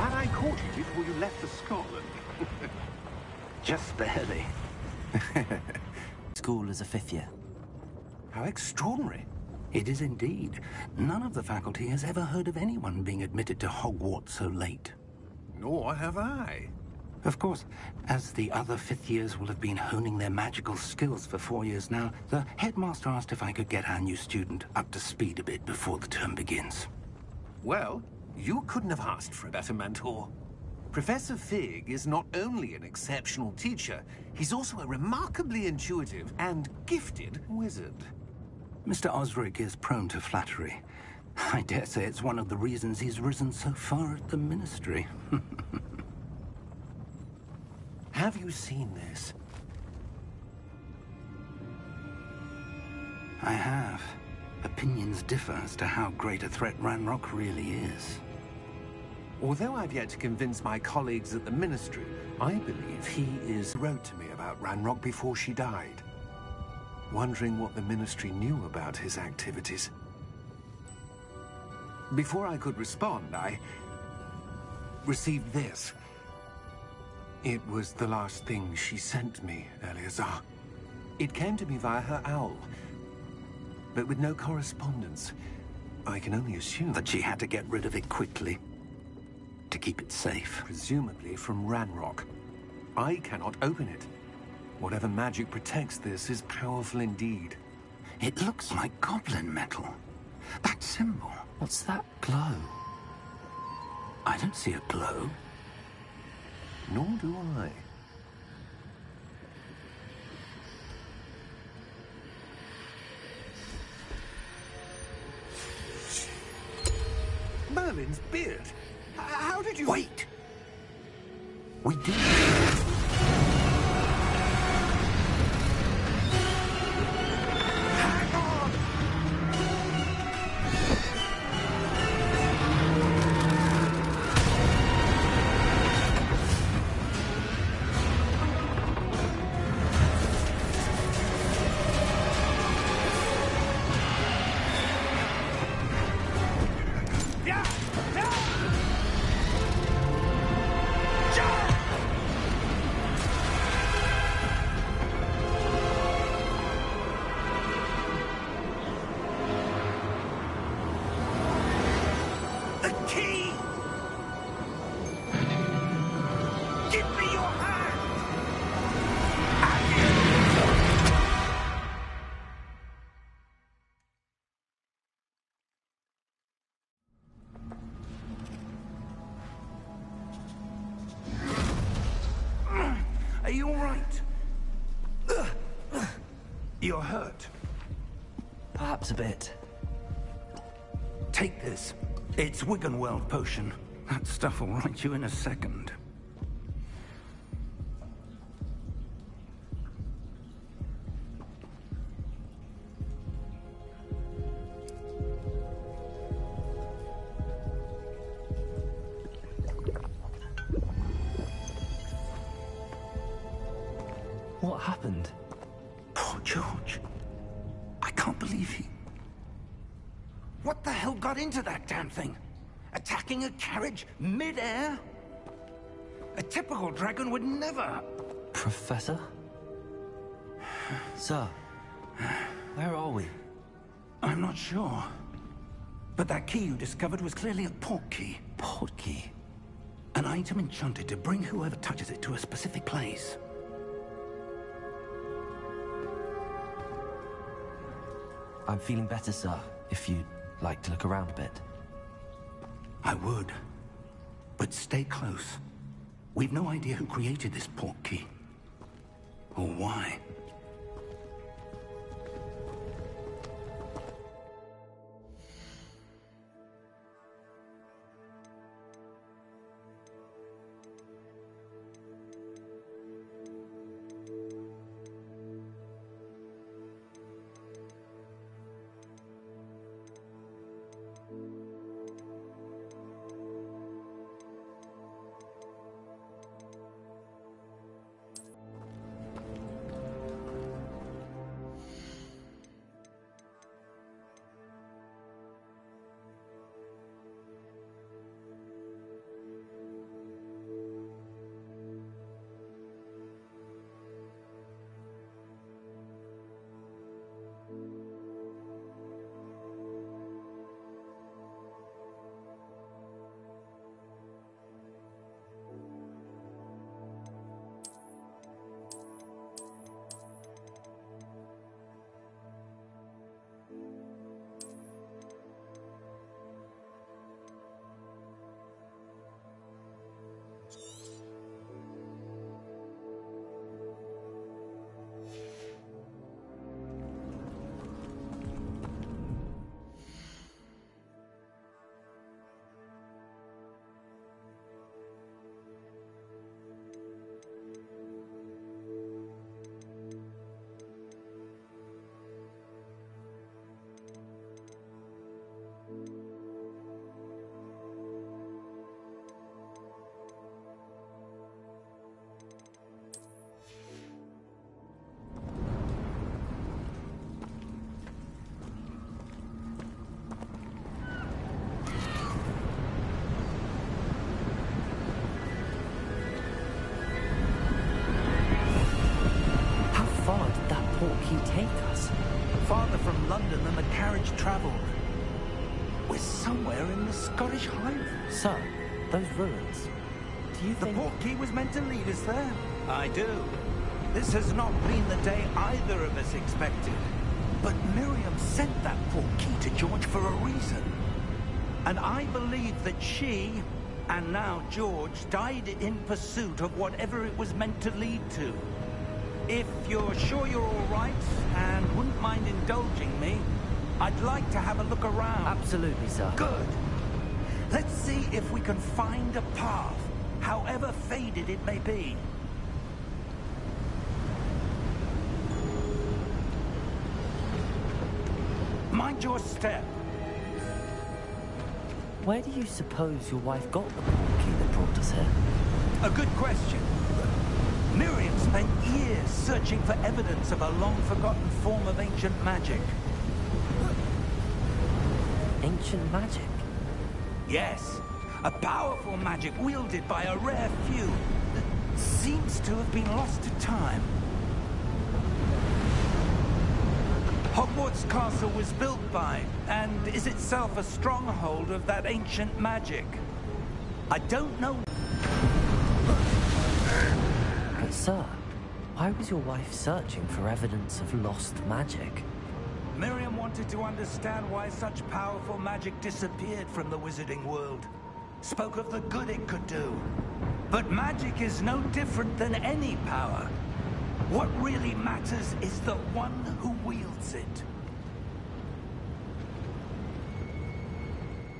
Glad I caught you before you left for Scotland. Just barely. School as a fifth year. How extraordinary. It is indeed. None of the faculty has ever heard of anyone being admitted to Hogwarts so late. Nor have I. Of course, as the other fifth years will have been honing their magical skills for 4 years now, the headmaster asked if I could get our new student up to speed a bit before the term begins. Well, you couldn't have asked for a better mentor. Professor Fig is not only an exceptional teacher, he's also a remarkably intuitive and gifted wizard. Mr. Osric is prone to flattery. I dare say it's one of the reasons he's risen so far at the Ministry. Have you seen this? I have. Opinions differ as to how great a threat Ranrock really is. Although I've yet to convince my colleagues at the Ministry, I believe he wrote to me about Ranrock before she died. Wondering what the Ministry knew about his activities. Before I could respond, I received this. It was the last thing she sent me, Eleazar. It came to me via her owl, but with no correspondence. I can only assume that she had to get rid of it quickly, to keep it safe. Presumably from Ranrock. I cannot open it. Whatever magic protects this is powerful indeed. It looks like goblin metal. That symbol. What's that glow? I don't see a glow. Nor do I. Merlin's beard. How did you... Wait! We did. Are you all right? You're hurt. Perhaps a bit. Take this. It's Wiggenweld potion. That stuff will right you in a second. What happened? Poor George. I can't believe he... What the hell got into that damn thing? Attacking a carriage mid-air? A typical dragon would never... Professor? Sir, where are we? I'm not sure. But that key you discovered was clearly a port key. Port key? An item enchanted to bring whoever touches it to a specific place. I'm feeling better, sir, if you'd like to look around a bit. I would. But stay close. We've no idea who created this port key. Or why. passage traveled. We're somewhere in the Scottish Highlands. Sir, those ruins. Do you The think... portkey was meant to lead us there? I do. This has not been the day either of us expected. But Miriam sent that portkey to George for a reason. And I believe that she, and now George, died in pursuit of whatever it was meant to lead to. If you're sure you're all right, and wouldn't mind indulging me, I'd like to have a look around. Absolutely, sir. Good. Let's see if we can find a path, however faded it may be. Mind your step. Where do you suppose your wife got the portkey that brought us here? A good question. Miriam spent years searching for evidence of a long-forgotten form of ancient magic. Ancient magic? Yes, a powerful magic wielded by a rare few that seems to have been lost to time. Hogwarts Castle was built by, and is itself a stronghold of that ancient magic. I don't know... But sir, why was your wife searching for evidence of lost magic? Miriam wanted to understand why such powerful magic disappeared from the wizarding world. Spoke of the good it could do. But magic is no different than any power. What really matters is the one who wields it.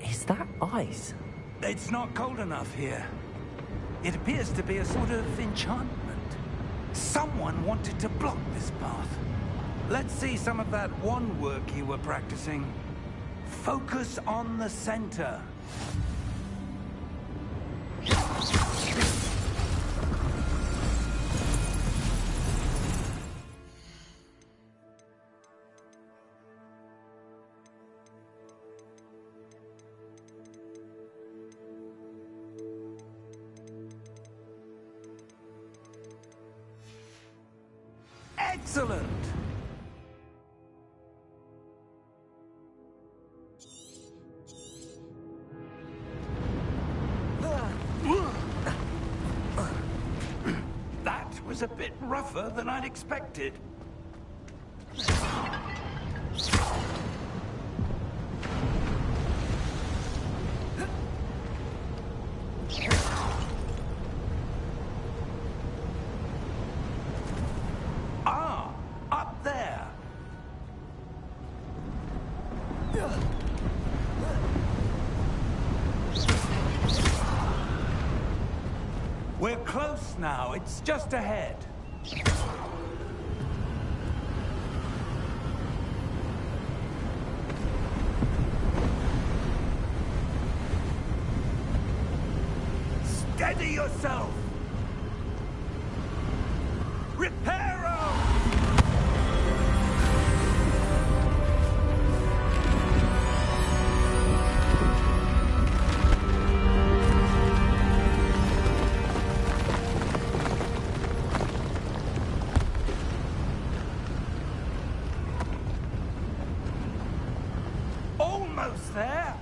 Is that ice? It's not cold enough here. It appears to be a sort of enchantment. Someone wanted to block this path. Let's see some of that wand work you were practicing. Focus on the center. Excellent! That was a bit rougher than I'd expected. Ah, up there. We're close now. It's just ahead. Steady yourself. Reparo! Almost there.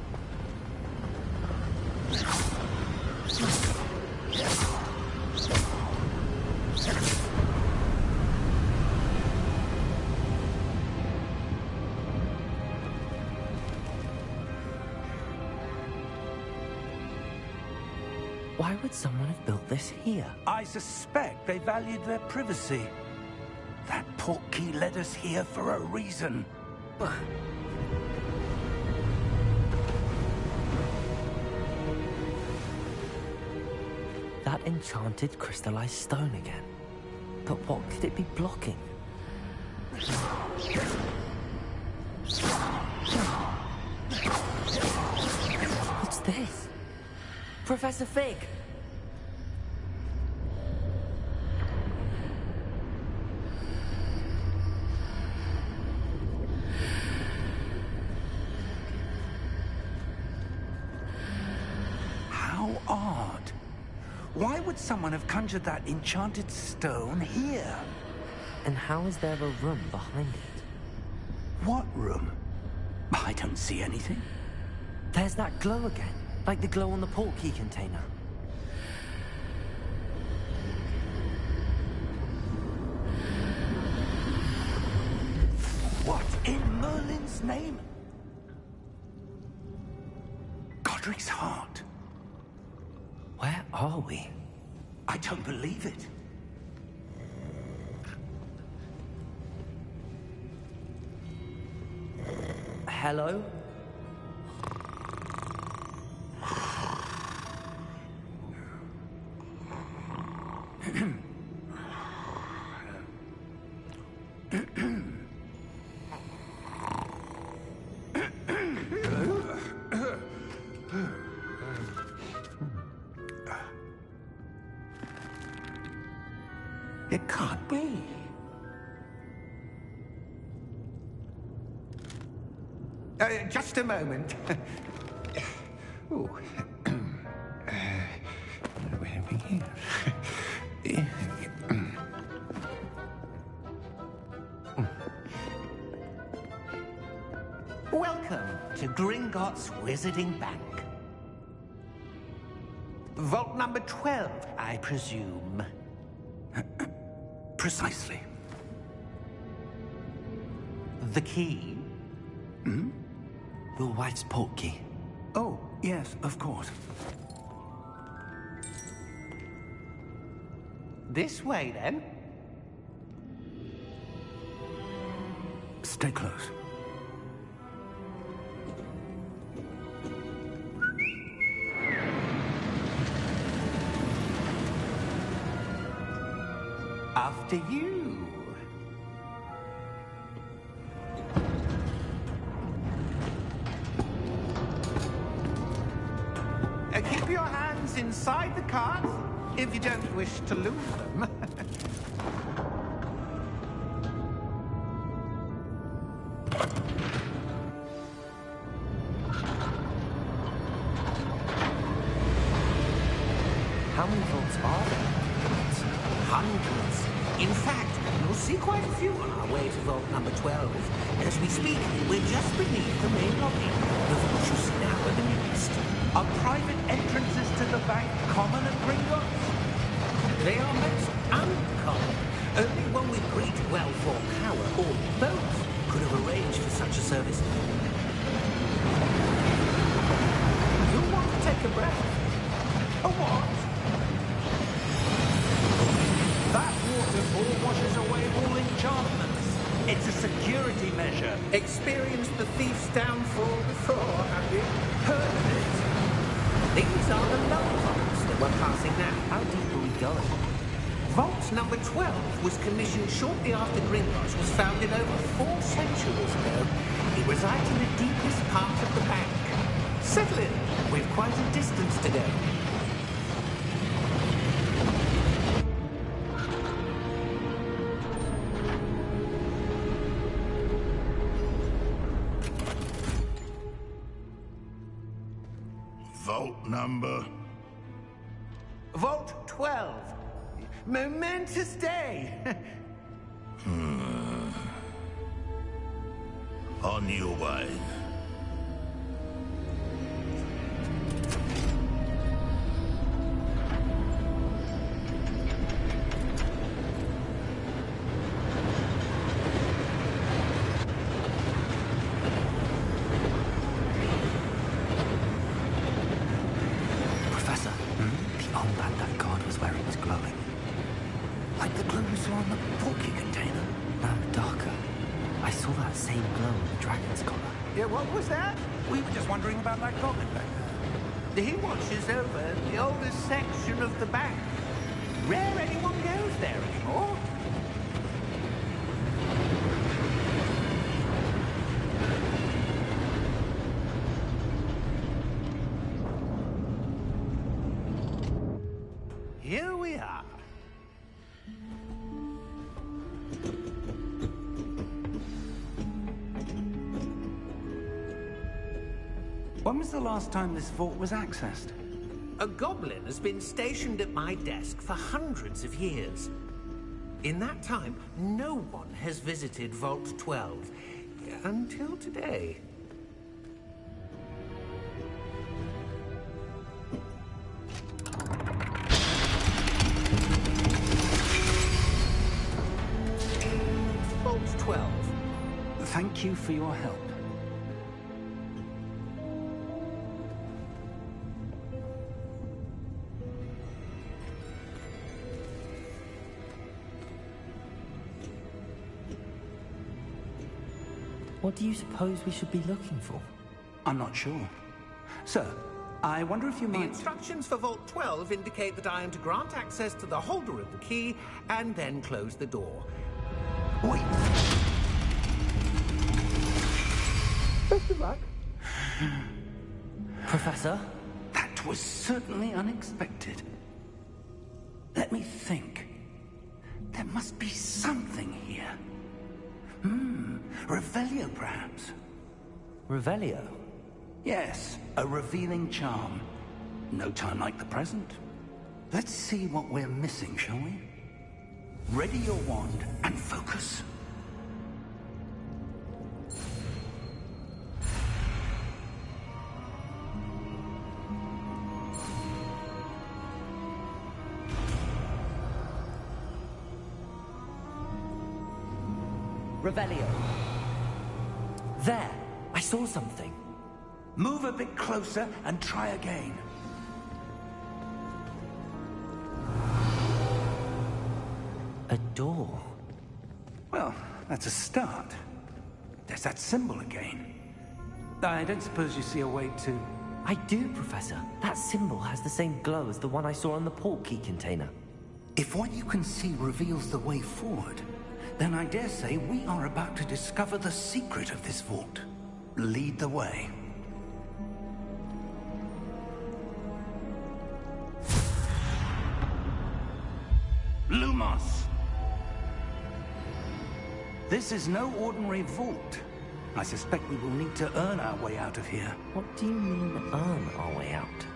Why would someone have built this here? I suspect they valued their privacy. That portkey led us here for a reason. That enchanted crystallized stone again. But what could it be blocking? What's this? Professor Fig! How odd. Why would someone have conjured that enchanted stone here? And how is there a room behind it? What room? I don't see anything. There's that glow again, like the glow on the portkey container. What in Merlin's name? Godric's heart. Where are we? I don't believe it. Hello? It can't be. Just a moment. Ooh. Where are we here? Welcome to Gringotts Wizarding Bank. Vault number 12, I presume. Precisely. The key? Your wife's portkey. Oh, yes, of course. This way, then. Stay close. After you. Keep your hands inside the cart if you don't wish to lose them. How many vaults are there? Hundreds. In fact, you'll see quite a few on our way to vault number 12. As we speak, we're just beneath the main lobby. The vault you see now are the newest. Are private entrances to the bank common at Gringotts? They are most uncommon. Only one with great wealth or power, or both, could have arranged for such a service. You'll want to take a breath. A what? That waterfall washes away all enchantments. It's a security measure. Experienced the thief's downfall before, have you? Heard of it? These are the lower vaults that we're passing now. How deep are we going? Vault number 12 was commissioned shortly after Gringotts was founded over 4 centuries ago. It resides in the deepest part of the bank. Settle in. We've quite a distance to go. Vault number? Vault 12. Momentous day. On your way. Professor, the armband that guard was wearing was glowing. Like the glow we saw on the portkey container. No, darker. I saw that same glow on the dragon's collar. Yeah, what was that? We were just wondering about that goblin back there. He watches over the oldest section of the bank. Rare anyone goes there anymore. Here we are. When was the last time this vault was accessed? A goblin has been stationed at my desk for hundreds of years. In that time, no one has visited Vault 12. Until today. Thank you for your help. What do you suppose we should be looking for? I'm not sure. Sir, I wonder if you The might... instructions for Vault 12 indicate that I am to grant access to the holder of the key and then close the door. Wait! Best of luck. Professor? That was certainly unexpected. Let me think. There must be something here. Revelio, perhaps? Revelio? Yes, a revealing charm. No time like the present. Let's see what we're missing, shall we? Ready your wand and focus. Revelio. There! I saw something. Move a bit closer and try again. A door. Well, that's a start. There's that symbol again. I don't suppose you see a way to... I do, Professor. That symbol has the same glow as the one I saw on the port key container. If what you can see reveals the way forward, then I dare say we are about to discover the secret of this vault. Lead the way. Lumos! This is no ordinary vault. I suspect we will need to earn our way out of here. What do you mean, earn our way out?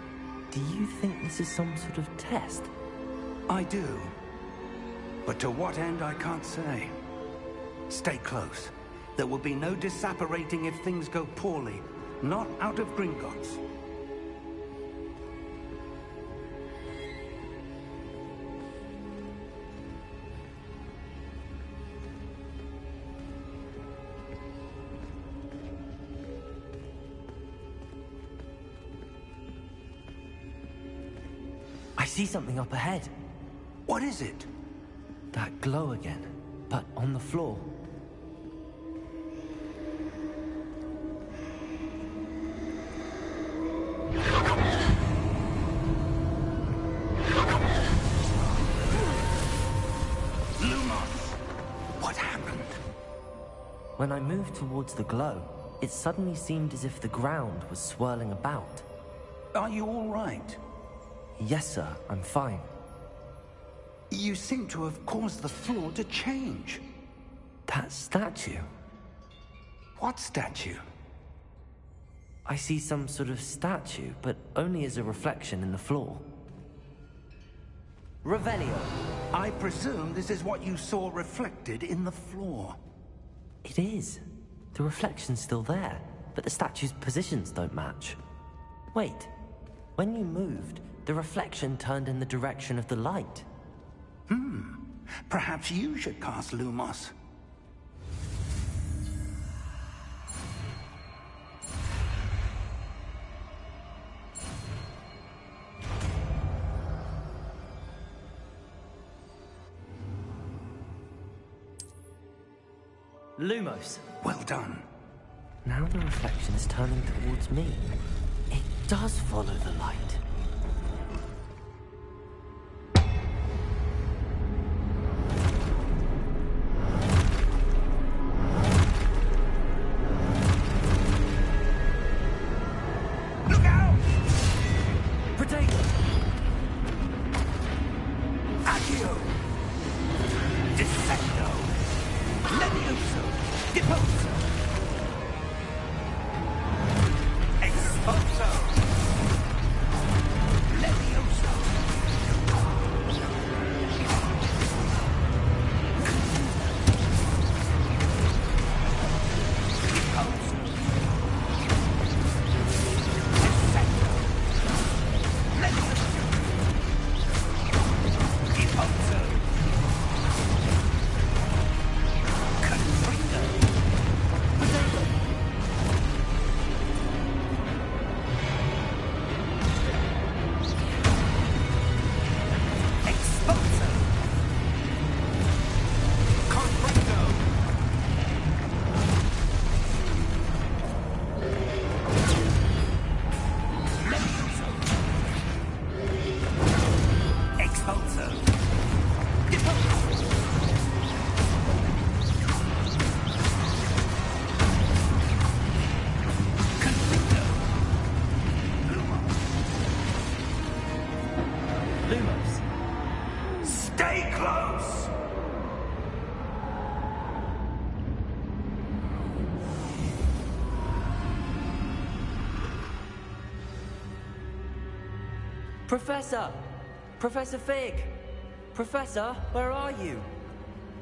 Do you think this is some sort of test? I do. But to what end, I can't say. Stay close. There will be no disapparating if things go poorly. Not out of Gringotts. I see something up ahead. What is it? That glow again, but on the floor. Lumos! What happened? When I moved towards the glow, it suddenly seemed as if the ground was swirling about. Are you all right? Yes, sir, I'm fine. You seem to have caused the floor to change. That statue? What statue? I see some sort of statue, but only as a reflection in the floor. Revelio! I presume this is what you saw reflected in the floor. It is. The reflection's still there, but the statue's positions don't match. Wait, when you moved, the reflection turned in the direction of the light. Perhaps you should cast Lumos. Lumos! Well done. Now the reflection is turning towards me. It does follow the light. Look out! Potato! Accio! Dissecto! Levioso! Deposo! Expulso! Repulsor. Repulse! Conflicto. Lumos. Stay close! Professor! Professor Fig! Professor, where are you?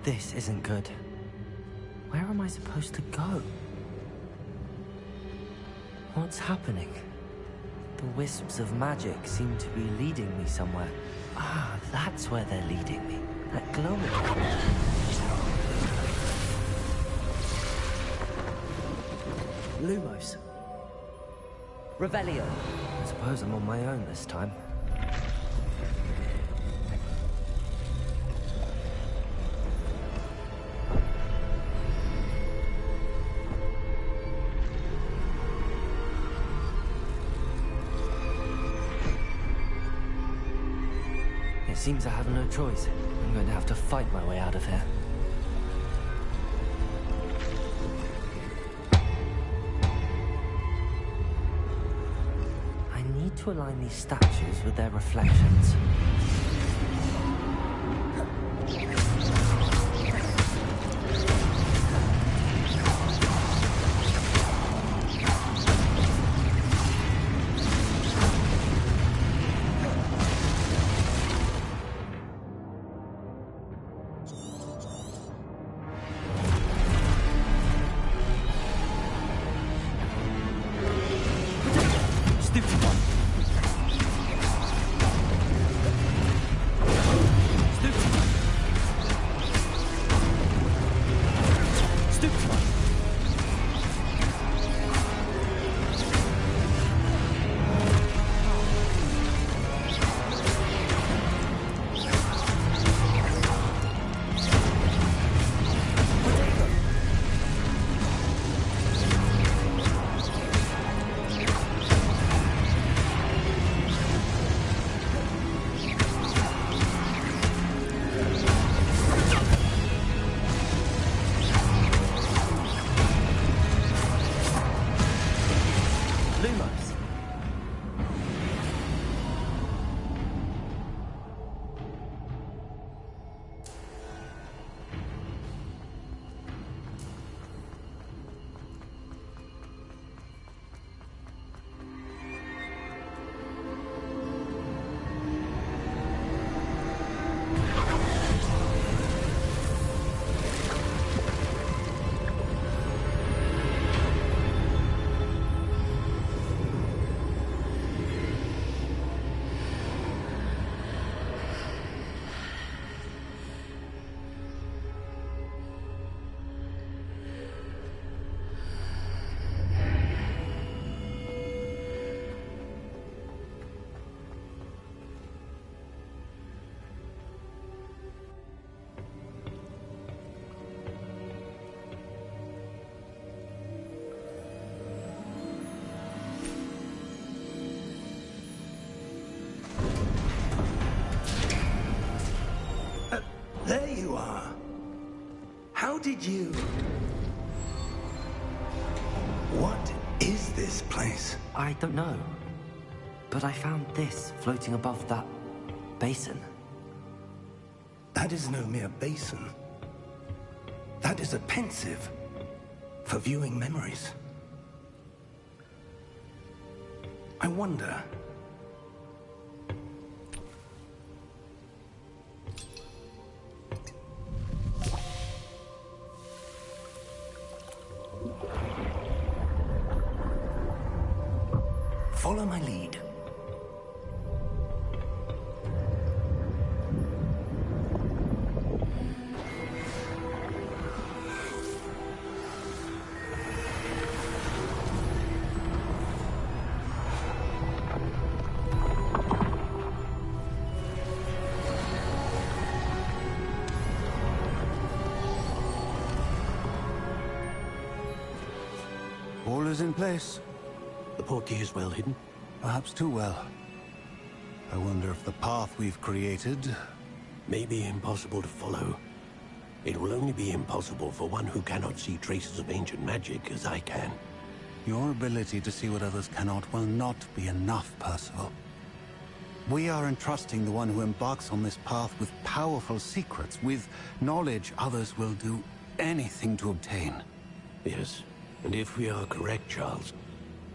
This isn't good. Where am I supposed to go? What's happening? The wisps of magic seem to be leading me somewhere. Ah, that's where they're leading me. That glowing. Lumos. Revelio. I suppose I'm on my own this time. It seems I have no choice. I'm going to have to fight my way out of here. I need to align these statues with their reflections. There you are. How did you... What is this place? I don't know. But I found this floating above that basin. That is no mere basin. That is a pensive for viewing memories. I wonder... Follow my lead. All is in place. The portkey is well hidden. Perhaps too well. I wonder if the path we've created... may be impossible to follow. It will only be impossible for one who cannot see traces of ancient magic as I can. Your ability to see what others cannot will not be enough, Percival. We are entrusting the one who embarks on this path with powerful secrets, with knowledge others will do anything to obtain. Yes, and if we are correct, Charles,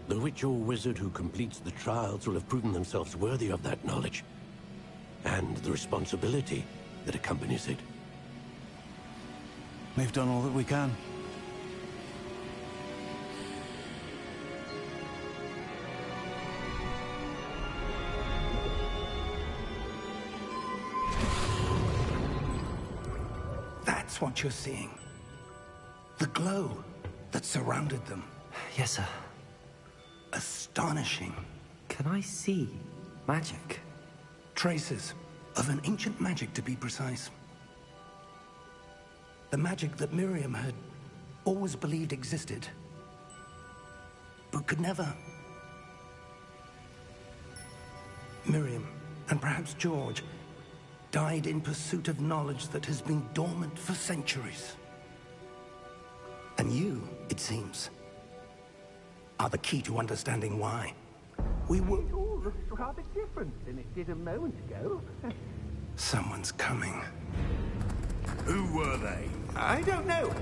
the witch or wizard who completes the trials will have proven themselves worthy of that knowledge, and the responsibility that accompanies it. We've done all that we can. That's what you're seeing. The glow that surrounded them. Yes, sir. Astonishing. Can I see magic? Traces of an ancient magic, to be precise. The magic that Miriam had always believed existed, but could never. Miriam, and perhaps George, died in pursuit of knowledge that has been dormant for centuries. And you, it seems, are the key to understanding why. We were... It all looks rather different than it did a moment ago. Someone's coming. Who were they? I don't know.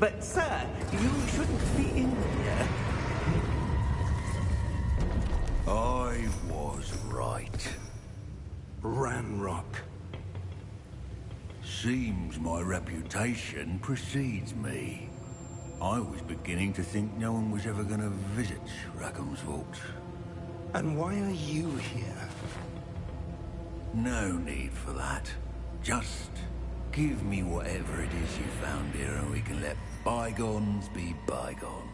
But, sir, you shouldn't be in here. I was right. Ranrock. Seems my reputation precedes me. I was beginning to think no one was ever going to visit Rackham's vault. And why are you here? No need for that. Just give me whatever it is you found here and we can let bygones be bygones.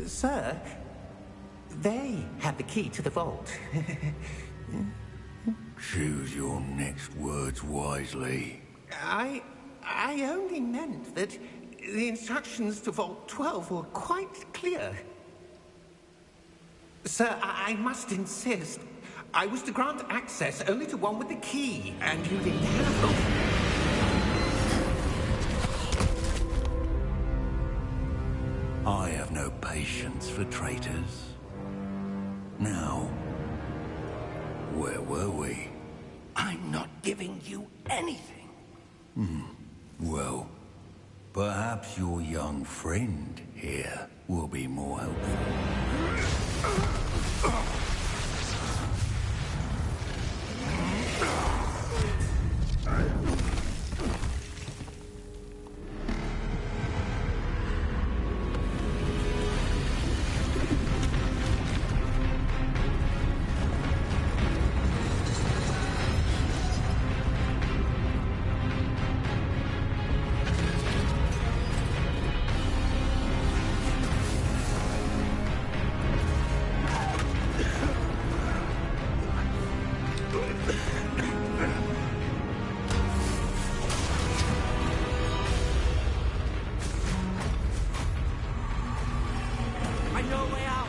Sir, they have the key to the vault. Choose your next words wisely. I only meant that the instructions to Vault 12 were quite clear. Sir, I must insist. I was to grant access only to one with the key, and you didn't have them. I have no patience for traitors. Now, where were we? I'm not giving you anything. Well, perhaps your young friend here will be more helpful. I know a way out!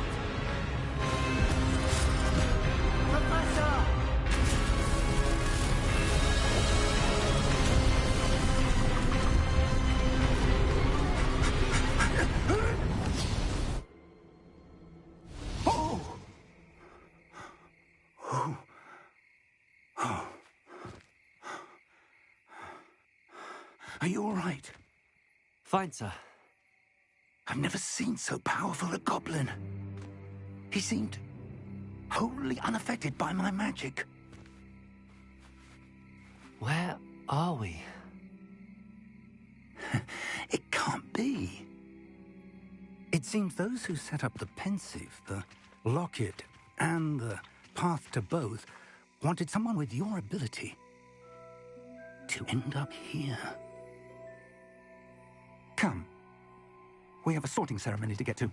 Professor! Are you all right? Fine, sir. I've never seen so powerful a goblin. He seemed wholly unaffected by my magic. Where are we? It can't be. It seems those who set up the pensive, the locket, and the path to both wanted someone with your ability to end up here. Come. We have a sorting ceremony to get to.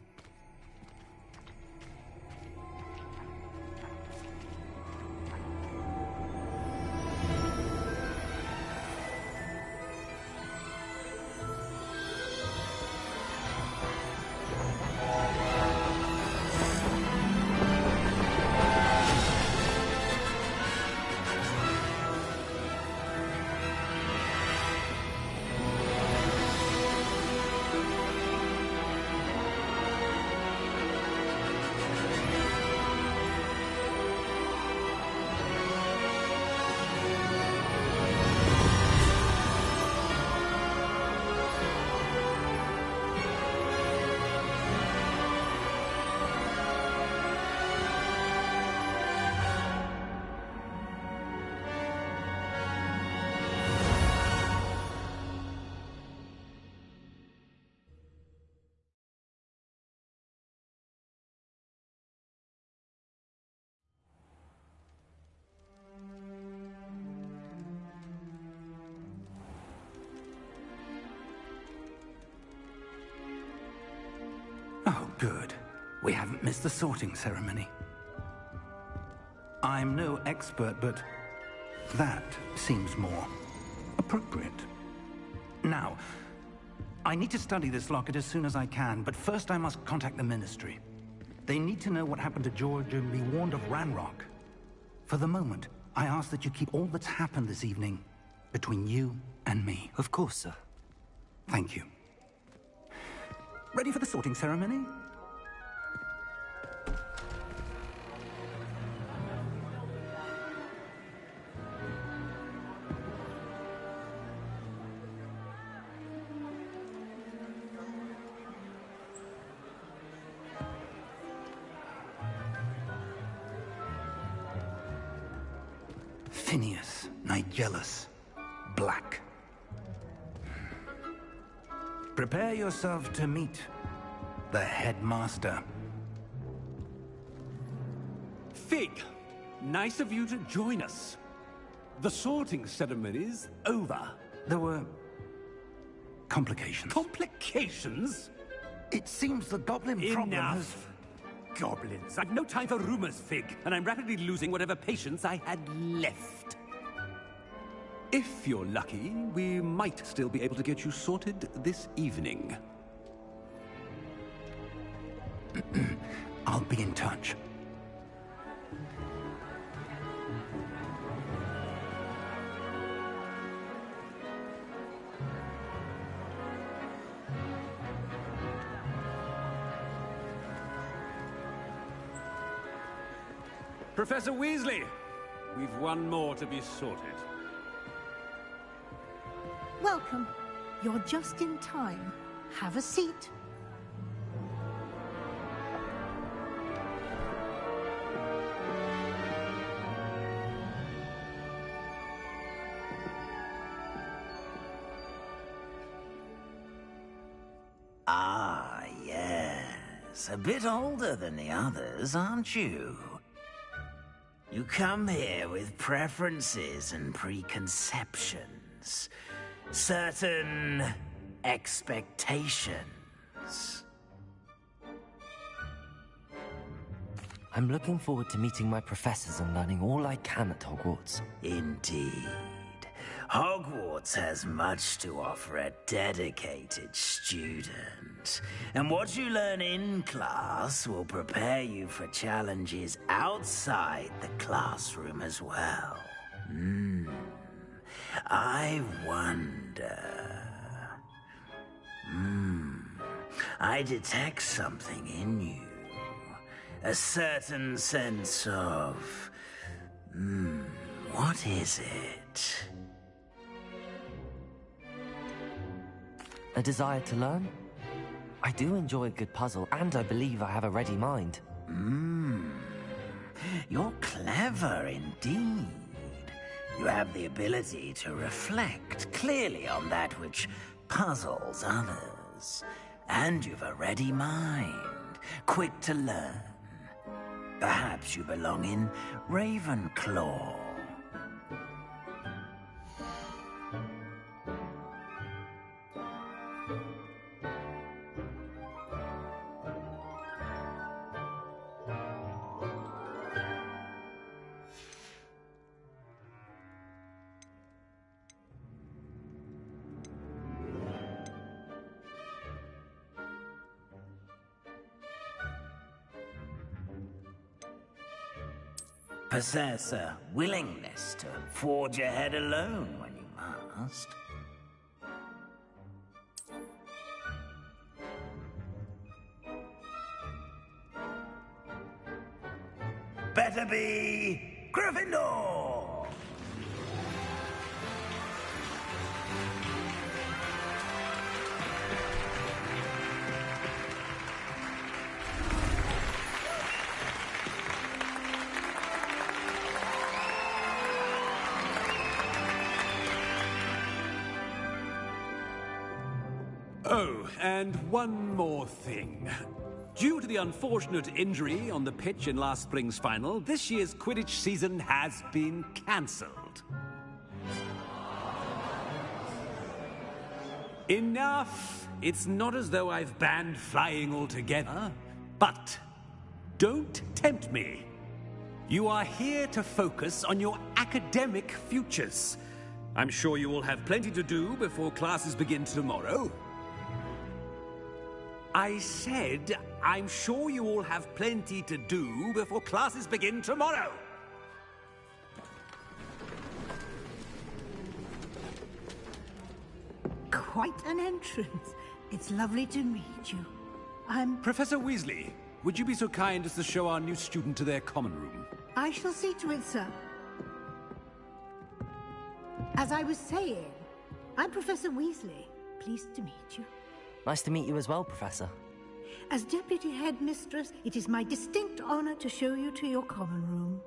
Good. We haven't missed the sorting ceremony. I'm no expert, but that seems more appropriate. Now, I need to study this locket as soon as I can, but first I must contact the Ministry. They need to know what happened to George and be warned of Ranrock. For the moment, I ask that you keep all that's happened this evening between you and me. Of course, sir. Thank you. Ready for the sorting ceremony? Phineas, Nigellus, Black. Prepare yourself to meet the headmaster. Fig, nice of you to join us. The sorting ceremony's over. There were complications. Complications? It seems the goblin problem has... Enough. Goblins. I've no time for rumors, Fig, and I'm rapidly losing whatever patience I had left. If you're lucky, we might still be able to get you sorted this evening. I'll be in touch. Professor Weasley, we've one more to be sorted. Welcome. You're just in time. Have a seat. Ah, yes. A bit older than the others, aren't you? You come here with preferences and preconceptions. Certain expectations. I'm looking forward to meeting my professors and learning all I can at Hogwarts. Indeed. Hogwarts has much to offer a dedicated student. And what you learn in class will prepare you for challenges outside the classroom as well. I wonder... I detect something in you. A certain sense of... what is it? A desire to learn? I do enjoy a good puzzle, and I believe I have a ready mind. You're clever indeed. You have the ability to reflect clearly on that which puzzles others. And you've a ready mind, quick to learn. Perhaps you belong in Ravenclaw. Possess a willingness to forge ahead alone when you must. Better be Gryffindor! Oh, and one more thing. Due to the unfortunate injury on the pitch in last spring's final, this year's Quidditch season has been cancelled. Enough! It's not as though I've banned flying altogether. But don't tempt me. You are here to focus on your academic futures. I'm sure you will have plenty to do before classes begin tomorrow. I said, I'm sure you all have plenty to do before classes begin tomorrow. Quite an entrance. It's lovely to meet you. I'm... Professor Weasley, would you be so kind as to show our new student to their common room? I shall see to it, sir. As I was saying, I'm Professor Weasley. Pleased to meet you. Nice to meet you as well, Professor. As Deputy Headmistress, it is my distinct honor to show you to your common room.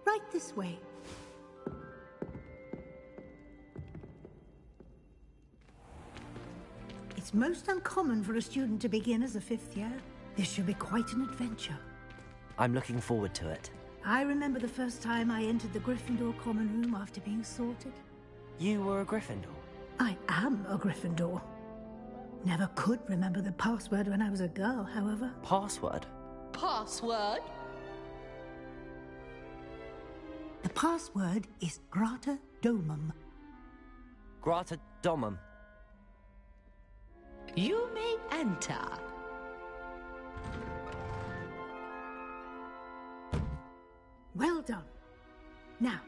Right this way. It's most uncommon for a student to begin as a fifth year. This should be quite an adventure. I'm looking forward to it. I remember the first time I entered the Gryffindor common room after being sorted. You were a Gryffindor? I am a Gryffindor. Never could remember the password when I was a girl, however. Password? Password? The password is Grata Domum. Grata Domum. You may enter. Well done. Now,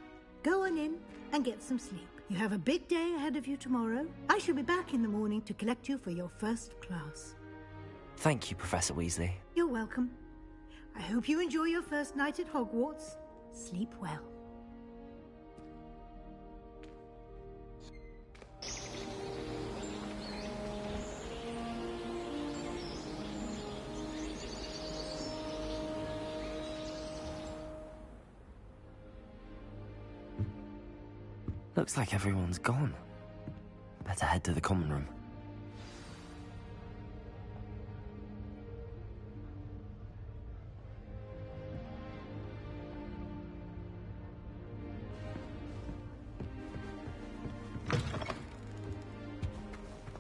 go on in and get some sleep. You have a big day ahead of you tomorrow. I shall be back in the morning to collect you for your first class. Thank you, Professor Weasley. You're welcome. I hope you enjoy your first night at Hogwarts. Sleep well. Looks like everyone's gone. Better head to the common room.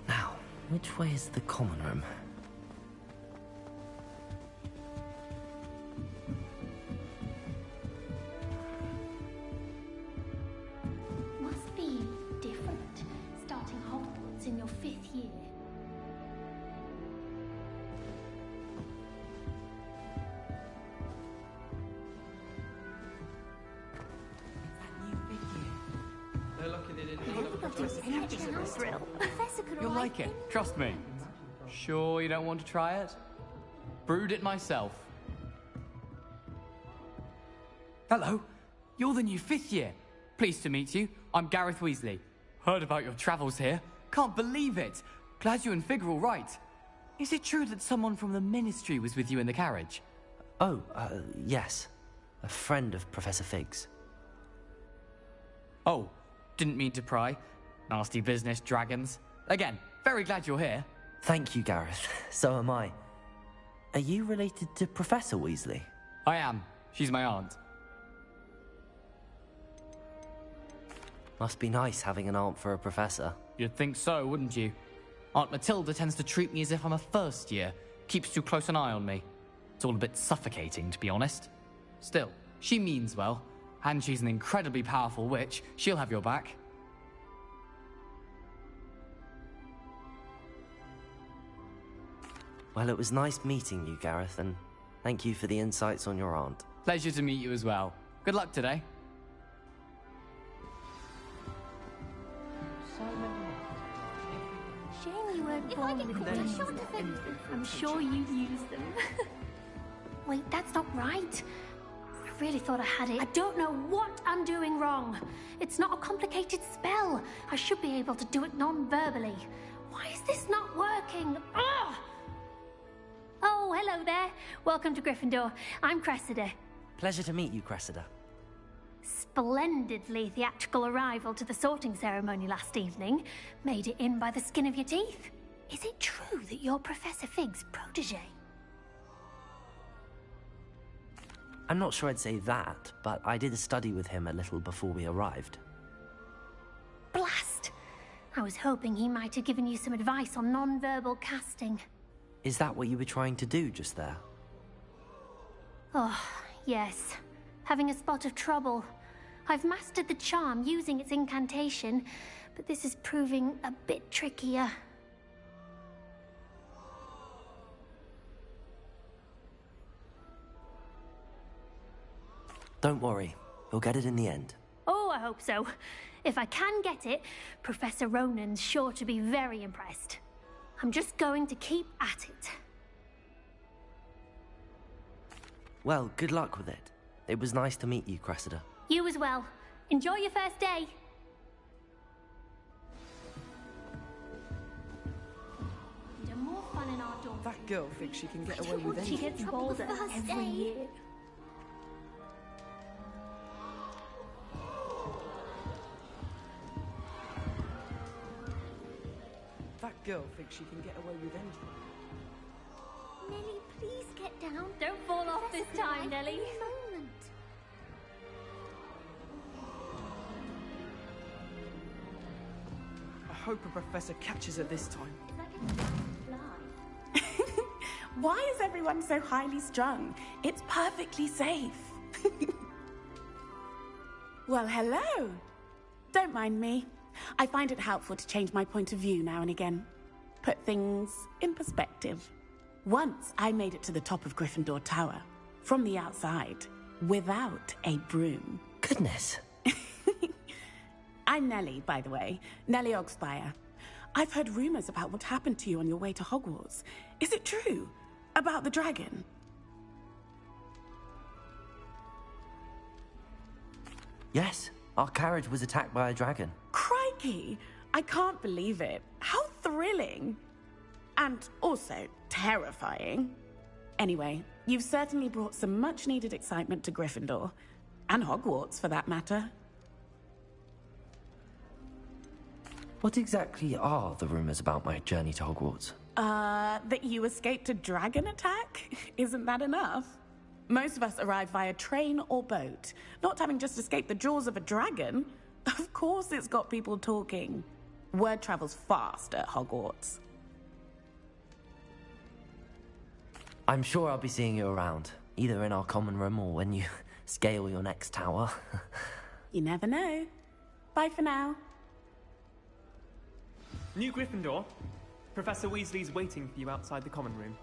Now, which way is the common room? Must be different, starting Hogwarts in your 5th year. Professor could You'll like it, trust me. Sure you don't want to try it? Brewed it myself. Hello, you're the new 5th year. Pleased to meet you. I'm Gareth Weasley. Heard about your travels here. Can't believe it. Glad you and Fig are all right. Is it true that someone from the Ministry was with you in the carriage? Oh, yes. A friend of Professor Fig's. Oh, didn't mean to pry. Nasty business, dragons. Again, very glad you're here. Thank you, Gareth. So am I. Are you related to Professor Weasley? I am. She's my aunt. Must be nice having an aunt for a professor. You'd think so, wouldn't you? Aunt Matilda tends to treat me as if I'm a first year. Keeps too close an eye on me. It's all a bit suffocating, to be honest. Still, she means well. And she's an incredibly powerful witch. She'll have your back. Well, it was nice meeting you, Gareth, and thank you for the insights on your aunt. Pleasure to meet you as well. Good luck today. Shame you weren't born with them. I'm sure you'd use them. Wait, that's not right. I really thought I had it. I don't know what I'm doing wrong. It's not a complicated spell. I should be able to do it non-verbally. Why is this not working? Ugh! Oh, hello there. Welcome to Gryffindor. I'm Cressida. Pleasure to meet you, Cressida. Splendidly theatrical arrival to the sorting ceremony last evening. Made it in by the skin of your teeth. Is it true that you're Professor Fig's protege? I'm not sure I'd say that, but I did study with him a little before we arrived. Blast! I was hoping he might have given you some advice on non-verbal casting. Is that what you were trying to do just there? Oh, yes. Having a spot of trouble. I've mastered the charm using its incantation, but this is proving a bit trickier. Don't worry. You'll get it in the end. Oh, I hope so. If I can get it, Professor Ronan's sure to be very impressed. I'm just going to keep at it. Well, good luck with it. It was nice to meet you, Cressida. You as well. Enjoy your first day. And more fun in our dorm. That girl thinks she can get away with She anything. gets bolder every year. That girl thinks she can get away with anything. Nelly, please get down. Don't fall off this time, Nelly. Moment. I hope a professor catches her this time. Why is everyone so highly strung? It's perfectly safe. Well, hello. Don't mind me. I find it helpful to change my point of view now and again. Put things in perspective. Once I made it to the top of Gryffindor Tower, from the outside, without a broom. Goodness. I'm Nellie, by the way. Nellie Ogspire. I've heard rumors about what happened to you on your way to Hogwarts. Is it true? About the dragon? Yes, our carriage was attacked by a dragon. Crikey! I can't believe it. How thrilling! And also terrifying. Anyway, you've certainly brought some much-needed excitement to Gryffindor. And Hogwarts, for that matter. What exactly are the rumors about my journey to Hogwarts? That you escaped a dragon attack? Isn't that enough? Most of us arrive via train or boat, not having just escaped the jaws of a dragon. Of course it's got people talking. Word travels fast at Hogwarts. I'm sure I'll be seeing you around, either in our common room or when you scale your next tower. You never know. Bye for now. New Gryffindor. Professor Weasley's waiting for you outside the common room.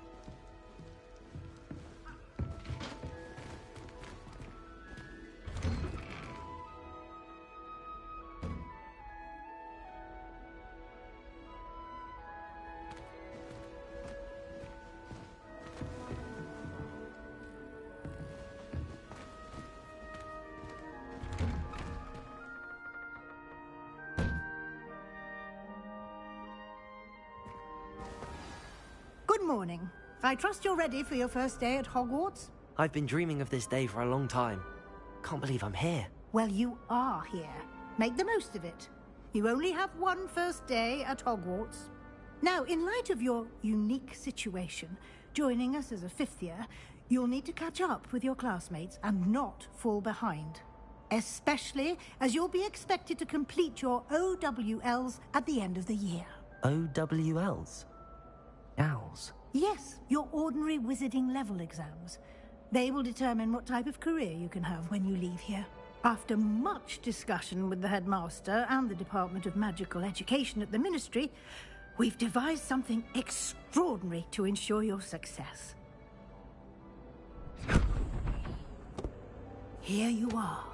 Good morning. I trust you're ready for your first day at Hogwarts? I've been dreaming of this day for a long time. Can't believe I'm here. Well, you are here. Make the most of it. You only have one first day at Hogwarts. Now, in light of your unique situation, joining us as a fifth year, you'll need to catch up with your classmates and not fall behind. Especially as you'll be expected to complete your OWLs at the end of the year. OWLs? Owls? Yes, your ordinary wizarding level exams. They will determine what type of career you can have when you leave here. After much discussion with the headmaster and the Department of Magical Education at the Ministry, we've devised something extraordinary to ensure your success. Here you are.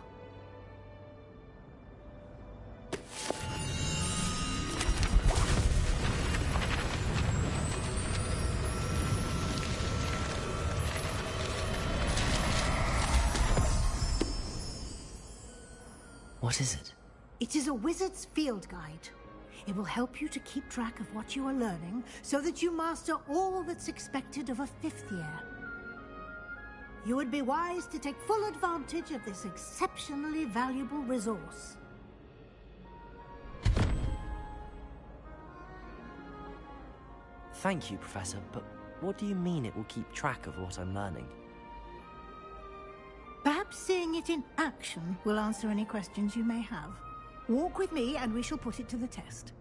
What is it? It is a wizard's field guide. It will help you to keep track of what you are learning so that you master all that's expected of a fifth year. You would be wise to take full advantage of this exceptionally valuable resource. Thank you, Professor, but what do you mean it will keep track of what I'm learning? Perhaps seeing it in action will answer any questions you may have. Walk with me and we shall put it to the test.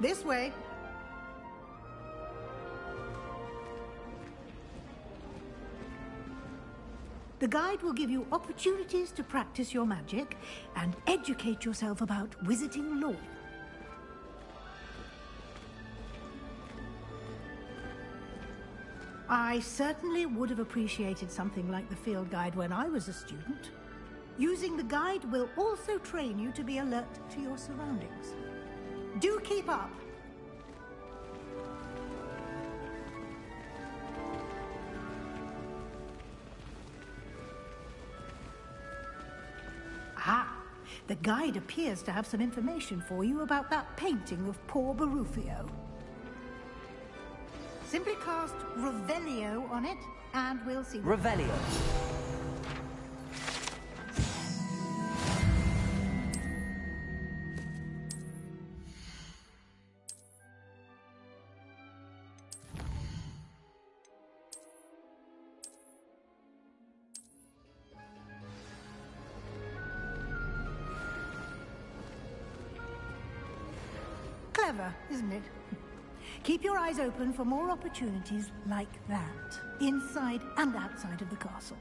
This way. The guide will give you opportunities to practice your magic and educate yourself about wizarding lore. I certainly would have appreciated something like the field guide when I was a student. Using the guide will also train you to be alert to your surroundings. Do keep up! Ah, the guide appears to have some information for you about that painting of poor Barufio. Simply cast Revelio on it, and we'll see. Revelio. Clever, isn't it? Keep your eyes open for more opportunities like that, inside and outside of the castle.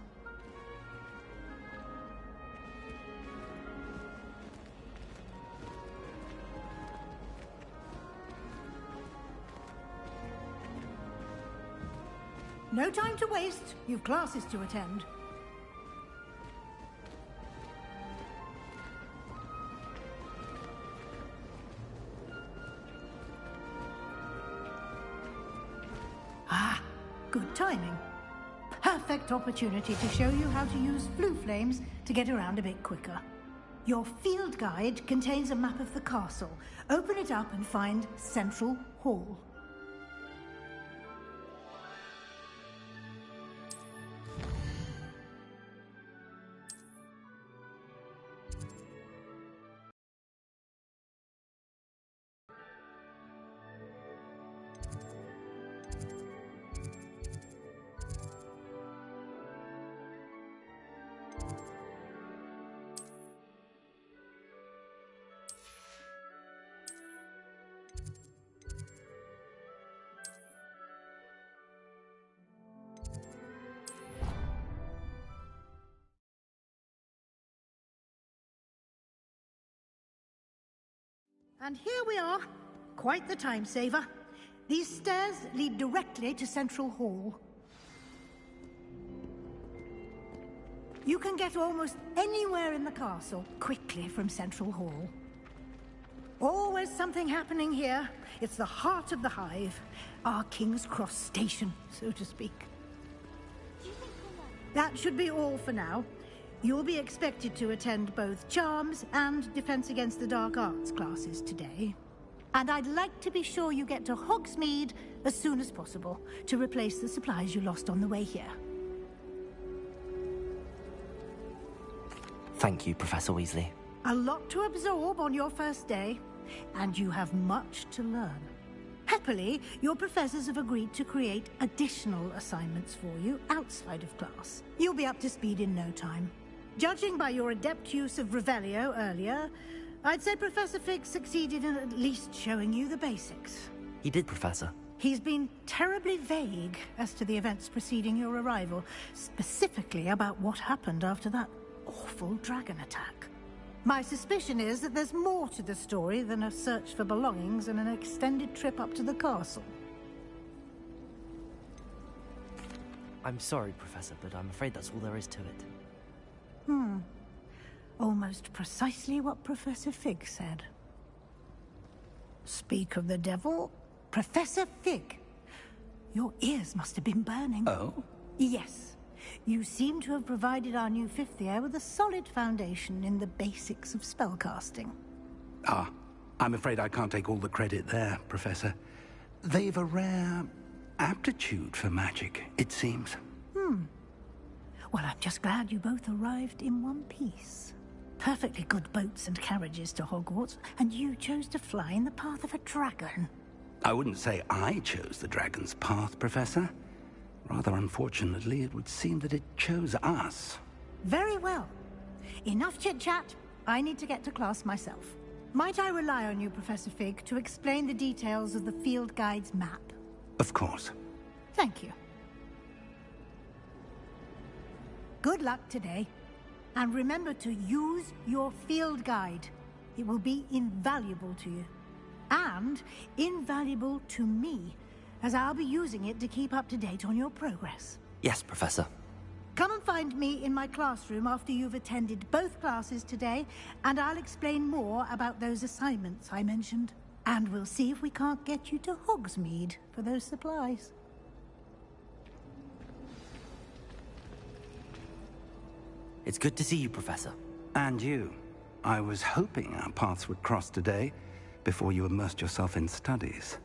No time to waste. You've classes to attend. Good timing. Perfect opportunity to show you how to use flue flames to get around a bit quicker. Your field guide contains a map of the castle. Open it up and find Central Hall. And here we are. Quite the time saver. These stairs lead directly to Central Hall. You can get almost anywhere in the castle quickly from Central Hall. Always something happening here. It's the heart of the Hive. Our King's Cross station, so to speak. That should be all for now. You'll be expected to attend both Charms and Defense Against the Dark Arts classes today. And I'd like to be sure you get to Hogsmeade as soon as possible to replace the supplies you lost on the way here. Thank you, Professor Weasley. A lot to absorb on your first day, and you have much to learn. Happily, your professors have agreed to create additional assignments for you outside of class. You'll be up to speed in no time. Judging by your adept use of Revelio earlier, I'd say Professor Fig succeeded in at least showing you the basics. He did, Professor. He's been terribly vague as to the events preceding your arrival, specifically about what happened after that awful dragon attack. My suspicion is that there's more to the story than a search for belongings and an extended trip up to the castle. I'm sorry, Professor, but I'm afraid that's all there is to it. Almost precisely what Professor Fig said. Speak of the devil, Professor Fig. Your ears must have been burning. Oh? Yes. You seem to have provided our new fifth year with a solid foundation in the basics of spellcasting. Ah, I'm afraid I can't take all the credit there, Professor. They've a rare aptitude for magic, it seems. Well, I'm just glad you both arrived in one piece. Perfectly good boats and carriages to Hogwarts, and you chose to fly in the path of a dragon. I wouldn't say I chose the dragon's path, Professor. Rather unfortunately, it would seem that it chose us. Very well. Enough chit-chat. I need to get to class myself. Might I rely on you, Professor Fig, to explain the details of the field guide's map? Of course. Thank you. Good luck today. And remember to use your field guide. It will be invaluable to you. And invaluable to me, as I'll be using it to keep up to date on your progress. Yes, Professor. Come and find me in my classroom after you've attended both classes today, and I'll explain more about those assignments I mentioned. And we'll see if we can't get you to Hogsmeade for those supplies. It's good to see you, Professor. And you. I was hoping our paths would cross today, before you immersed yourself in studies.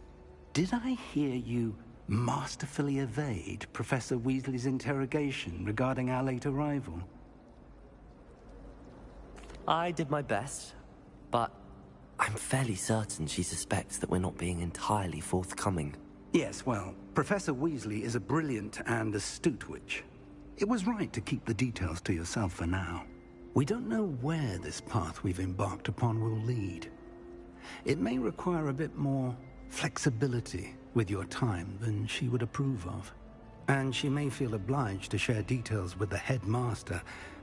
Did I hear you masterfully evade Professor Weasley's interrogation regarding our late arrival? I did my best, but I'm fairly certain she suspects that we're not being entirely forthcoming. Yes, well, Professor Weasley is a brilliant and astute witch. It was right to keep the details to yourself for now. We don't know where this path we've embarked upon will lead. It may require a bit more flexibility with your time than she would approve of. And she may feel obliged to share details with the headmaster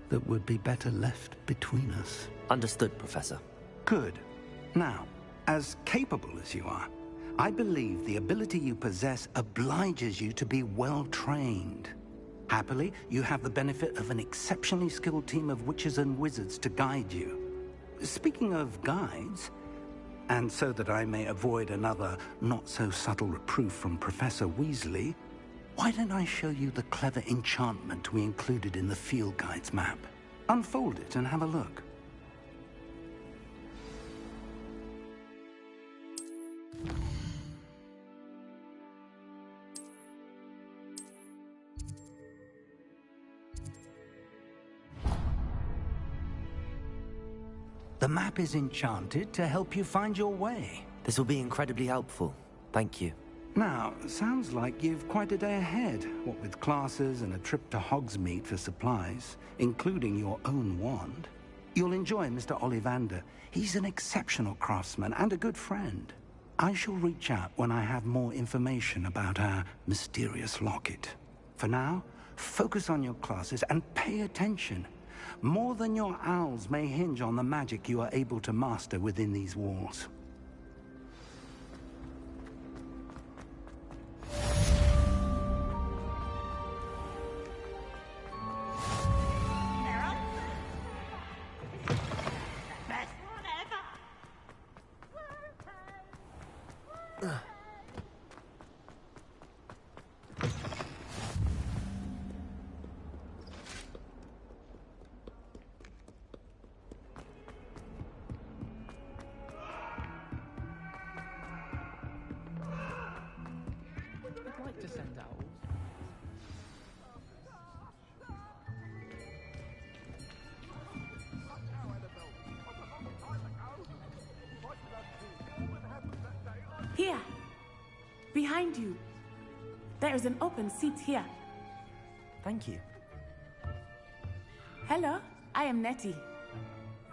that would be better left between us. Understood, Professor. Good. Now, as capable as you are, I believe the ability you possess obliges you to be well-trained. Happily, you have the benefit of an exceptionally skilled team of witches and wizards to guide you. Speaking of guides, and so that I may avoid another not-so-subtle reproof from Professor Weasley, why don't I show you the clever enchantment we included in the field guide's map? Unfold it and have a look. The map is enchanted to help you find your way. This will be incredibly helpful. Thank you. Now, sounds like you've quite a day ahead, what with classes and a trip to Hogsmeade for supplies, including your own wand. You'll enjoy Mr. Ollivander. He's an exceptional craftsman and a good friend. I shall reach out when I have more information about our mysterious locket. For now, focus on your classes and pay attention. More than your owls may hinge on the magic you are able to master within these walls. Here, behind you. There is an open seat here. Thank you. Hello, I am Nettie.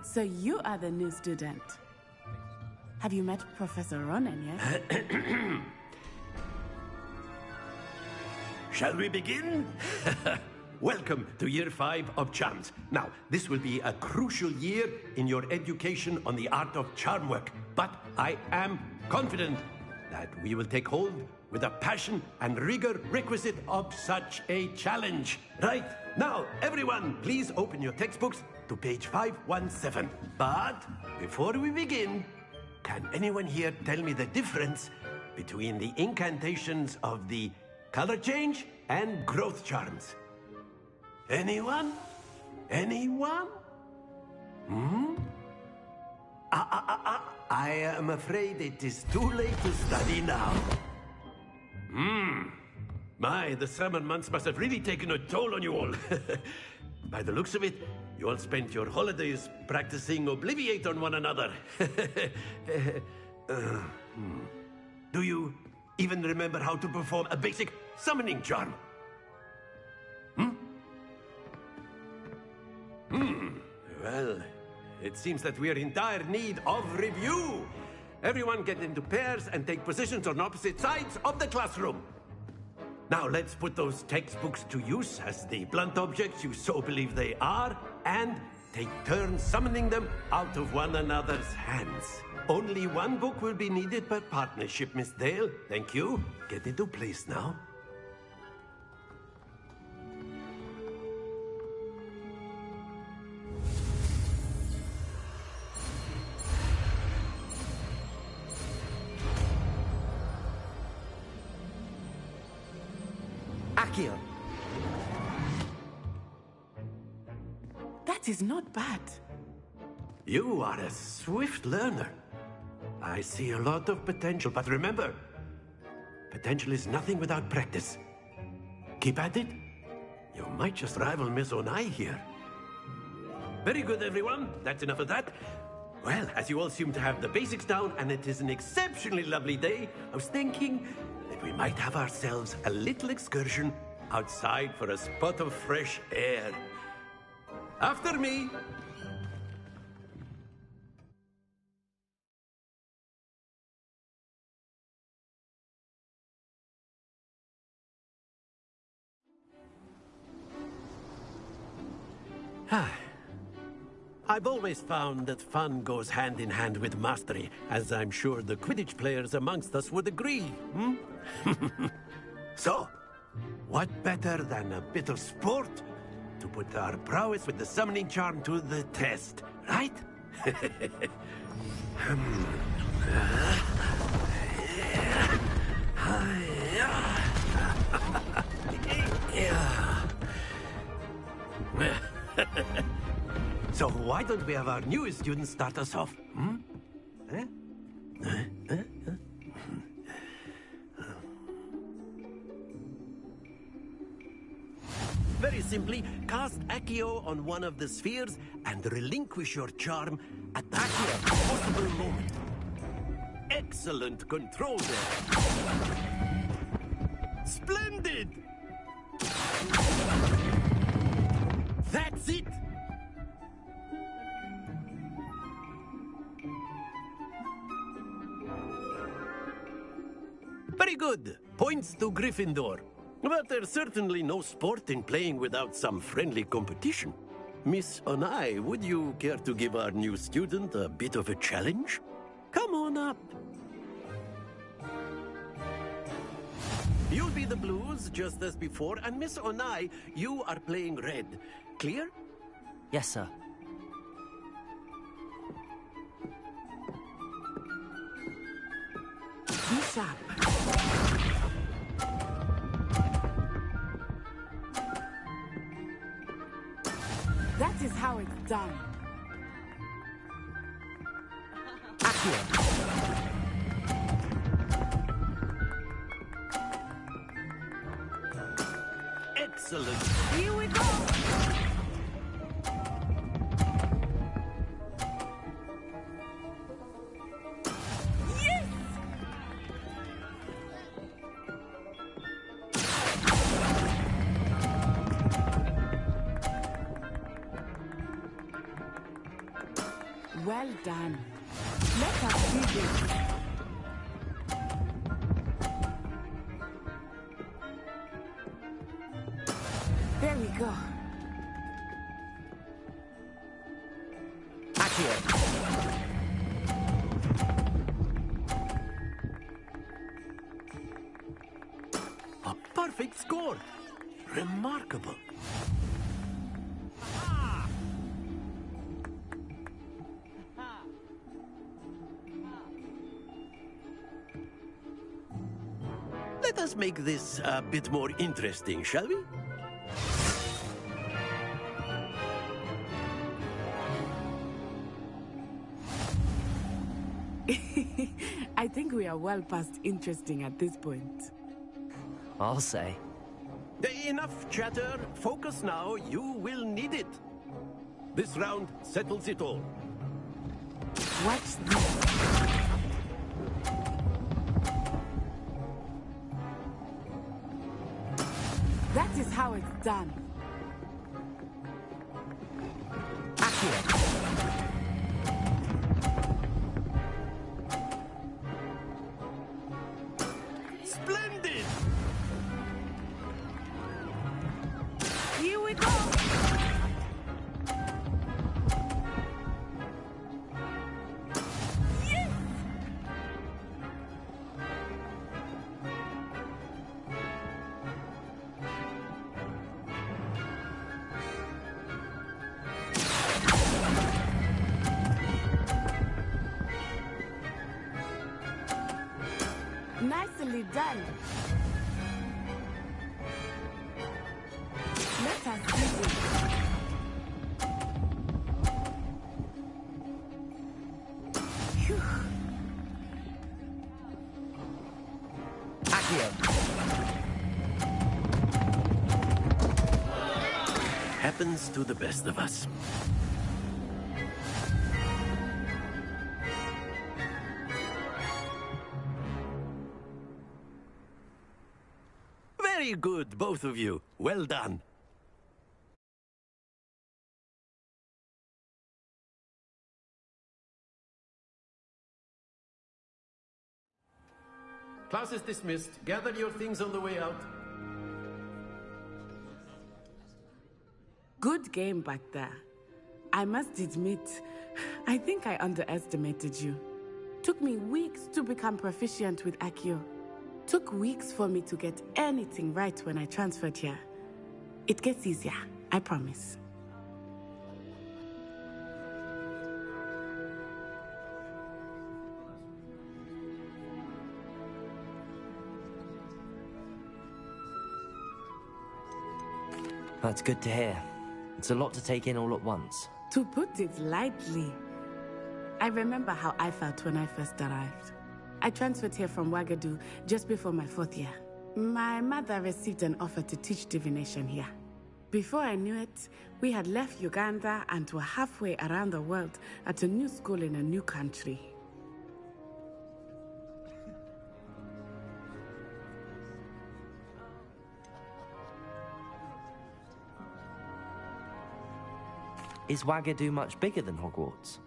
So you are the new student. Have you met Professor Ronen yet? Shall we begin? Welcome to Year 5 of Charms. Now, this will be a crucial year in your education on the art of charm work, but I am confident that we will take hold with the passion and rigor requisite of such a challenge. Right, now, everyone, please open your textbooks to page 517. But before we begin, can anyone here tell me the difference between the incantations of the color change and growth charms? Anyone? Anyone? I am afraid it is too late to study now. My, the summer months must have really taken a toll on you all. By the looks of it, you all spent your holidays practicing Obliviate on one another. Do you even remember how to perform a basic summoning charm? Well, it seems that we are in dire need of review. Everyone get into pairs and take positions on opposite sides of the classroom. Now let's put those textbooks to use as the blunt objects you so believe they are, and take turns summoning them out of one another's hands. Only one book will be needed per partnership, Miss Dale. Thank you. Get into place now. Accio. That is not bad. You are a swift learner. I see a lot of potential, but remember, potential is nothing without practice. Keep at it. You might just rival Miss Onai here. Very good, everyone. That's enough of that. Well, as you all seem to have the basics down, and it is an exceptionally lovely day, I was thinking that we might have ourselves a little excursion outside for a spot of fresh air. After me. I've always found that fun goes hand in hand with mastery, as I'm sure the Quidditch players amongst us would agree, hmm? So, what better than a bit of sport to put our prowess with the summoning charm to the test, right? So why don't we have our newest student start us off? Hmm? Very simply, cast Accio on one of the spheres and relinquish your charm at a possible moment. Excellent control there. Splendid! That's it! Very good. Points to Gryffindor. But there's certainly no sport in playing without some friendly competition. Miss Onai, would you care to give our new student a bit of a challenge? Come on up. You'll be the blues, just as before, and Miss Onai, you are playing red. Clear? Yes, sir. Be sharp. That is how it's done. Excellent. Here we go. Yes! Well done. Let us do this. There we go. A perfect score. Remarkable. Let us make this a bit more interesting, shall we? I think we are well past interesting at this point. I'll say. Enough chatter. Focus now. You will need it. This round settles it all. Watch this. That is how it's done. Splendid! we go! Nicely done. Let us begin. Phew. Accio. Happens to the best of us. Very good, both of you. Well done. Class is dismissed. Gather your things on the way out. Good game back there. I must admit, I think I underestimated you. Took me weeks to become proficient with Accio. Took weeks for me to get anything right when I transferred here. It gets easier, I promise. That's good to hear. It's a lot to take in all at once. To put it lightly, I remember how I felt when I first arrived. I transferred here from Wagadu just before my 4th year. My mother received an offer to teach divination here. Before I knew it, we had left Uganda and were halfway around the world at a new school in a new country. Is Wagadu much bigger than Hogwarts?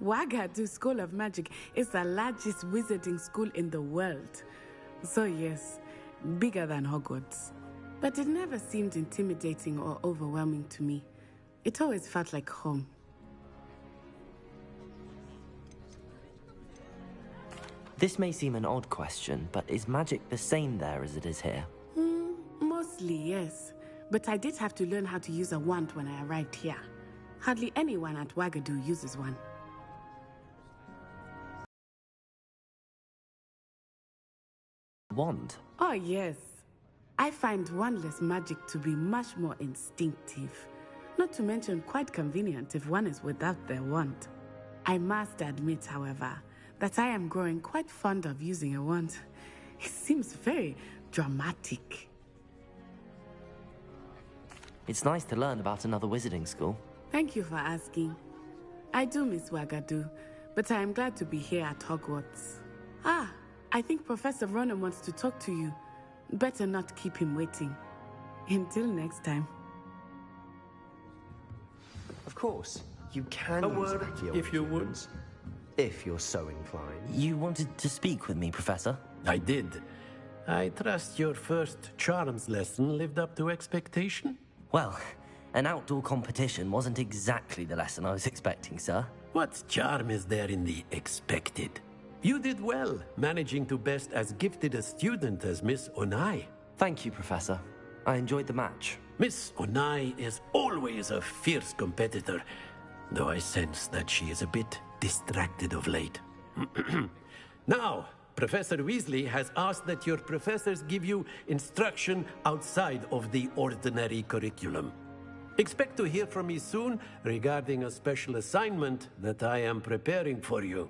Wagadu School of Magic is the largest wizarding school in the world. So yes, bigger than Hogwarts. But it never seemed intimidating or overwhelming to me. It always felt like home. This may seem an odd question, but is magic the same there as it is here? Mostly, yes. But I did have to learn how to use a wand when I arrived here. Hardly anyone at Wagadu uses one. Wand? Oh, yes. I find wandless magic to be much more instinctive. Not to mention quite convenient if one is without their wand. I must admit, however, that I am growing quite fond of using a wand. It seems very dramatic. It's nice to learn about another wizarding school. Thank you for asking. I do miss Wagadu, but I am glad to be here at Hogwarts. Ah, I think Professor Ronan wants to talk to you. Better not keep him waiting. Until next time. Of course, you can A use word, Accio if you would. if you're so inclined. You wanted to speak with me, Professor? I did. I trust your first charms lesson lived up to expectation? Well, an outdoor competition wasn't exactly the lesson I was expecting, sir. What charm is there in the expected? You did well, managing to best as gifted a student as Miss Onai. Thank you, Professor. I enjoyed the match. Miss Onai is always a fierce competitor, though I sense that she is a bit distracted of late. Now, Professor Weasley has asked that your professors give you instruction outside of the ordinary curriculum. Expect to hear from me soon regarding a special assignment that I am preparing for you.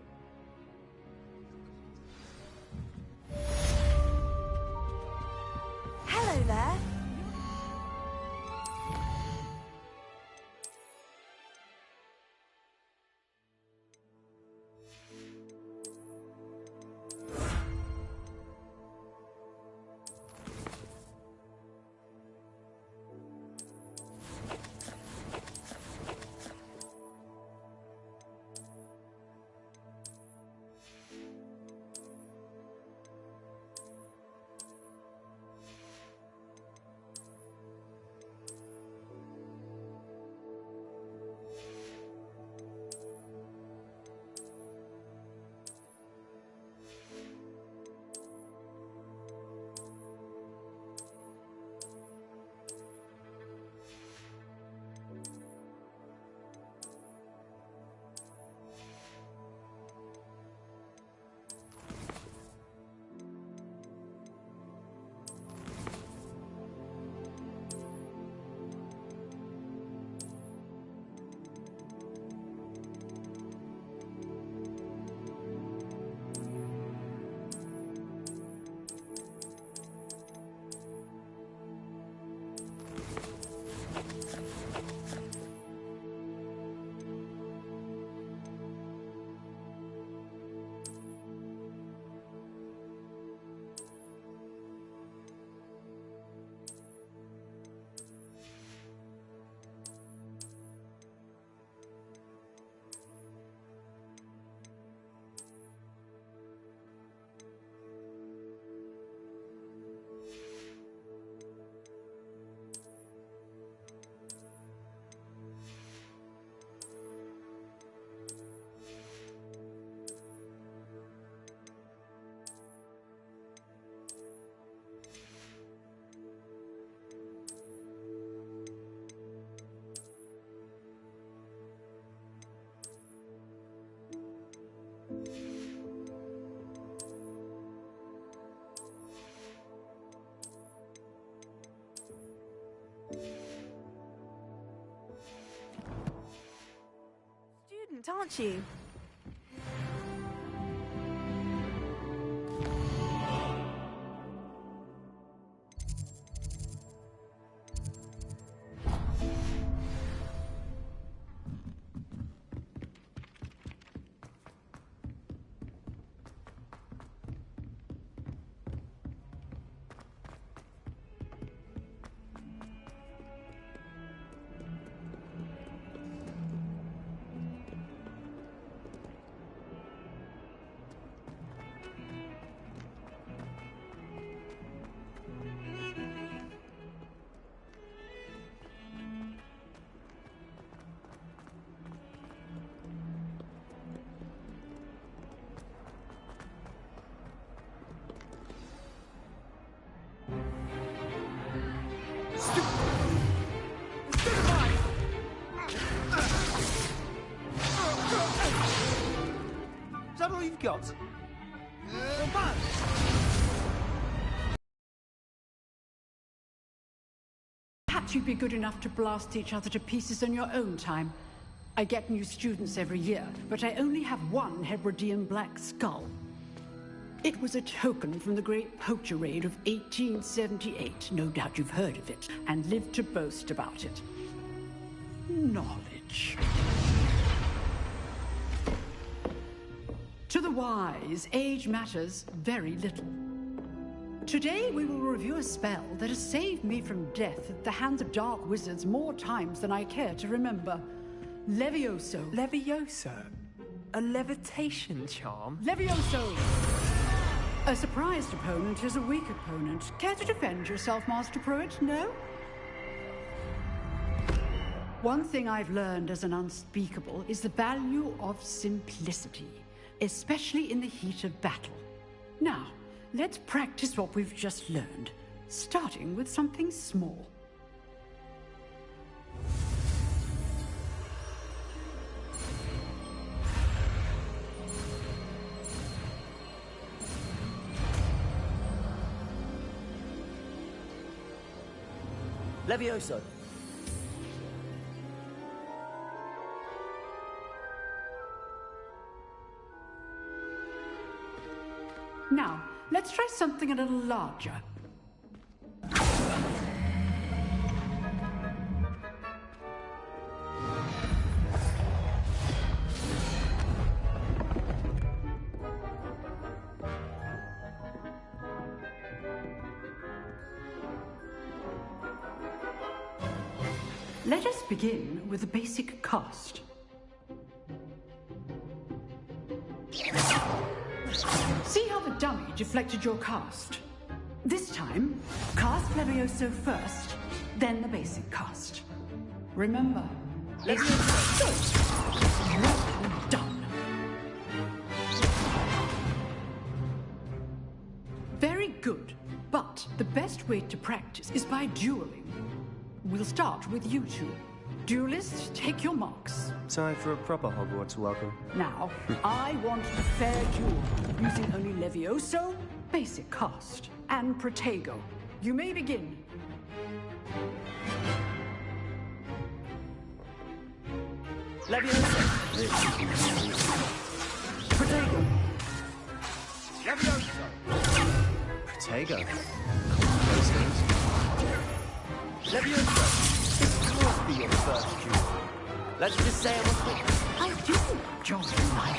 Hello there. Student, aren't you? Is that all you've got? Perhaps you'd be good enough to blast each other to pieces on your own time. I get new students every year, but I only have one Hebridean black skull. It was a token from the Great Poacher Raid of 1878. No doubt you've heard of it, and lived to boast about it. Knowledge. To the wise, age matters very little. Today we will review a spell that has saved me from death at the hands of dark wizards more times than I care to remember. Levioso. Levioso? A levitation charm? Levioso! A surprised opponent is a weak opponent. Care to defend yourself, Master Pruitt? No? One thing I've learned as an unspeakable is the value of simplicity, especially in the heat of battle. Now, let's practice what we've just learned, starting with something small. Levioso. Now, let's try something a little larger. Let us begin with the basic cast. See how the dummy deflected your cast? This time, cast Levioso first, then the basic cast. Remember, Levioso good. Well done. Very good, but the best way to practice is by dueling. We'll start with you two. Duelists, take your marks. Time for a proper Hogwarts welcome. Now, I want a fair duel, using only Levioso, basic cast, and Protego. You may begin. Levioso. Protego. Levioso. Protego. Those things. Levioso. be your first duel. Let's just say I was with I do enjoy my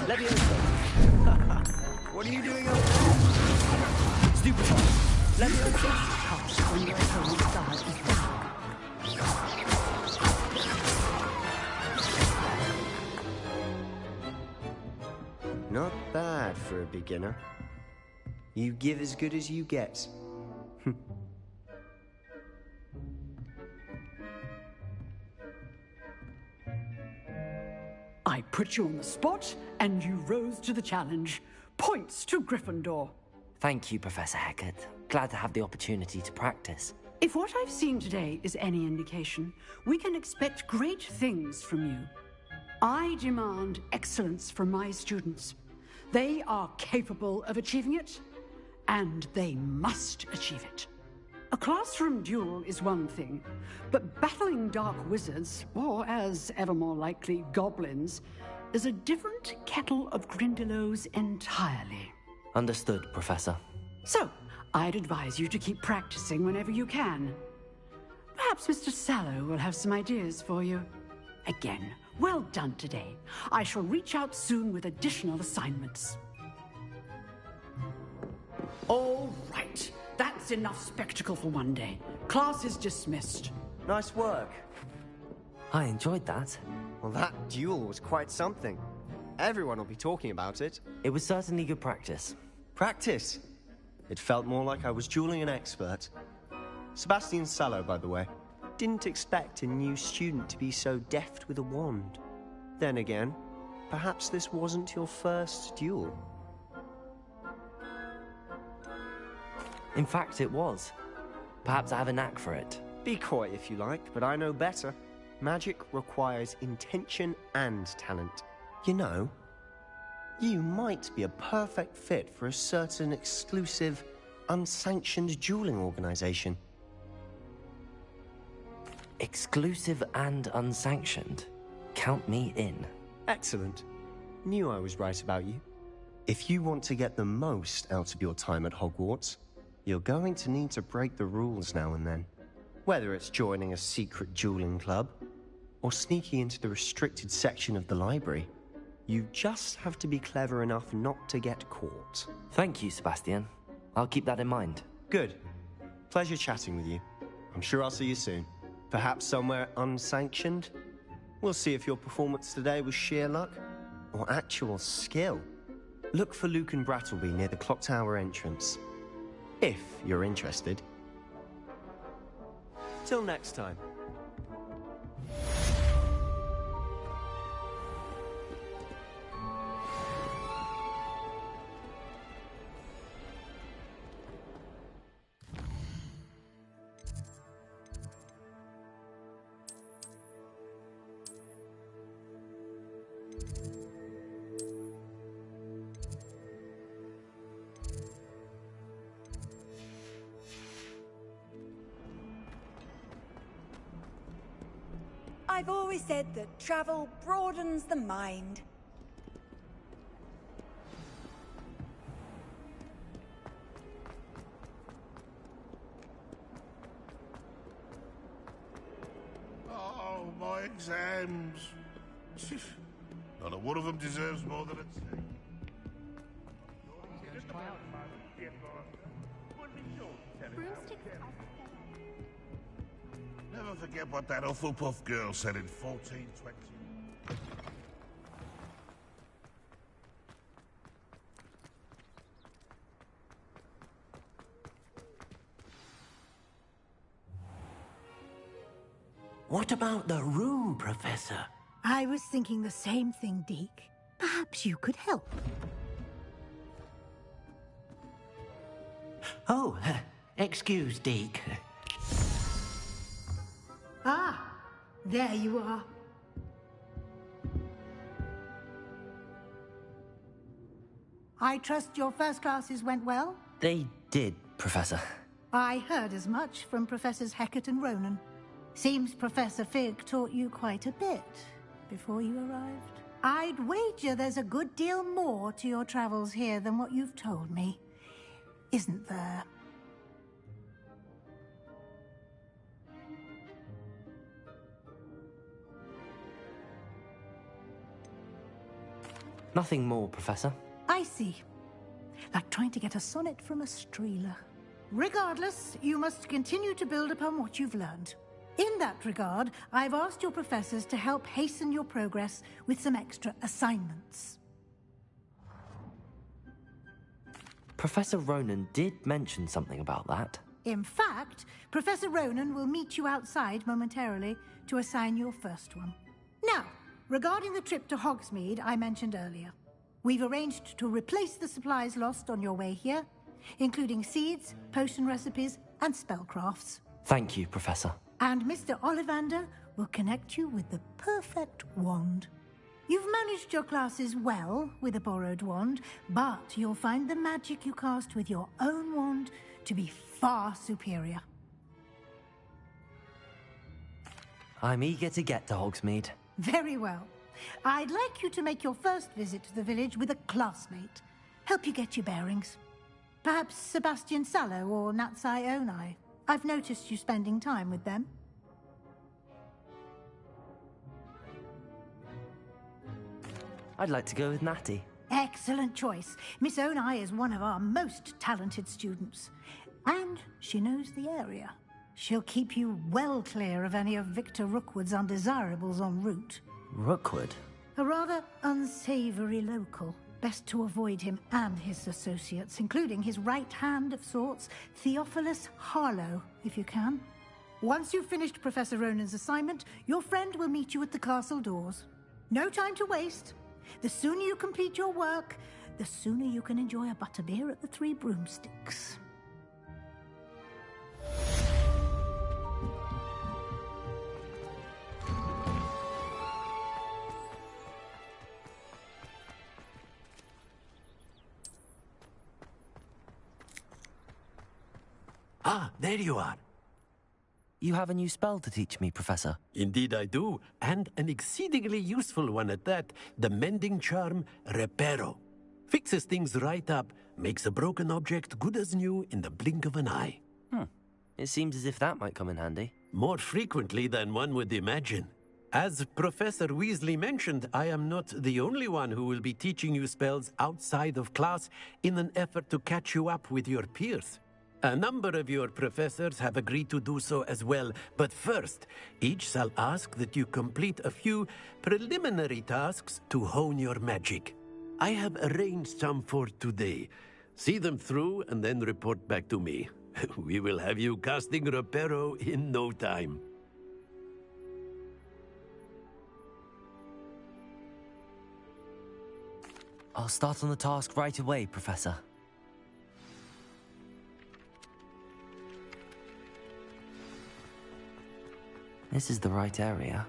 Leviosa. What are you doing over there? Stupid. Leviosa. When your opponent's guard is down. Not bad for a beginner. You give as good as you get. I put you on the spot, and you rose to the challenge. Points to Gryffindor. Thank you, Professor Hecat. Glad to have the opportunity to practice. If what I've seen today is any indication, we can expect great things from you. I demand excellence from my students. They are capable of achieving it, and they must achieve it. A classroom duel is one thing, but battling dark wizards, or as ever more likely, goblins, is a different kettle of Grindylows entirely. Understood, Professor. So, I'd advise you to keep practicing whenever you can. Perhaps Mr. Sallow will have some ideas for you. Again, well done today. I shall reach out soon with additional assignments. All right. That's enough spectacle for one day. Class is dismissed. Nice work. I enjoyed that. Well, that duel was quite something. Everyone will be talking about it. It was certainly good practice. Practice? It felt more like I was dueling an expert. Sebastian Sallow, by the way. Didn't expect a new student to be so deft with a wand. Then again, perhaps this wasn't your first duel. In fact, it was. Perhaps I have a knack for it. Be coy if you like, but I know better. Magic requires intention and talent. You know, you might be a perfect fit for a certain exclusive, unsanctioned dueling organization. Exclusive and unsanctioned? Count me in. Excellent. Knew I was right about you. If you want to get the most out of your time at Hogwarts, you're going to need to break the rules now and then. Whether it's joining a secret dueling club, or sneaking into the restricted section of the library, you just have to be clever enough not to get caught. Thank you, Sebastian. I'll keep that in mind. Good. Pleasure chatting with you. I'm sure I'll see you soon. Perhaps somewhere unsanctioned? We'll see if your performance today was sheer luck, or actual skill. Look for Luke and Brattleby near the clock tower entrance. If you're interested. Till next time. I've always said that travel broadens the mind. Oh, my exams. Not a one of them deserves more than a C. Never forget what that Hufflepuff girl said in 1420. What about the room, Professor? I was thinking the same thing, Deke. Perhaps you could help. Oh, excuse, Deke. Ah, there you are. I trust your first classes went well? They did, Professor. I heard as much from Professors Hecat and Ronan. Seems Professor Fig taught you quite a bit before you arrived. I'd wager there's a good deal more to your travels here than what you've told me. isn't there? Nothing more, Professor. I see. Like trying to get a sonnet from a streeler. Regardless, you must continue to build upon what you've learned. In that regard, I've asked your professors to help hasten your progress with some extra assignments. Professor Ronan did mention something about that. In fact, Professor Ronan will meet you outside momentarily to assign your first one. Now, regarding the trip to Hogsmeade I mentioned earlier, we've arranged to replace the supplies lost on your way here, including seeds, potion recipes, and spellcrafts. Thank you, Professor. And Mr. Ollivander will connect you with the perfect wand. You've managed your classes well with a borrowed wand, but you'll find the magic you cast with your own wand to be far superior. I'm eager to get to Hogsmeade. Very well. I'd like you to make your first visit to the village with a classmate. Help you get your bearings. Perhaps Sebastian Sallow or Natsai Onai. I've noticed you spending time with them. I'd like to go with Natty. Excellent choice. Miss Onai is one of our most talented students. And she knows the area. She'll keep you well clear of any of Victor Rookwood's undesirables en route. Rookwood? A rather unsavory local. Best to avoid him and his associates, including his right hand of sorts, Theophilus Harlow, if you can. Once you've finished Professor Ronan's assignment, your friend will meet you at the castle doors. No time to waste. The sooner you complete your work, the sooner you can enjoy a butterbeer at the Three Broomsticks. Ah, there you are. You have a new spell to teach me, Professor. Indeed I do, and an exceedingly useful one at that. The mending charm, Reparo. Fixes things right up, makes a broken object good as new in the blink of an eye. It seems as if that might come in handy. More frequently than one would imagine. As Professor Weasley mentioned, I am not the only one who will be teaching you spells outside of class in an effort to catch you up with your peers. A number of your professors have agreed to do so as well, but first, each shall ask that you complete a few preliminary tasks to hone your magic. I have arranged some for today. See them through and then report back to me. We will have you casting Reparo in no time. I'll start on the task right away, Professor. This is the right area.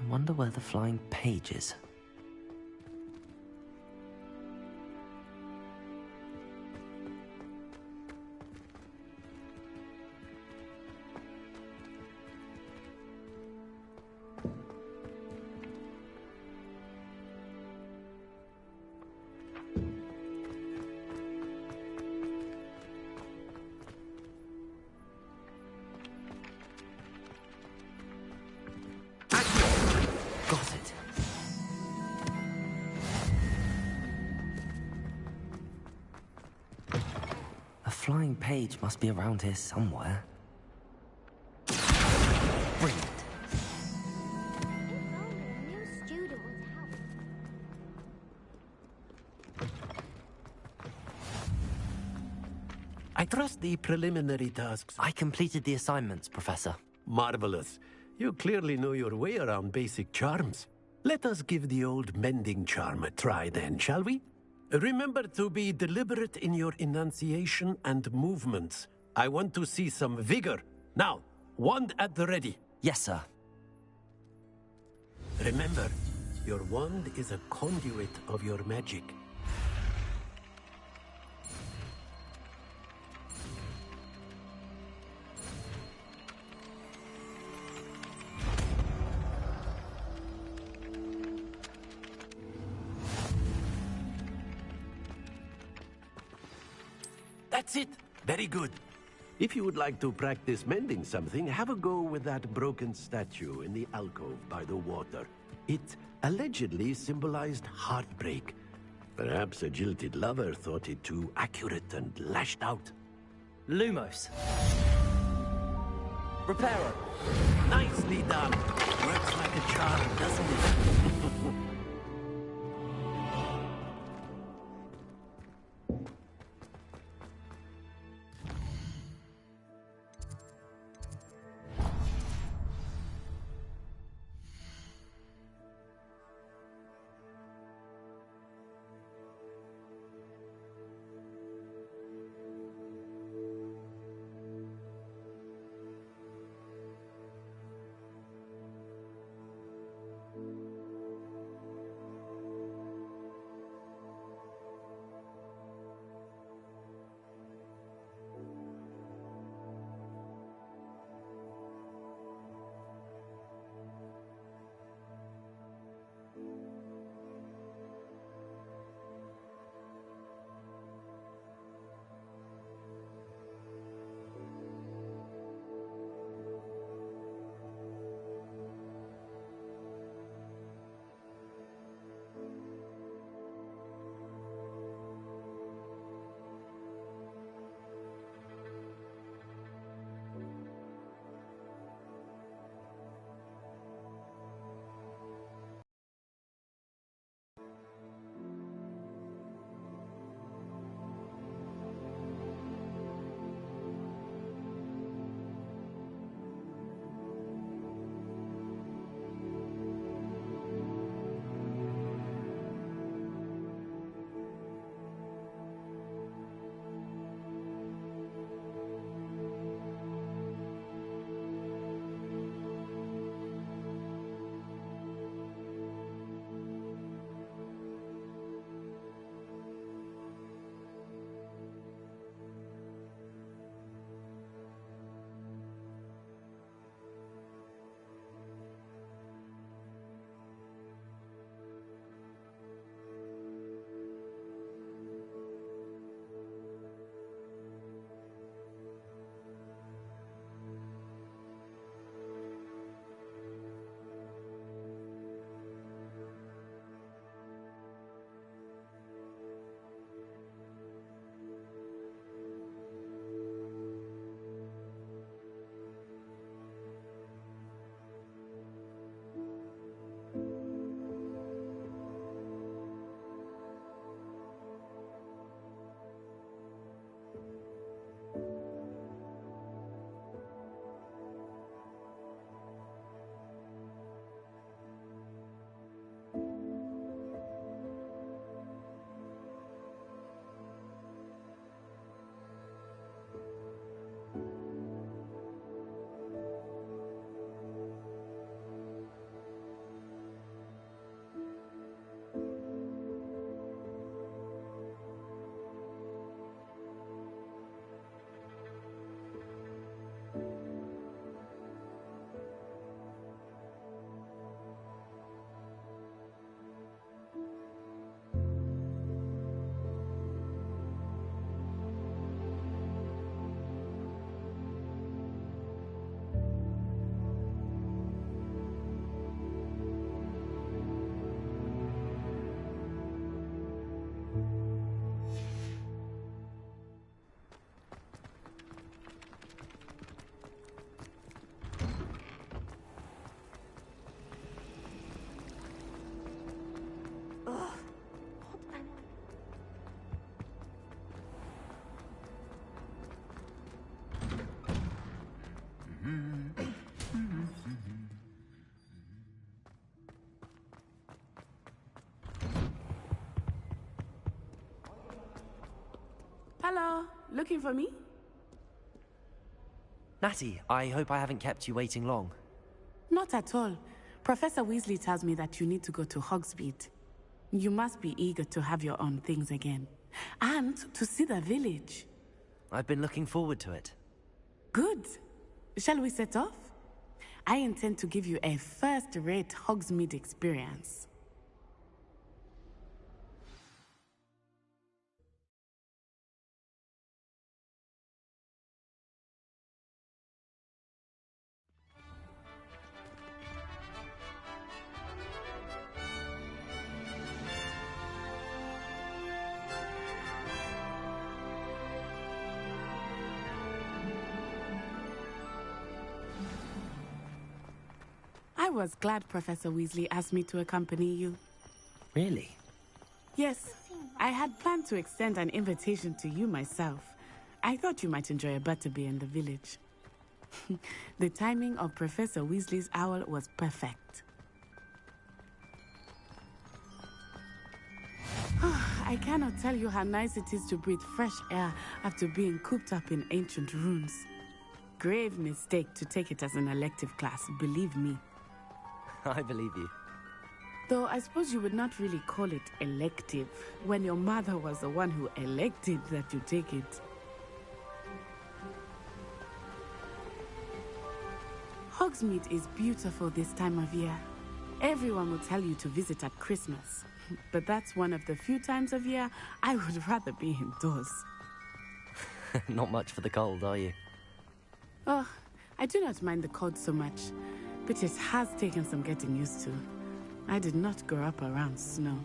I wonder where the flying page is. Flying page must be around here somewhere. Brilliant. I trust the preliminary tasks. I completed the assignments, Professor. Marvelous. You clearly know your way around basic charms. Let us give the old mending charm a try then, shall we? Remember to be deliberate in your enunciation and movements. I want to see some vigor. Now, wand at the ready. Yes, sir. Remember, your wand is a conduit of your magic. That's it. Very good. If you would like to practice mending something, have a go with that broken statue in the alcove by the water. It allegedly symbolized heartbreak. Perhaps a jilted lover thought it too accurate and lashed out. Lumos. Reparo. Nicely done. Works like a charm, doesn't it? Hello, looking for me? Natty, I hope I haven't kept you waiting long. Not at all. Professor Weasley tells me that you need to go to Hogsmeade. You must be eager to have your own things again. And to see the village. I've been looking forward to it. Good. Shall we set off? I intend to give you a first-rate Hogsmeade experience. was glad Professor Weasley asked me to accompany you. Really? Yes, I had planned to extend an invitation to you myself. I thought you might enjoy a butterbeer in the village. The timing of Professor Weasley's owl was perfect. I cannot tell you how nice it is to breathe fresh air after being cooped up in ancient ruins. Grave mistake to take it as an elective class, believe me. I believe you. Though I suppose you would not really call it elective when your mother was the one who elected that you take it. Hogsmeade is beautiful this time of year. Everyone will tell you to visit at Christmas. But that's one of the few times of year I would rather be indoors. Not much for the cold, are you? Oh, I do not mind the cold so much, but it has taken some getting used to. I did not grow up around snow.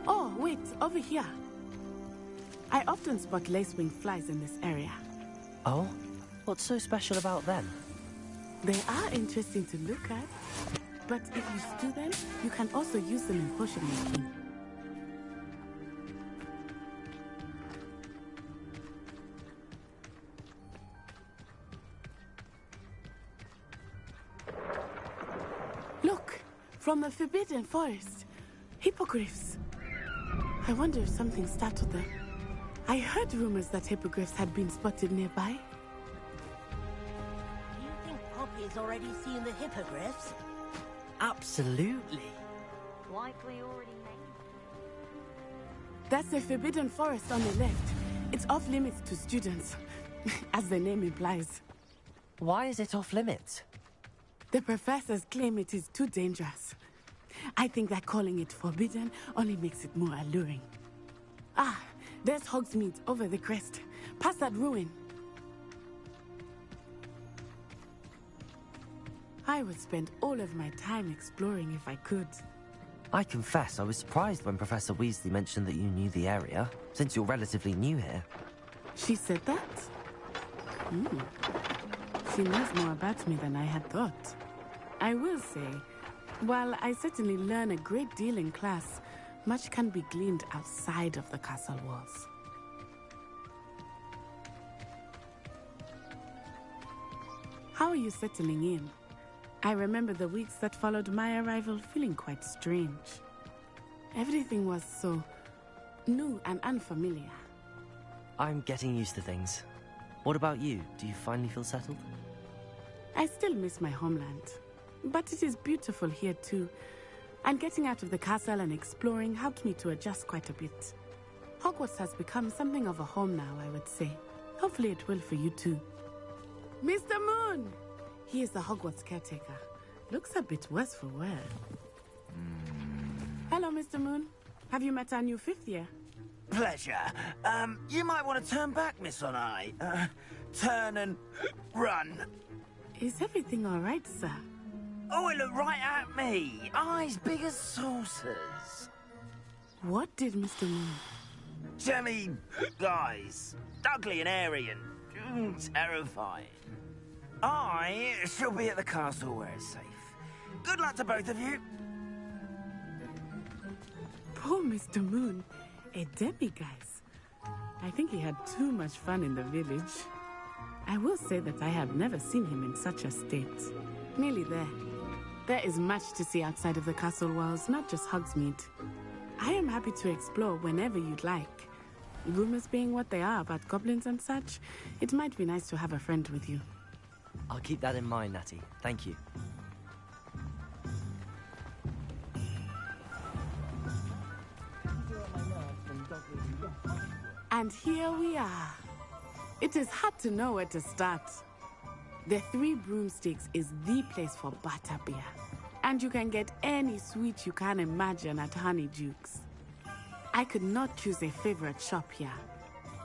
Oh, wait, over here. I often spot lacewing flies in this area. Oh? What's so special about them? They are interesting to look at, but if you stew them, you can also use them in potion making. Look, from the Forbidden Forest, hippogriffs. I wonder if something startled them. I heard rumors that hippogriffs had been spotted nearby. Poppy's already seen the hippogriffs? Absolutely. Likely already named. That's the Forbidden Forest on the left. It's off limits to students, as the name implies. Why is it off limits? The professors claim it is too dangerous. I think that calling it forbidden only makes it more alluring. Ah, there's Hogsmeade over the crest. Past that ruin. I would spend all of my time exploring if I could. I confess I was surprised when Professor Weasley mentioned that you knew the area, since you're relatively new here. She said that? She knows more about me than I had thought. I will say, while I certainly learn a great deal in class, much can be gleaned outside of the castle walls. How are you settling in? I remember the weeks that followed my arrival feeling quite strange. Everything was so new and unfamiliar. I'm getting used to things. What about you? Do you finally feel settled? I still miss my homeland, but it is beautiful here too. And getting out of the castle and exploring helped me to adjust quite a bit. Hogwarts has become something of a home now, I would say. Hopefully it will for you too. Mr. Moon! He is the Hogwarts caretaker. Looks a bit worse for wear. Hello, Mr. Moon. Have you met our new fifth year? Pleasure. You might want to turn back, Miss On-Eye. Turn and run. Is everything all right, sir? Oh, it looked right at me. Eyes big as saucers. What did Mr. Moon? Jemmy, guys. Ugly and airy and terrifying. I shall be at the castle where it's safe. Good luck to both of you. Poor Mr. Moon. A demiguise. I think he had too much fun in the village. I will say that I have never seen him in such a state. Nearly there. There is much to see outside of the castle walls, not just Hogsmeade. I am happy to explore whenever you'd like. Rumors being what they are about goblins and such, it might be nice to have a friend with you. I'll keep that in mind, Natty. Thank you. And here we are. It is hard to know where to start. The Three Broomsticks is the place for butterbeer. And you can get any sweet you can imagine at Honeydukes. I could not choose a favorite shop here.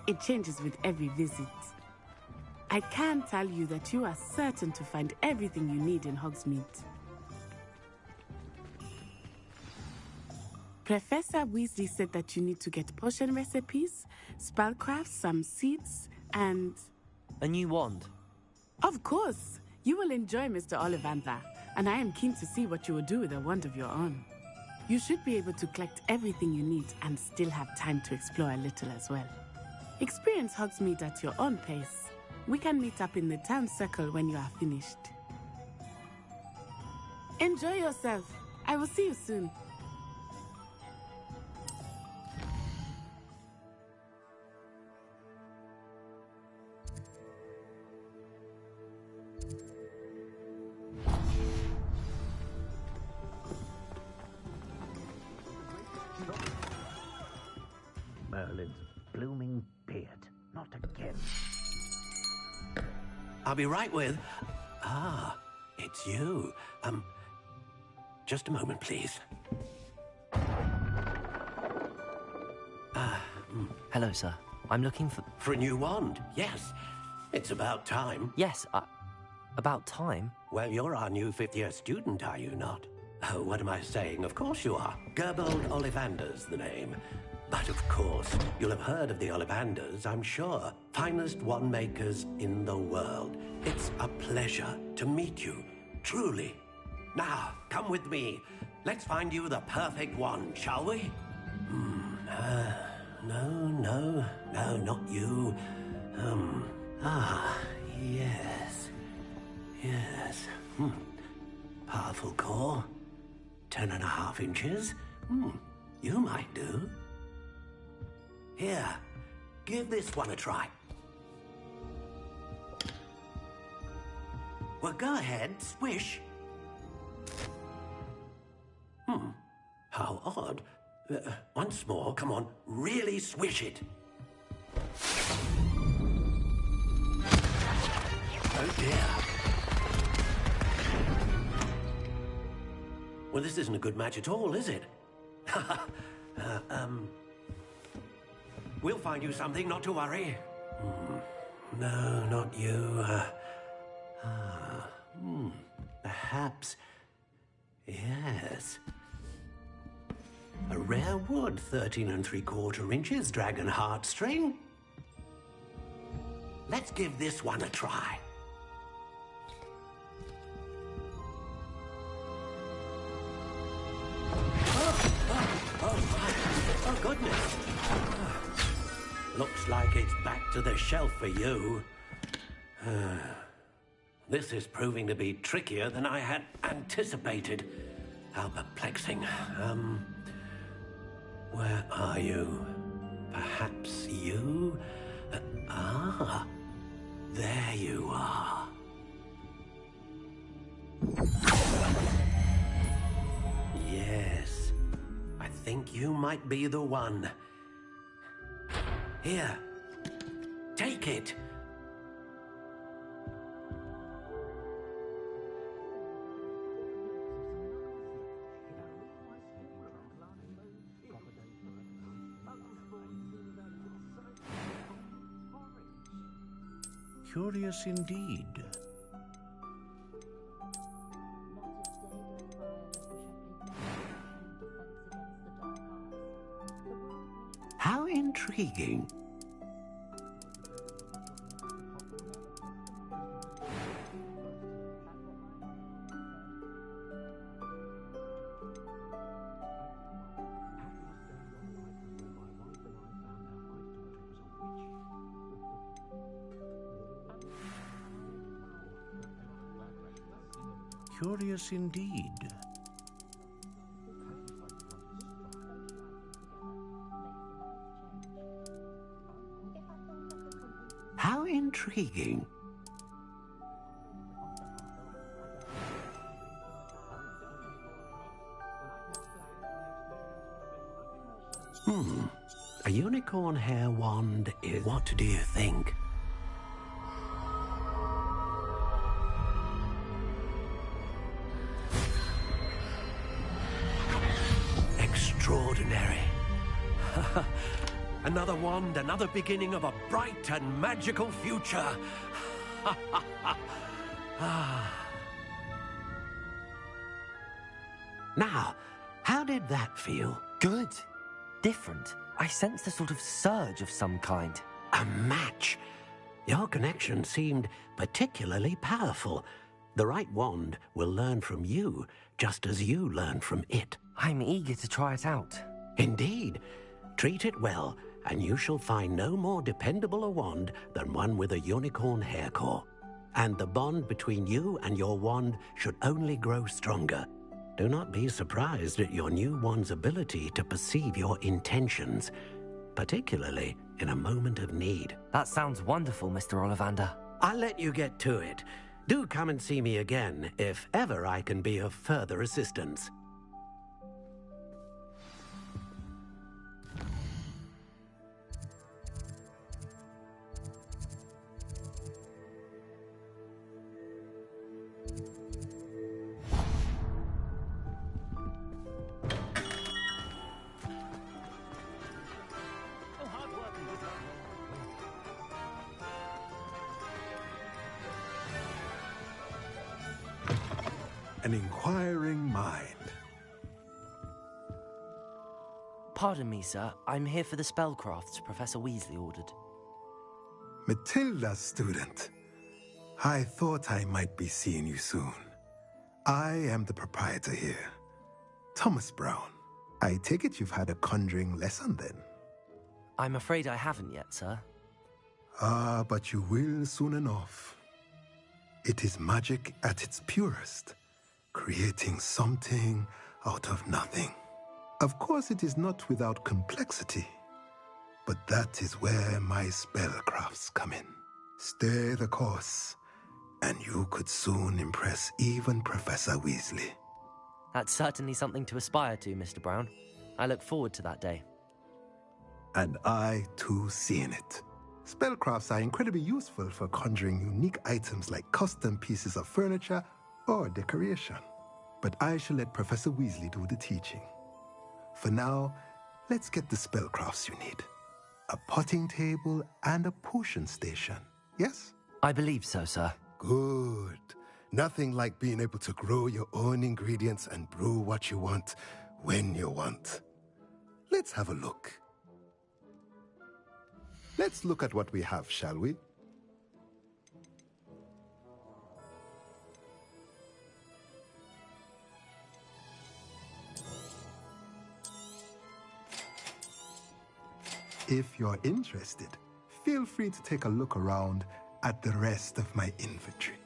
It changes with every visit. I can tell you that you are certain to find everything you need in Hogsmeade. Professor Weasley said that you need to get potion recipes, spellcrafts, some seeds, and... A new wand. Of course. You will enjoy Mr. Ollivander, and I am keen to see what you will do with a wand of your own. You should be able to collect everything you need and still have time to explore a little as well. Experience Hogsmeade at your own pace. We can meet up in the town circle when you are finished. Enjoy yourself. I will see you soon. Merlin's blooming beard. Not again. I'll be right with... Ah, it's you. Just a moment, please. Hello, sir. I'm looking for... For a new wand, yes. It's about time. Yes, about time? Well, you're our new fifth-year student, are you not? Oh, what am I saying? Of course you are. Gerbold Ollivander's the name. But of course, you'll have heard of the Ollivanders, I'm sure. Finest wand makers in the world. It's a pleasure to meet you, truly. Now, come with me. Let's find you the perfect wand, shall we? No, not you. Yes. Powerful core. 10.5 inches. You might do. Here, give this one a try. Well, go ahead, swish. How odd. Once more, come on, really swish it. Oh dear. Well, this isn't a good match at all, is it? We'll find you something, not to worry. No, not you. Perhaps... Yes. A rare wood, 13 3/4 inches, dragon heartstring. Let's give this one a try. Oh, goodness. Looks like it's back to the shelf for you. This is proving to be trickier than I had anticipated. How perplexing. Where are you? Perhaps you? There you are. Yes, I think you might be the one. Here, take it. Curious indeed. How intriguing. Curious indeed. How intriguing. A unicorn hair wand is... What do you think? Extraordinary. Another wand, another beginning of a bright and magical future. Now, how did that feel? Good. Different. I sensed a sort of surge of some kind. A match. Your connection seemed particularly powerful. The right wand will learn from you, just as you learn from it. I'm eager to try it out. Indeed. Treat it well, and you shall find no more dependable a wand than one with a unicorn hair core. And the bond between you and your wand should only grow stronger. Do not be surprised at your new wand's ability to perceive your intentions, particularly in a moment of need. That sounds wonderful, Mr. Ollivander. I'll let you get to it. Do come and see me again if ever I can be of further assistance. An inquiring mind. Pardon me, sir. I'm here for the spellcrafts Professor Weasley ordered. Matilda, student. I thought I might be seeing you soon. I am the proprietor here, Thomas Brown. I take it you've had a conjuring lesson then? I'm afraid I haven't yet, sir. Ah, but you will soon enough. It is magic at its purest, creating something out of nothing. Of course, it is not without complexity, but that is where my spellcrafts come in. Stay the course, and you could soon impress even Professor Weasley. That's certainly something to aspire to, Mr. Brown. I look forward to that day. And I, too, seeing it. Spellcrafts are incredibly useful for conjuring unique items like custom pieces of furniture or decoration. But I shall let Professor Weasley do the teaching. For now, let's get the spellcrafts you need. A potting table and a potion station, yes? I believe so, sir. Good. Nothing like being able to grow your own ingredients and brew what you want when you want. Let's have a look. Let's look at what we have, shall we? If you're interested, feel free to take a look around at the rest of my inventory.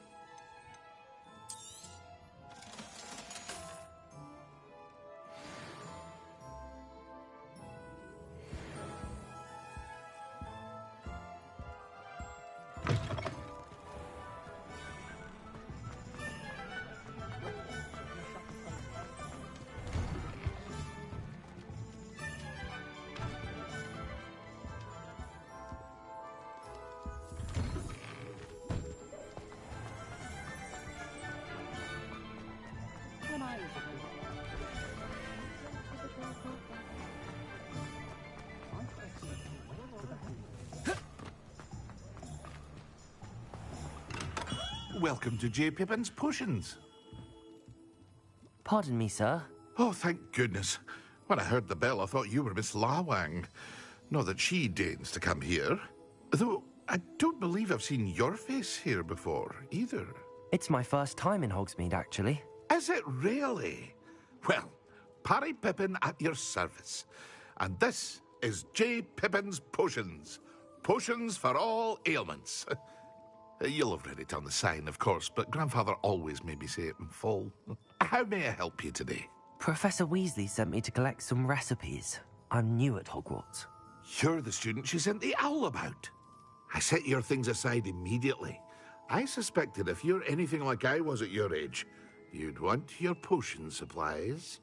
Welcome to J. Pippin's Potions. Pardon me, sir. Oh, thank goodness. When I heard the bell, I thought you were Miss Lawang. Not that she deigns to come here. Though, I don't believe I've seen your face here before, either. It's my first time in Hogsmeade, actually. Is it really? Well, Parry Pippin at your service. And this is J. Pippin's Potions. Potions for all ailments. You'll have read it on the sign, of course, but Grandfather always made me say it in full. How may I help you today? Professor Weasley sent me to collect some recipes. I'm new at Hogwarts. You're the student she sent the owl about. I set your things aside immediately. I suspected if you're anything like I was at your age, you'd want your potion supplies.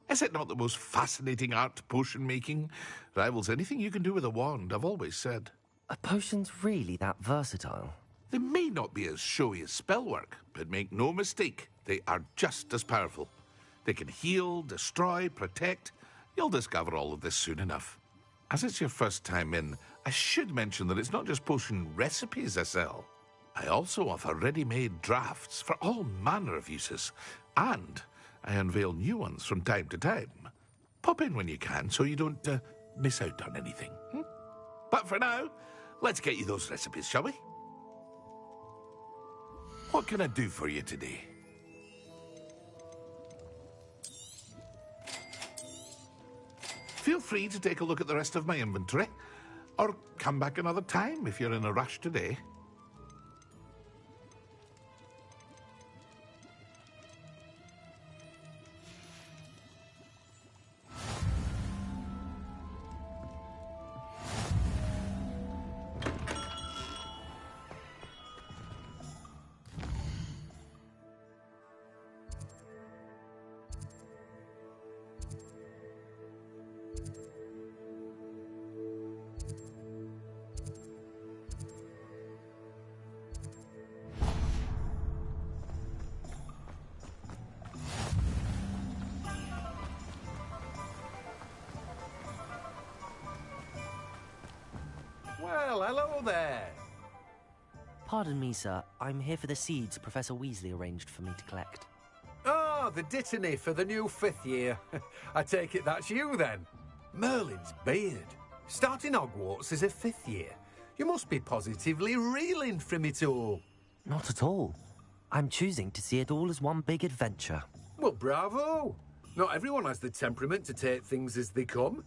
Is it not the most fascinating art, potion making? Rivals anything you can do with a wand, I've always said. Are potions really that versatile? They may not be as showy as spellwork, but make no mistake, they are just as powerful. They can heal, destroy, protect. You'll discover all of this soon enough. As it's your first time in, I should mention that it's not just potion recipes I sell. I also offer ready-made drafts for all manner of uses, and I unveil new ones from time to time. Pop in when you can so you don't miss out on anything. But for now, let's get you those recipes, shall we? What can I do for you today? Feel free to take a look at the rest of my inventory, or come back another time if you're in a rush today. Well, hello there. Pardon me, sir. I'm here for the seeds Professor Weasley arranged for me to collect. Ah, the dittany for the new 5th year. I take it that's you, then. Merlin's beard. Starting Hogwarts as a 5th year. You must be positively reeling from it all. Not at all. I'm choosing to see it all as one big adventure. Well, bravo. Not everyone has the temperament to take things as they come.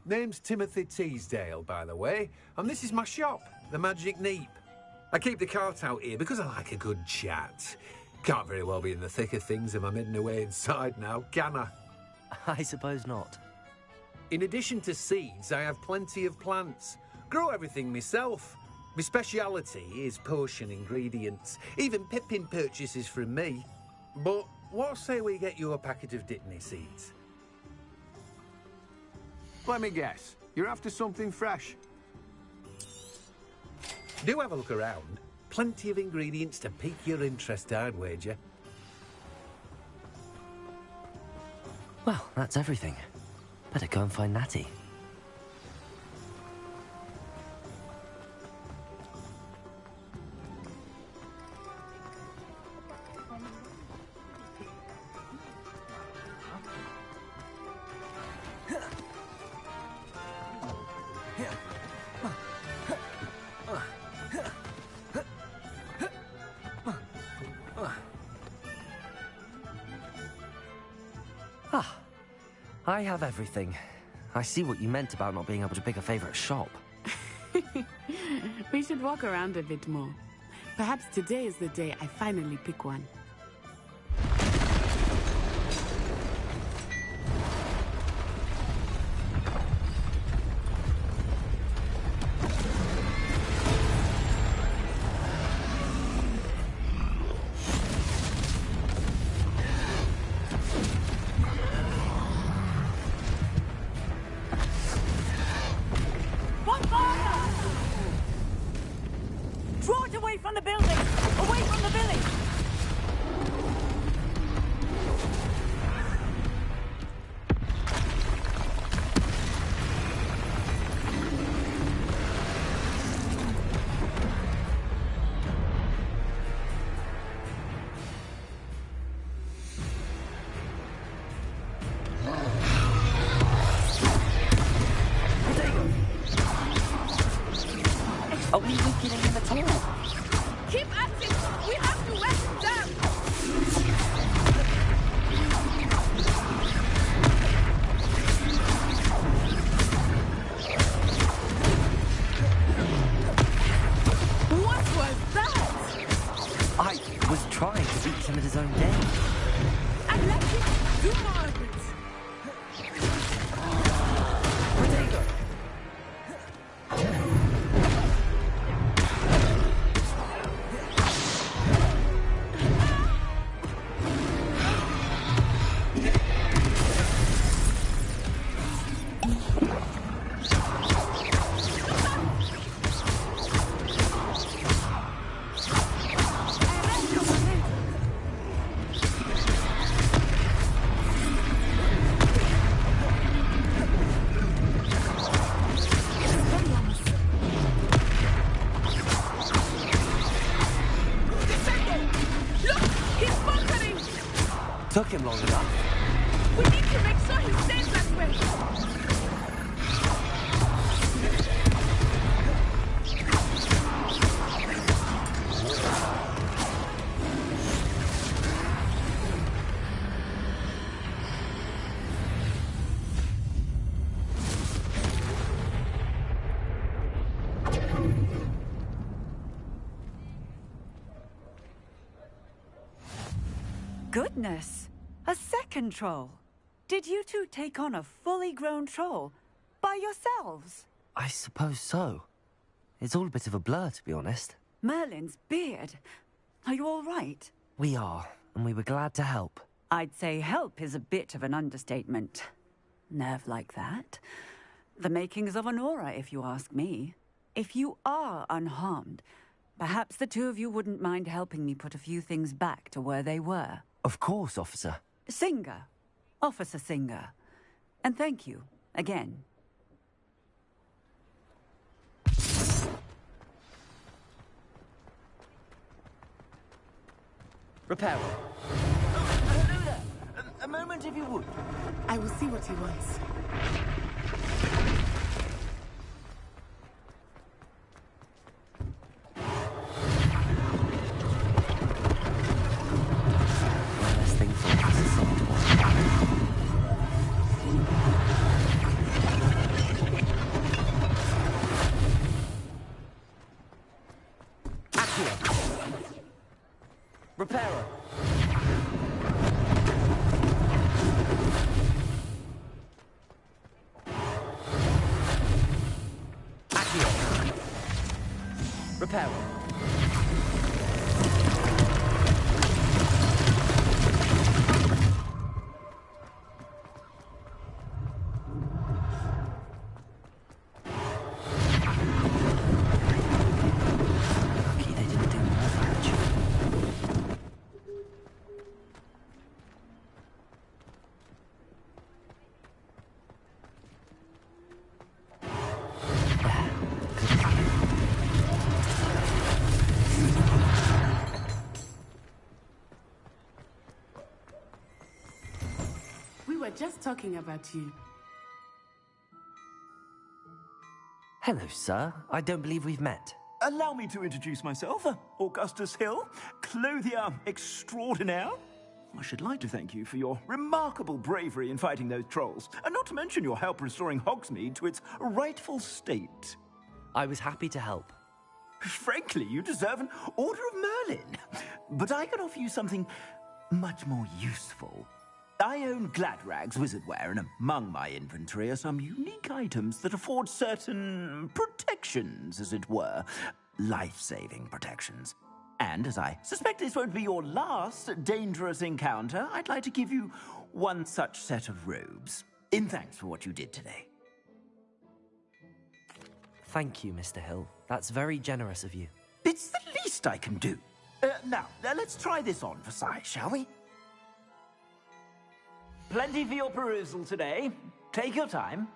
Name's Timothy Teasdale, by the way, and this is my shop, the Magic Neep. I keep the cart out here because I like a good chat. Can't very well be in the thick of things if I'm hidden away inside now, can I? I suppose not. In addition to seeds, I have plenty of plants. Grow everything myself. My speciality is potion ingredients. Even Pippin purchases from me. But what say we get you a packet of Dittany seeds? Let me guess. You're after something fresh. Do have a look around. Plenty of ingredients to pique your interest, I'd wager. Well, that's everything. Better go and find Natty. I have everything. I see what you meant about not being able to pick a favourite shop. We should walk around a bit more. Perhaps today is the day I finally pick one. Are we weakening him at all? Keep at it! We have to let him down! What was that? I was trying to beat him at his own game. And let him do more of it. Took him long enough. We need to make sure he stays that way! goodness! A second troll. Did you two take on a fully grown troll by yourselves? I suppose so. It's all a bit of a blur, to be honest. Merlin's beard. Are you all right? We are, and we were glad to help. I'd say help is a bit of an understatement. Nerve like that. The makings of an aura, if you ask me. If you are unharmed, perhaps the two of you wouldn't mind helping me put a few things back to where they were. Of course, officer. Singer. Officer Singer. And thank you, again. Repairer. Hello there. A moment, if you would. I will see what he wants. Repairer. Accio. Repairer. Lucky they didn't do more damage. We were just talking about you. Hello, sir. I don't believe we've met. Allow me to introduce myself, Augustus Hill, clothier extraordinaire. I should like to thank you for your remarkable bravery in fighting those trolls, and not to mention your help restoring Hogsmeade to its rightful state. I was happy to help. Frankly, you deserve an Order of Merlin. But I can offer you something much more useful. I own Gladrag's wizardware, and among my inventory are some unique items that afford certain protections, as it were. Life-saving protections. And as I suspect this won't be your last dangerous encounter, I'd like to give you one such set of robes, in thanks for what you did today. Thank you, Mr. Hill. That's very generous of you. It's the least I can do. Now, let's try this on for size, shall we? Plenty for your perusal today. Take your time.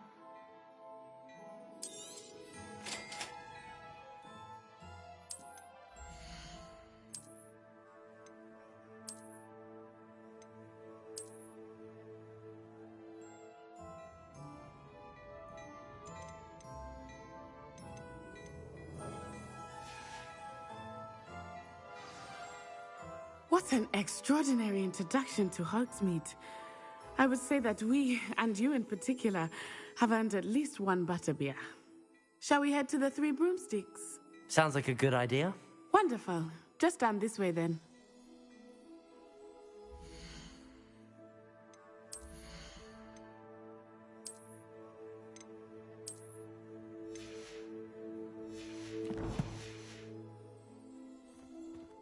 What an extraordinary introduction to Hogsmeade. I would say that we, and you in particular, have earned at least one butterbeer. Shall we head to the Three Broomsticks? Sounds like a good idea. Wonderful. Just down this way then.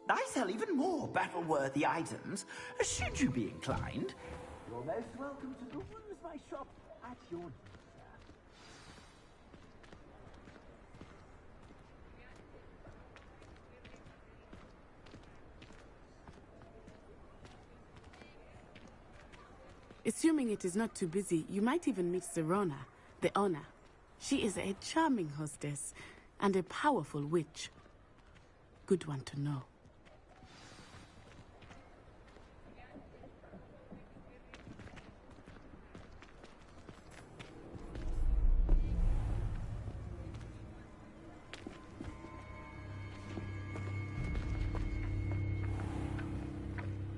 I sell even more battle-worthy items, should you be inclined. You're most welcome to peruse my shop at your leisure. Assuming it is not too busy, you might even meet Serona, the owner. She is a charming hostess and a powerful witch. Good one to know.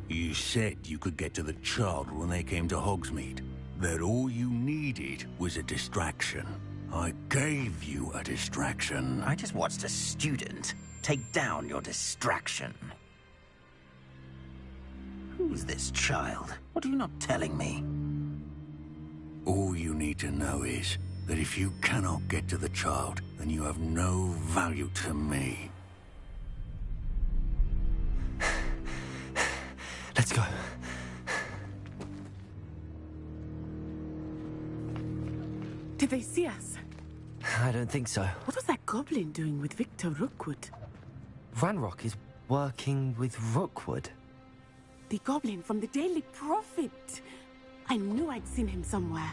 You said you could get to the child when they came to Hogsmeade. That all you needed was a distraction. I gave you a distraction. I just watched a student take down your distraction. Who's this child? What are you not telling me? All you need to know is that if you cannot get to the child, then you have no value to me. Let's go. Did they see us? I don't think so. What was that goblin doing with Victor Rookwood? Ranrock is working with Rookwood. The goblin from the Daily Prophet. I knew I'd seen him somewhere.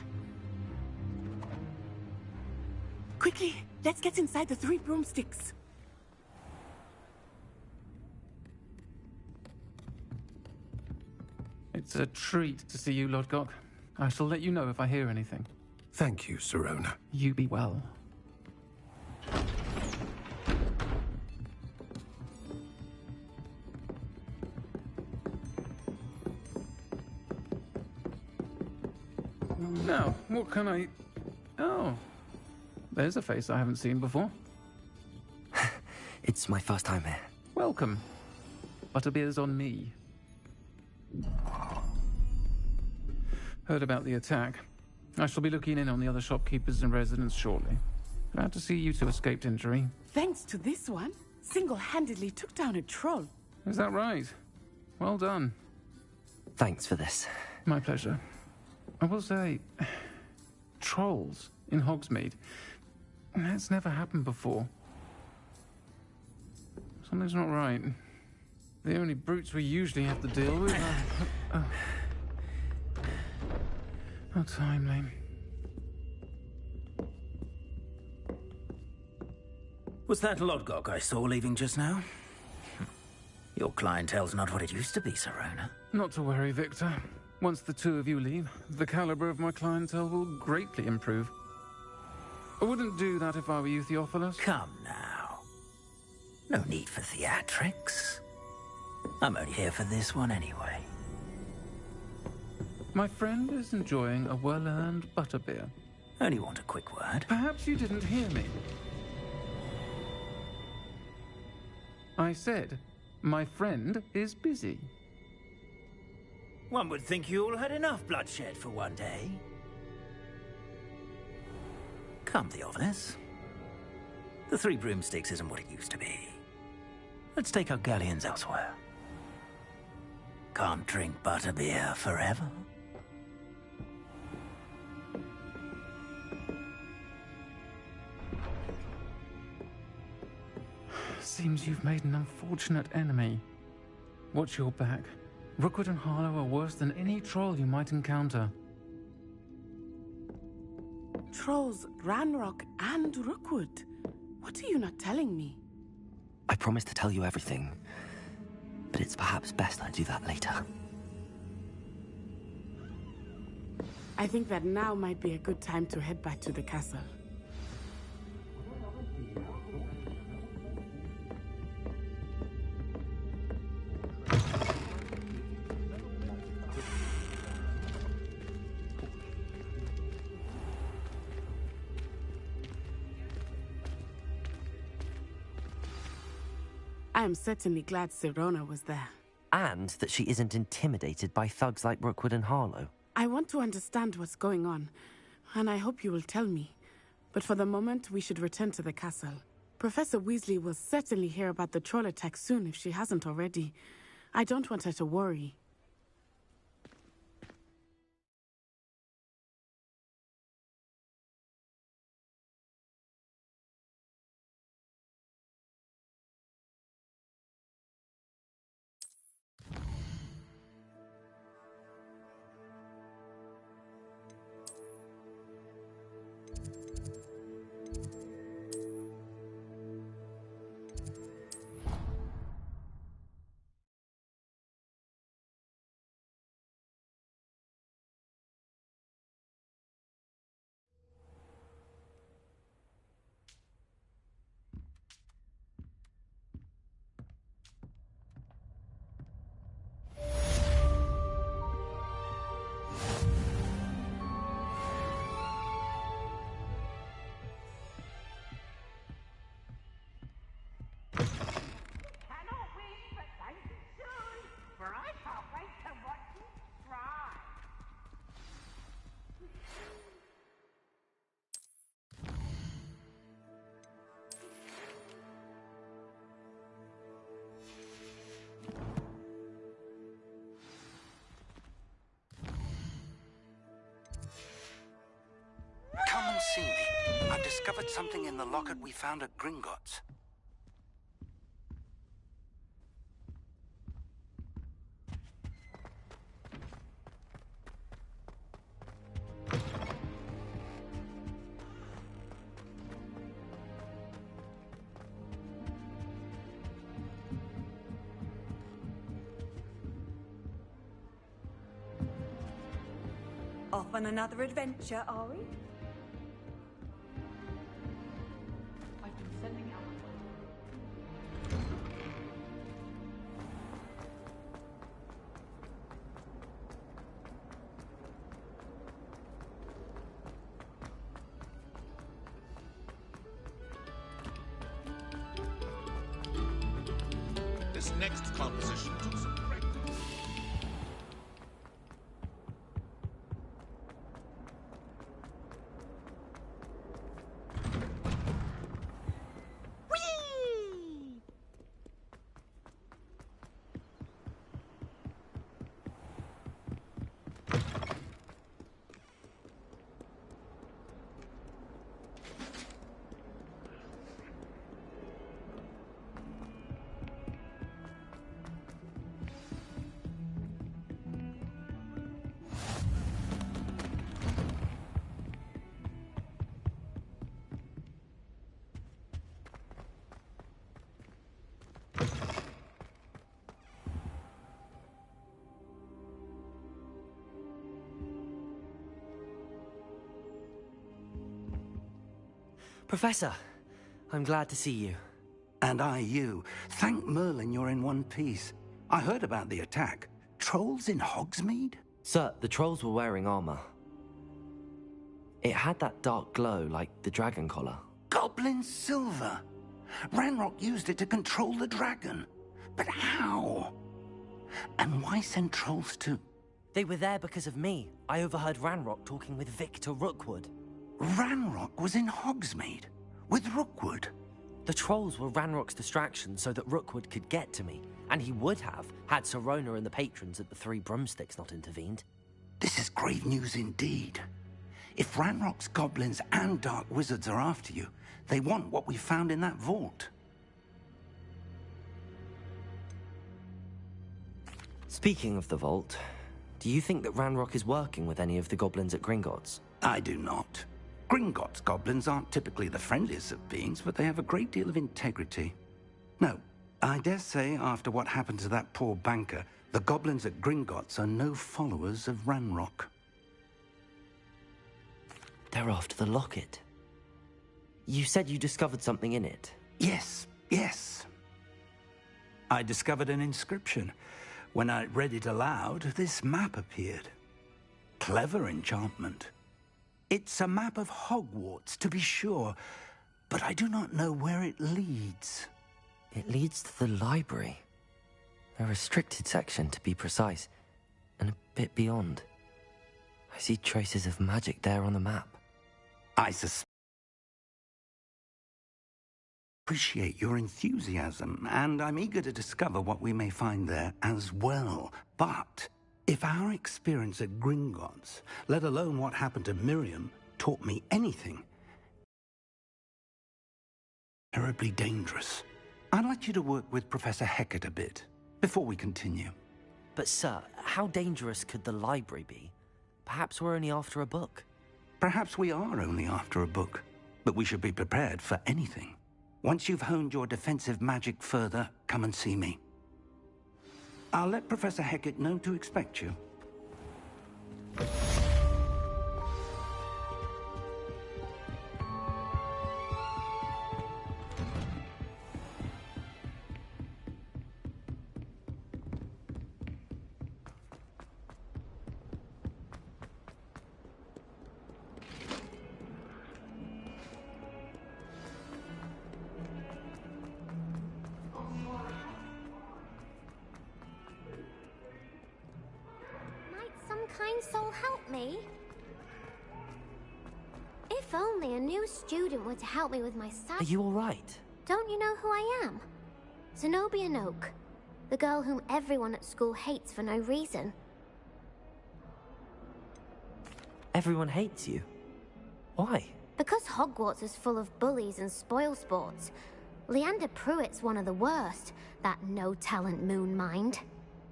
Quickly, let's get inside the 3 broomsticks. It's a treat to see you, Lodgok. I shall let you know if I hear anything. Thank you, Sirona. You be well. Now, what can I... Oh, there's a face I haven't seen before. It's my first time here. Welcome. Butterbeer's on me. Heard about the attack. I shall be looking in on the other shopkeepers and residents shortly. Glad to see you two escaped injury. Thanks to this one, single-handedly took down a troll. Is that right? Well done. Thanks for this. My pleasure. I will say, trolls in Hogsmeade. That's never happened before. Something's not right. The only brutes we usually have to deal with are... How timely. Was that Lodgok I saw leaving just now? Your clientele's not what it used to be, Sirona. Not to worry, Victor. Once the two of you leave, the caliber of my clientele will greatly improve. I wouldn't do that if I were you, Theophilus. Come now. No need for theatrics. I'm only here for this one anyway. My friend is enjoying a well-earned butterbeer. Only want a quick word. Perhaps you didn't hear me. I said, my friend is busy. One would think you all had enough bloodshed for one day. Come, Theophilus. The 3 broomsticks isn't what it used to be. Let's take our galleons elsewhere. Can't drink butterbeer forever. Seems you've made an unfortunate enemy. Watch your back. Rookwood and Harlow are worse than any troll you might encounter. Trolls, Ranrock, and Rookwood. What are you not telling me? I promise to tell you everything, but it's perhaps best I do that later. I think that now might be a good time to head back to the castle. I am certainly glad Sirona was there. And that she isn't intimidated by thugs like Rookwood and Harlow. I want to understand what's going on, and I hope you will tell me. But for the moment, we should return to the castle. Professor Weasley will certainly hear about the troll attack soon if she hasn't already. I don't want her to worry. see me. I've discovered something in the locket we found at Gringotts. Off on another adventure, are we? I've been sending out. This next composition took some practice. Professor, I'm glad to see you. And I you. Thank Merlin you're in one piece. I heard about the attack. Trolls in Hogsmeade? Sir, the trolls were wearing armor. It had that dark glow like the dragon collar. Goblin silver! Ranrock used it to control the dragon. But how? And why send trolls too? They were there because of me. I overheard Ranrock talking with Victor Rookwood. Ranrock was in Hogsmeade? With Rookwood? The trolls were Ranrock's distraction so that Rookwood could get to me. And he would have, had Sirona and the patrons at the Three Broomsticks not intervened. This is grave news indeed. If Ranrock's goblins and dark wizards are after you, they want what we found in that vault. Speaking of the vault, do you think that Ranrock is working with any of the goblins at Gringotts? I do not. Gringotts goblins aren't typically the friendliest of beings, but they have a great deal of integrity. No, I dare say after what happened to that poor banker, the goblins at Gringotts are no followers of Ranrock. They're after the locket. You said you discovered something in it. Yes. I discovered an inscription. When I read it aloud, this map appeared. Clever enchantment. It's a map of Hogwarts, to be sure, but I do not know where it leads. It leads to the library. A restricted section, to be precise, and a bit beyond. I see traces of magic there on the map. I appreciate your enthusiasm, and I'm eager to discover what we may find there as well. But if our experience at Gringotts, let alone what happened to Miriam, taught me anything, terribly dangerous, I'd like you to work with Professor Hecat a bit before we continue. But sir, how dangerous could the library be? Perhaps we're only after a book. Perhaps we are only after a book, but we should be prepared for anything. Once you've honed your defensive magic further, come and see me. I'll let Professor Hecat know to expect you. Kind soul help me? If only a new student were to help me with my Are you all right? Don't you know who I am? Zenobia Noak, the girl whom everyone at school hates for no reason. Everyone hates you. Why? The Because Hogwarts is full of bullies and spoilsports, Leander Pruitt's one of the worst, that no-talent moon mind.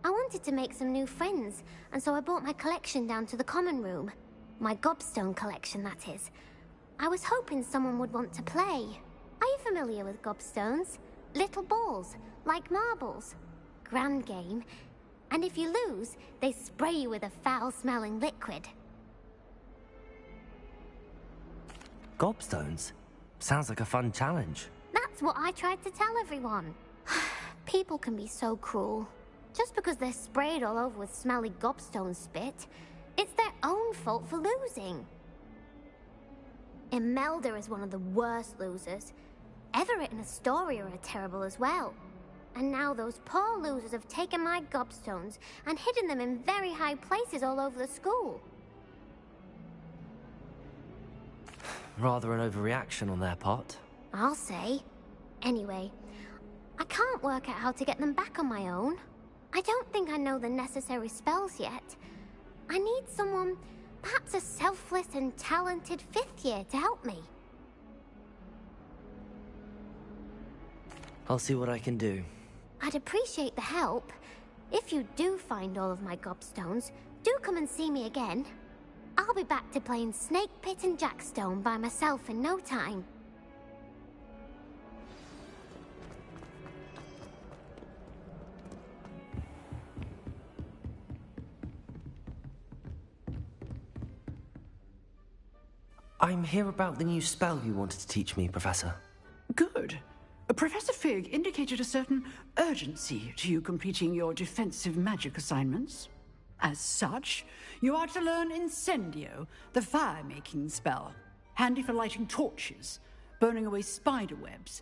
I wanted to make some new friends, and so I brought my collection down to the common room. My gobstone collection, that is. I was hoping someone would want to play. Are you familiar with gobstones? Little balls, like marbles. Grand game. And if you lose, they spray you with a foul-smelling liquid. Gobstones? Sounds like a fun challenge. That's what I tried to tell everyone. People can be so cruel. Just because they're sprayed all over with smelly gobstone spit, it's their own fault for losing. Imelda is one of the worst losers. Everett and Astoria are terrible as well. And now those poor losers have taken my gobstones and hidden them in very high places all over the school. Rather an overreaction on their part. I'll say. Anyway, I can't work out how to get them back on my own. I don't think I know the necessary spells yet. I need someone, perhaps a selfless and talented 5th year to help me. I'll see what I can do. I'd appreciate the help. If you do find all of my gobstones, do come and see me again. I'll be back to playing Snake Pit and Jackstone by myself in no time. I'm here about the new spell you wanted to teach me, Professor. Good. Professor Fig indicated a certain urgency to you completing your defensive magic assignments. As such, you are to learn Incendio, the fire-making spell, handy for lighting torches, burning away spider webs,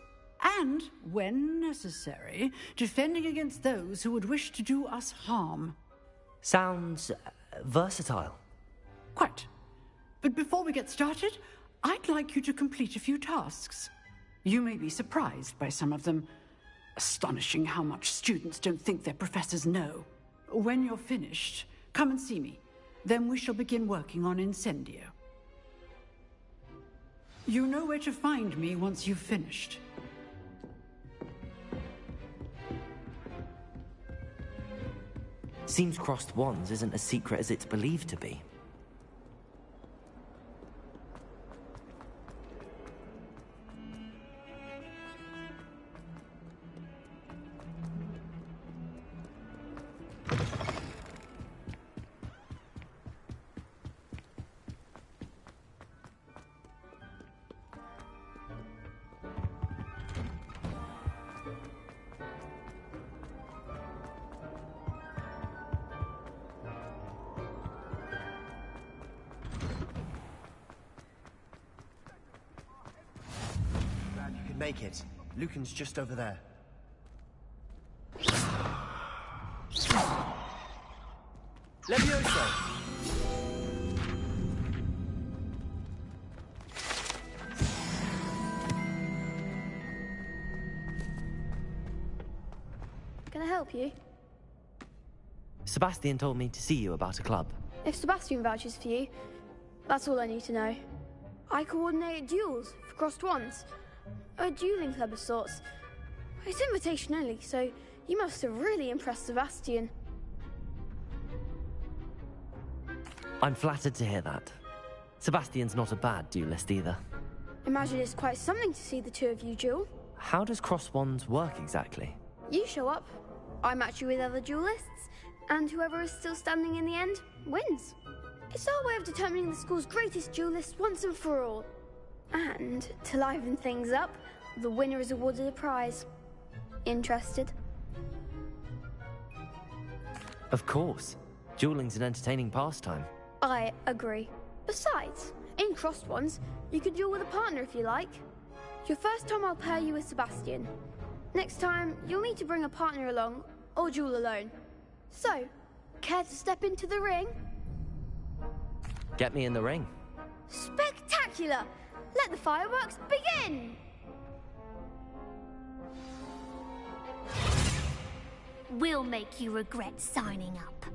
and, when necessary, defending against those who would wish to do us harm. Sounds versatile. Quite. But before we get started, I'd like you to complete a few tasks. You may be surprised by some of them. Astonishing how much students don't think their professors know. When you're finished, come and see me. Then we shall begin working on Incendio. You know where to find me once you've finished. Seems crossed wands isn't as secret as it's believed to be. Make it. Lucan's just over there. Levioso! Can I help you? Sebastian told me to see you about a club. If Sebastian vouches for you, that's all I need to know. I coordinate duels for crossed wands. A dueling club of sorts. It's invitation only, so you must have really impressed Sebastian. I'm flattered to hear that. Sebastian's not a bad duelist either. Imagine it's quite something to see the two of you duel. How does cross wands work exactly? You show up, I match you with other duelists, and whoever is still standing in the end wins. It's our way of determining the school's greatest duelist once and for all. And, to liven things up, the winner is awarded a prize. Interested? Of course. Dueling's an entertaining pastime. I agree. Besides, in crossed ones, you can duel with a partner if you like. Your first time I'll pair you with Sebastian. Next time, you'll need to bring a partner along, or duel alone. So, care to step into the ring? Get me in the ring. Spectacular! Let the fireworks begin! We'll make you regret signing up.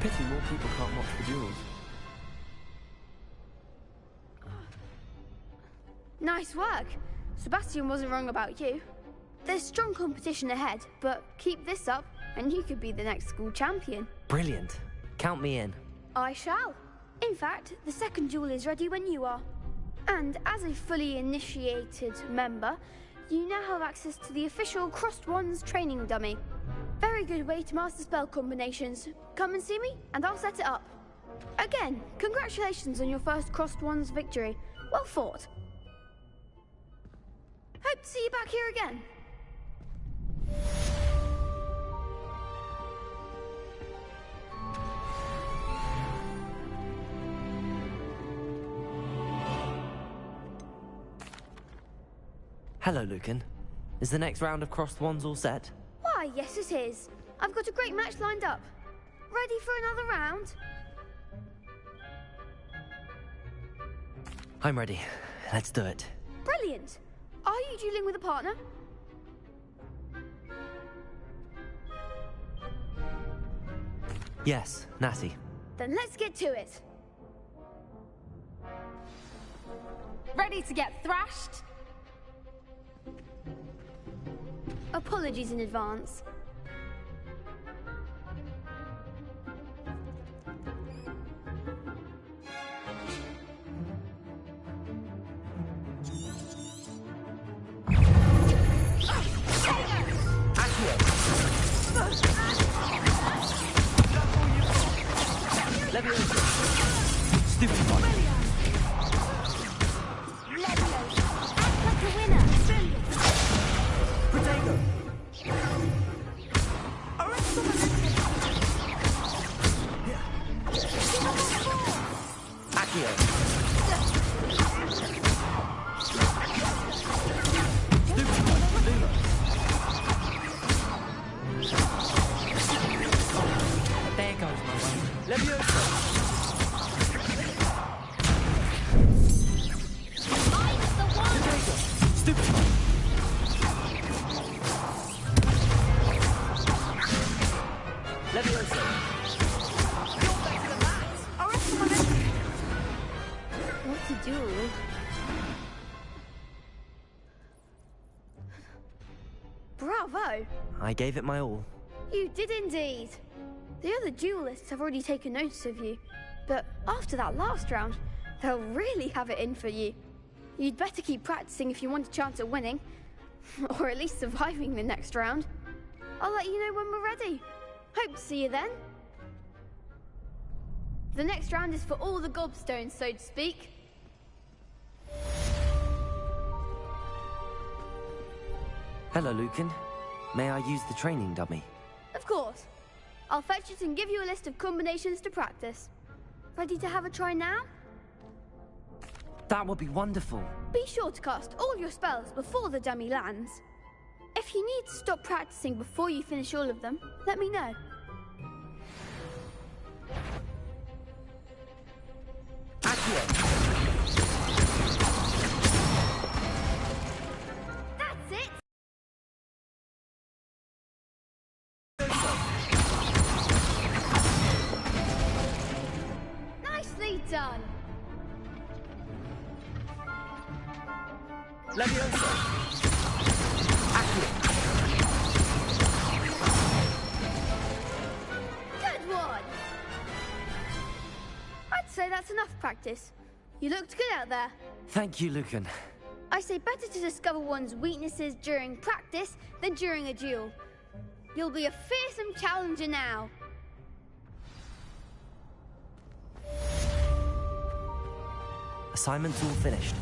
Pity more people can't watch the duels. Nice work. Sebastian wasn't wrong about you. There's strong competition ahead, but keep this up and you could be the next school champion. Brilliant. Count me in. I shall. In fact, the second duel is ready when you are. And as a fully initiated member, you now have access to the official Crossed Wands training dummy. Very good way to master spell combinations. Come and see me, and I'll set it up. Again, congratulations on your first Crossed Wands victory. Well fought. Hope to see you back here again. Hello, Lucan. Is the next round of Crossed Wands all set? Why, yes it is. I've got a great match lined up. Ready for another round? I'm ready. Let's do it. Brilliant. Are you dueling with a partner? Yes, Natty. Then let's get to it. Ready to get thrashed? Apologies in advance. Stupid one. There goes my one. Levioso. What to do? Bravo! I gave it my all. You did indeed. The other duelists have already taken notice of you, but after that last round, they'll really have it in for you. You'd better keep practicing if you want a chance at winning, or at least surviving the next round. I'll let you know when we're ready. Hope to see you then. The next round is for all the gobstones, so to speak. Hello, Lucan. May I use the training dummy? Of course. I'll fetch it and give you a list of combinations to practice. Ready to have a try now? That would be wonderful. Be sure to cast all your spells before the dummy lands. If you need to stop practicing before you finish all of them, let me know. That's it! Nicely done! Good one! I'd say that's enough practice. You looked good out there. Thank you, Lucan. I say better to discover one's weaknesses during practice than during a duel. You'll be a fearsome challenger now. Assignment's all finished.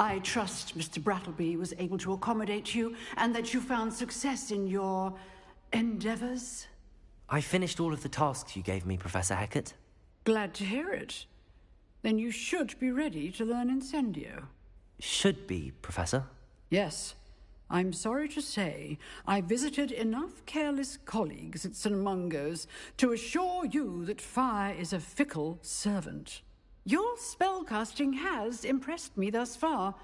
I trust Mr. Brattleby was able to accommodate you, and that you found success in your endeavors. I finished all of the tasks you gave me, Professor Hecat. Glad to hear it. Then you should be ready to learn Incendio. Should be, Professor. Yes. I'm sorry to say, I visited enough careless colleagues at St. Mungo's to assure you that fire is a fickle servant. Your spellcasting has impressed me thus far,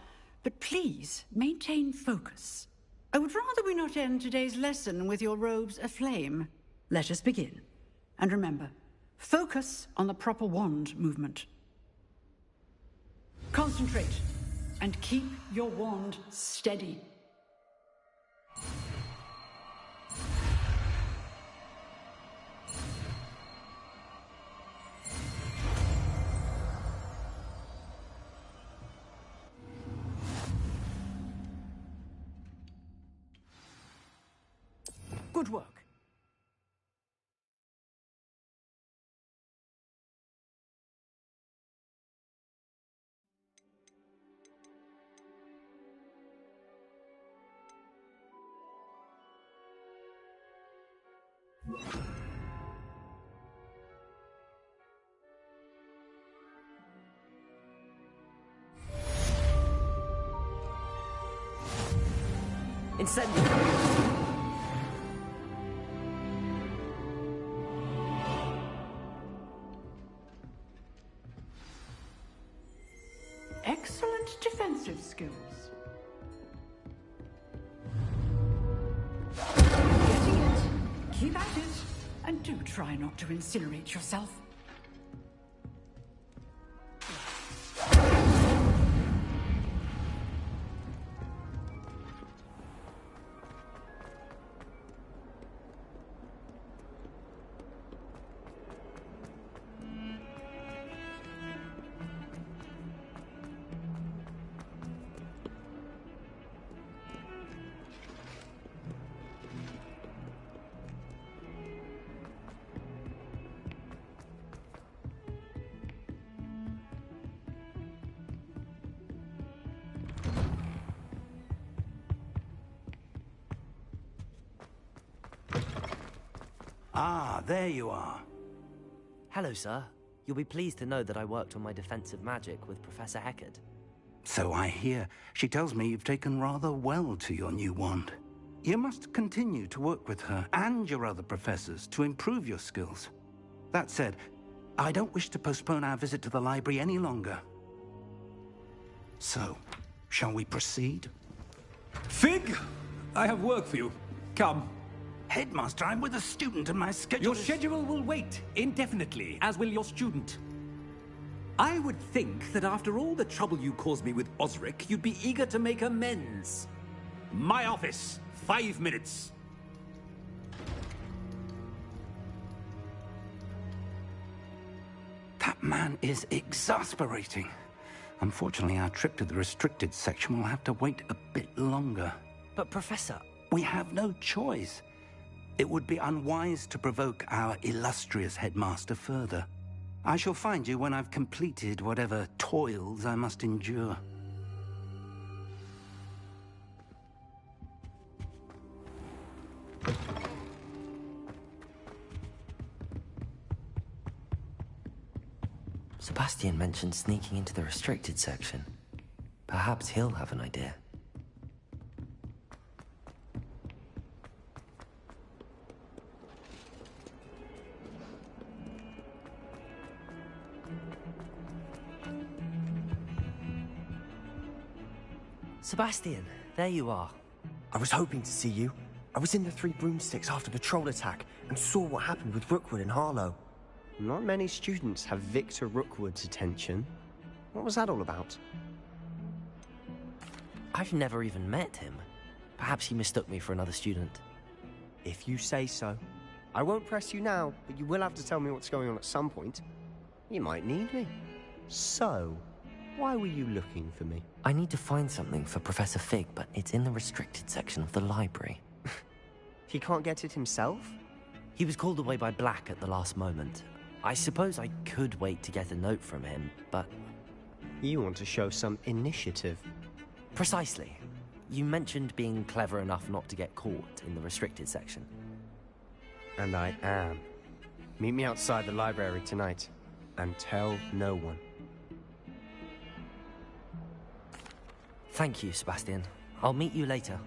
but please maintain focus. I would rather we not end today's lesson with your robes aflame. Let us begin. And remember, focus on the proper wand movement. Concentrate, and keep your wand steady. Good work. Incendio! Excellent defensive skills. Getting it. Keep at it. And do try not to incinerate yourself. Ah, there you are. Hello, sir. You'll be pleased to know that I worked on my defensive magic with Professor Hecat. So I hear. She tells me you've taken rather well to your new wand. You must continue to work with her and your other professors to improve your skills. That said, I don't wish to postpone our visit to the library any longer. So, shall we proceed? Fig! I have work for you. Come. Headmaster, I'm with a student and my schedule Your schedule will wait indefinitely, as will your student. I would think that after all the trouble you caused me with Osric, you'd be eager to make amends. My office, 5 minutes. That man is exasperating. Unfortunately, our trip to the restricted section will have to wait a bit longer. But, Professor... We have no choice. It would be unwise to provoke our illustrious headmaster further. I shall find you when I've completed whatever toils I must endure. Sebastian mentioned sneaking into the restricted section. Perhaps he'll have an idea. Sebastian, there you are. I was hoping to see you. I was in the Three Broomsticks after the troll attack and saw what happened with Rookwood and Harlow. Not many students have Victor Rookwood's attention. What was that all about? I've never even met him. Perhaps he mistook me for another student. If you say so. I won't press you now, but you will have to tell me what's going on at some point. You might need me. So, why were you looking for me? I need to find something for Professor Fig, but it's in the restricted section of the library. He can't get it himself? He was called away by Black at the last moment. I suppose I could wait to get a note from him, but... You want to show some initiative. Precisely. You mentioned being clever enough not to get caught in the restricted section. And I am. Meet me outside the library tonight, and tell no one. Thank you, Sebastian. I'll meet you later.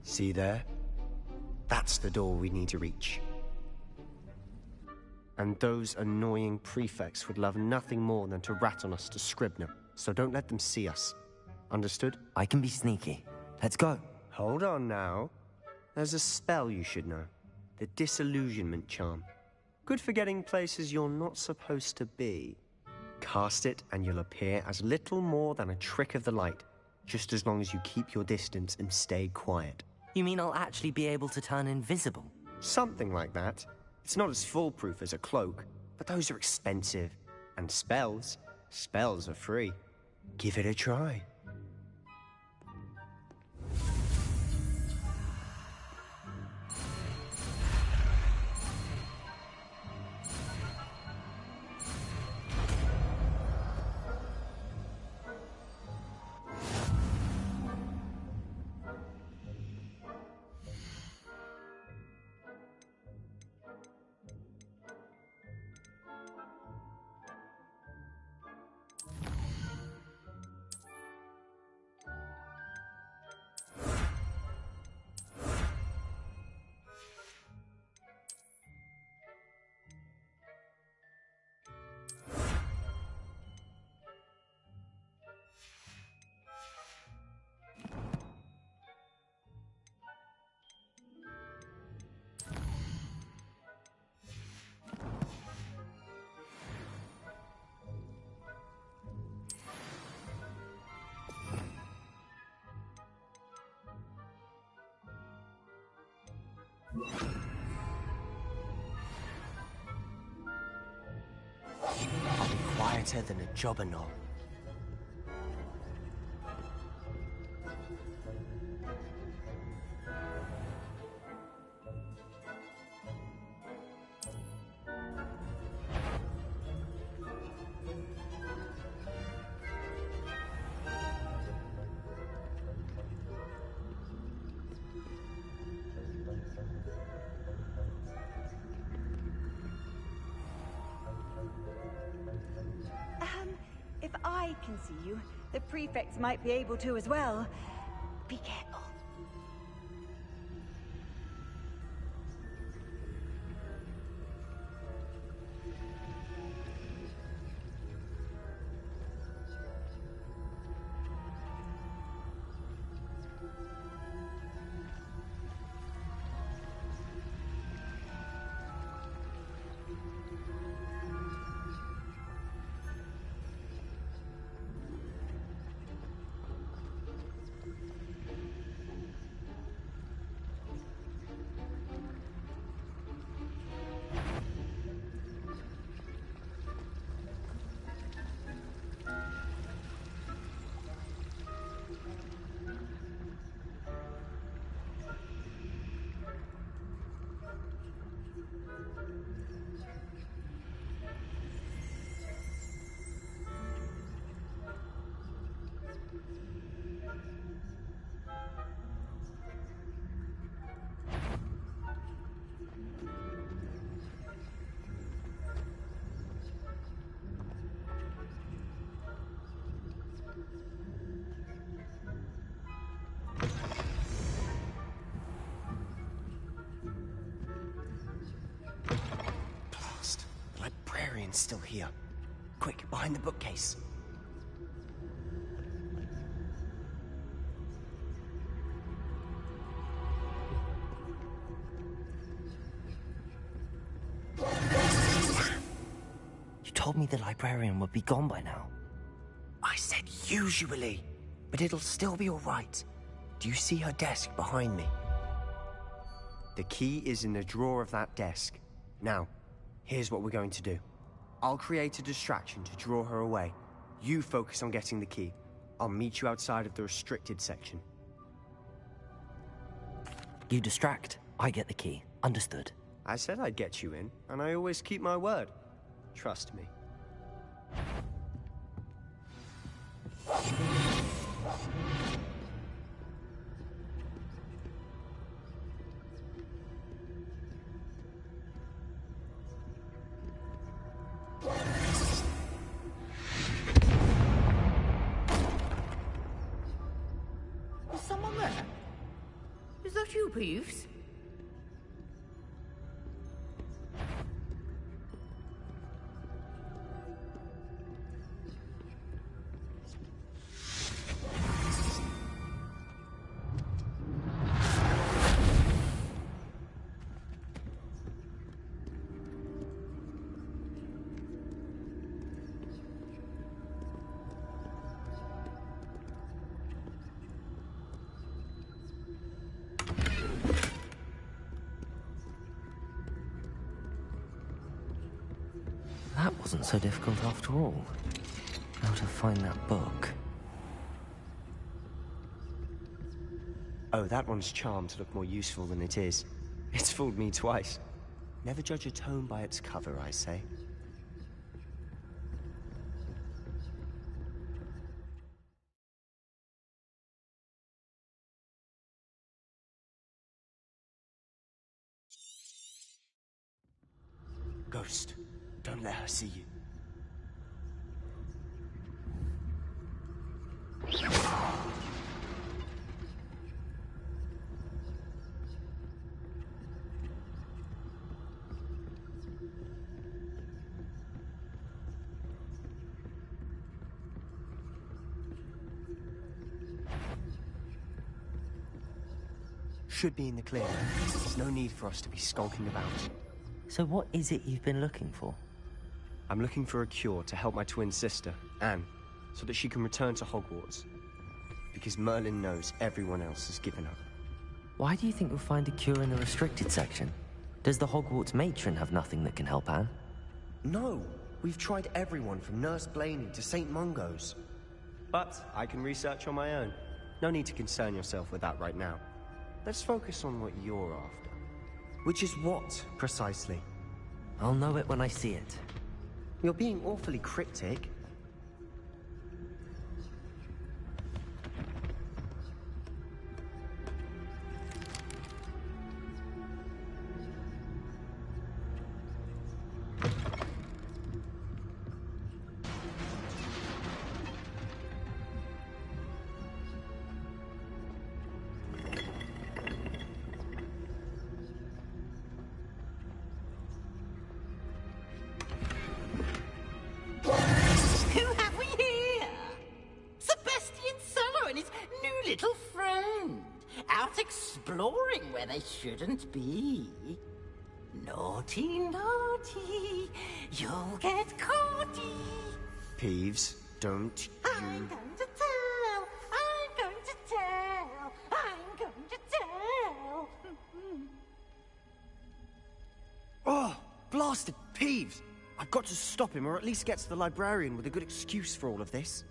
See there? That's the door we need to reach. And those annoying prefects would love nothing more than to rat on us to Scribner, so don't let them see us. Understood? I can be sneaky. Let's go. Hold on now. There's a spell you should know. The Disillusionment Charm. Good for getting places you're not supposed to be. Cast it and you'll appear as little more than a trick of the light, just as long as you keep your distance and stay quiet. You mean I'll actually be able to turn invisible? Something like that. It's not as foolproof as a cloak, but those are expensive. And spells are free. Give it a try. I'll be quieter than a jobberknoll. If I can see you, the prefects might be able to as well. Be careful. Still here. Quick, behind the bookcase. You told me the librarian would be gone by now. I said usually, but it'll still be all right. Do you see her desk behind me? The key is in the drawer of that desk. Now, here's what we're going to do. I'll create a distraction to draw her away. You focus on getting the key. I'll meet you outside of the restricted section. You distract, I get the key. Understood. I said I'd get you in, and I always keep my word. Trust me. Is someone there? Is that you, Peeves? That wasn't so difficult after all. How to find that book. Oh, that one's charmed to look more useful than it is. It's fooled me twice. Never judge a tome by its cover, I say. Ghost, don't let her see you. Should be in the clear. There's no need for us to be skulking about. So what is it you've been looking for? I'm looking for a cure to help my twin sister, Anne, so that she can return to Hogwarts. Because Merlin knows everyone else has given up. Why do you think you'll find a cure in the restricted section? Does the Hogwarts matron have nothing that can help Anne? No! We've tried everyone from Nurse Blaney to St. Mungo's. But I can research on my own. No need to concern yourself with that right now. Let's focus on what you're after. Which is what, precisely? I'll know it when I see it. You're being awfully cryptic. Exploring where they shouldn't be. Naughty, naughty, you'll get caughty. Peeves, don't you... I'm going to tell, I'm going to tell, I'm going to tell. Oh, blasted Peeves! I've got to stop him, or at least get to the librarian with a good excuse for all of this.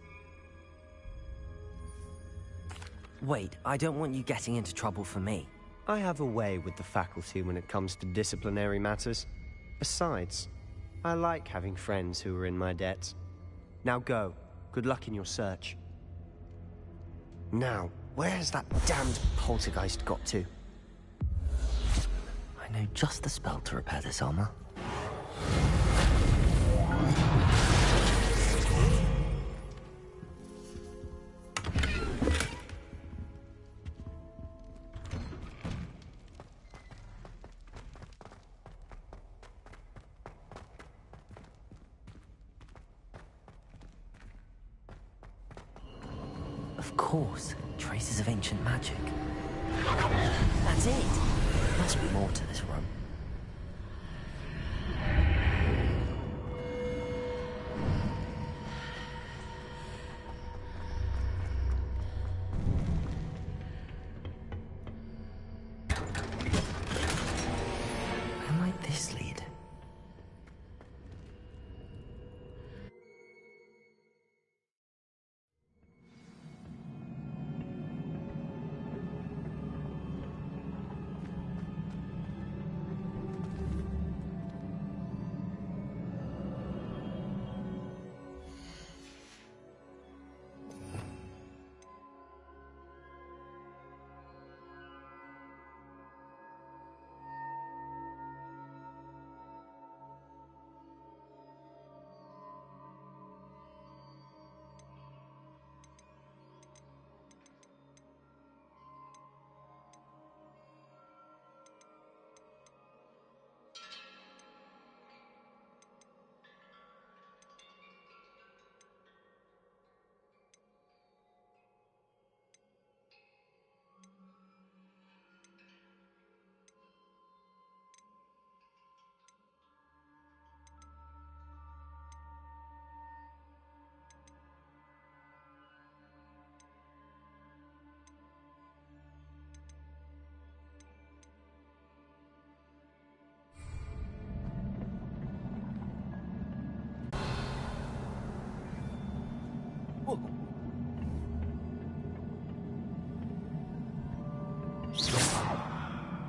Wait, I don't want you getting into trouble for me. I have a way with the faculty when it comes to disciplinary matters. Besides, I like having friends who are in my debt. Now go. Good luck in your search. Now, where's that damned poltergeist got to? I know just the spell to repair this armor. Of course, traces of ancient magic. That's it! Must be more to this room. Where might this lead?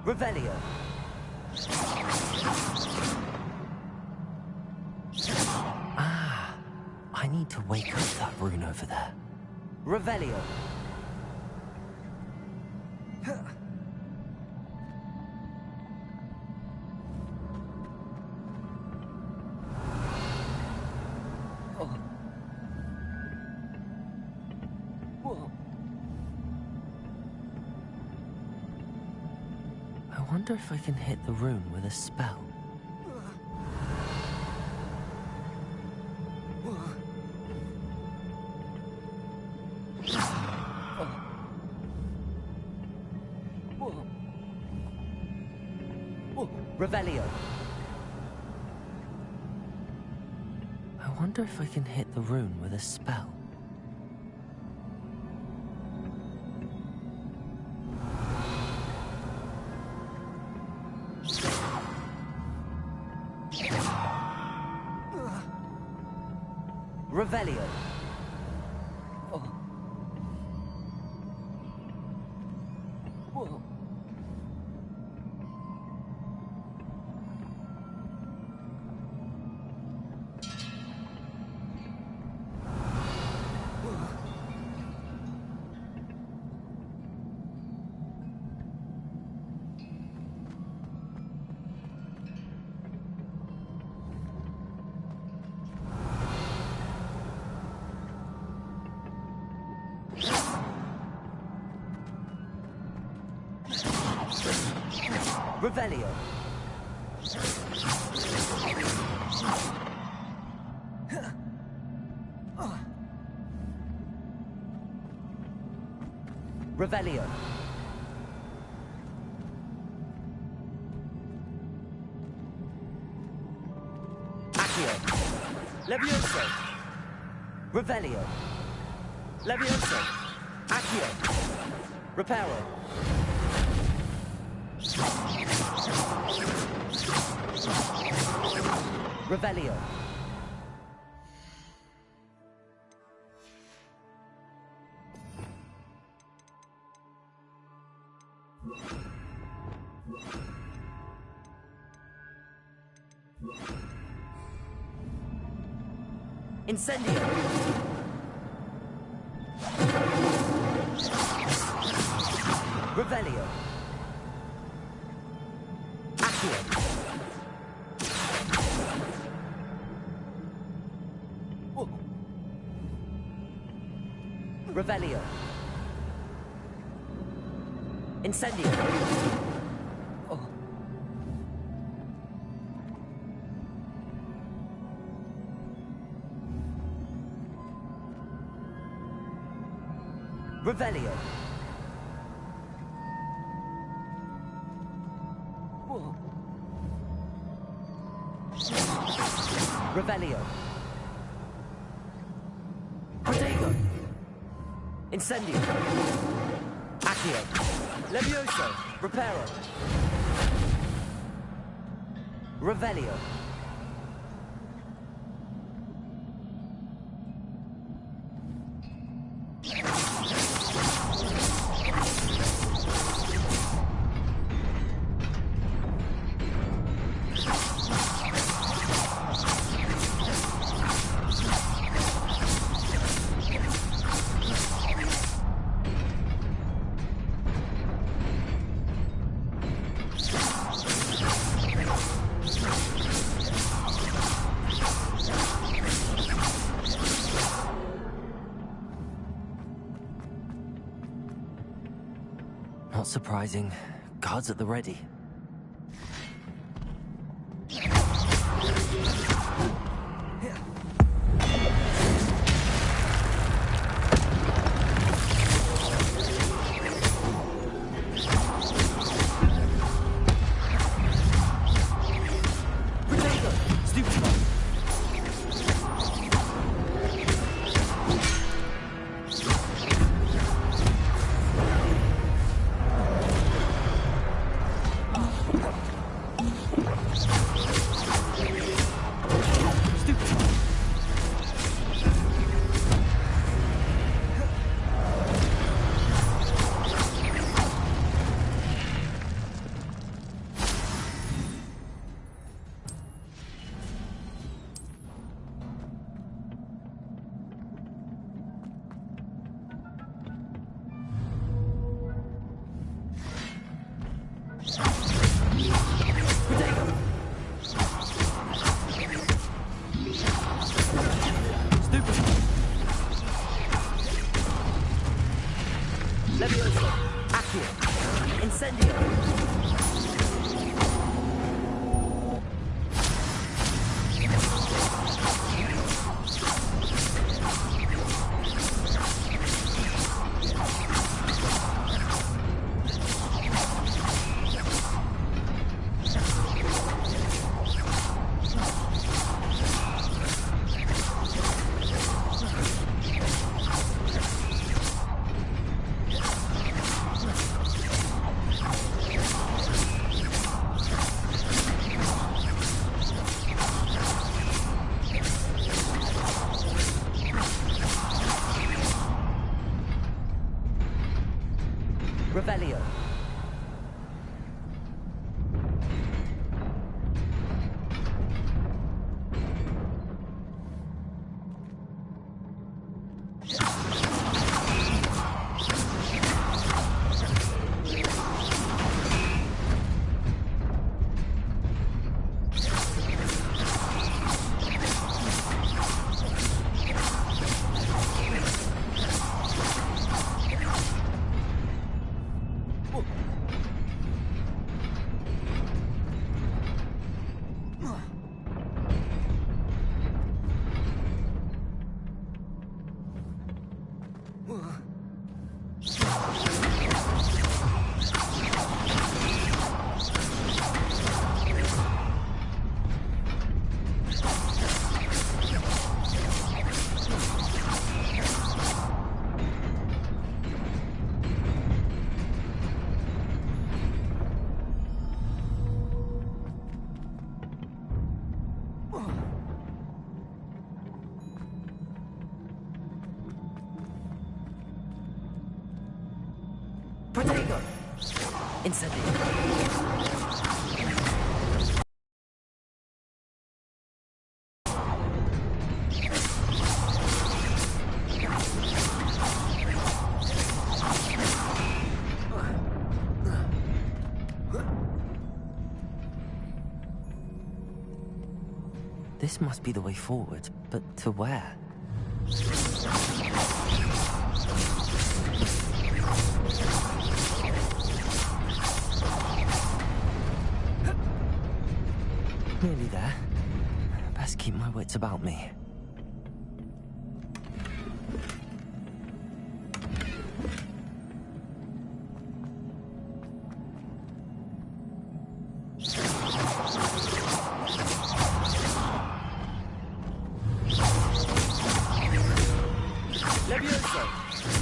Revelio. Ah, I need to wake up that rune over there. Revelio. I wonder if I can hit the rune with a spell. Revelio. I wonder if I can hit the rune with a spell. Revelio. Revelio. Revelio. Accio. Levioso. Revelio. Levioso. Accio. Reparo. Revelio. Incendio. Revelio. Accio. Revelio. Incendio. Revelio. Revelio. Protego. Incendio. Accio. Levioso. Reparo. Revelio. Not surprising. Guards at the ready. Incendio. This must be the way forward, but to where? Nearly there. Best keep my wits about me. Levioso!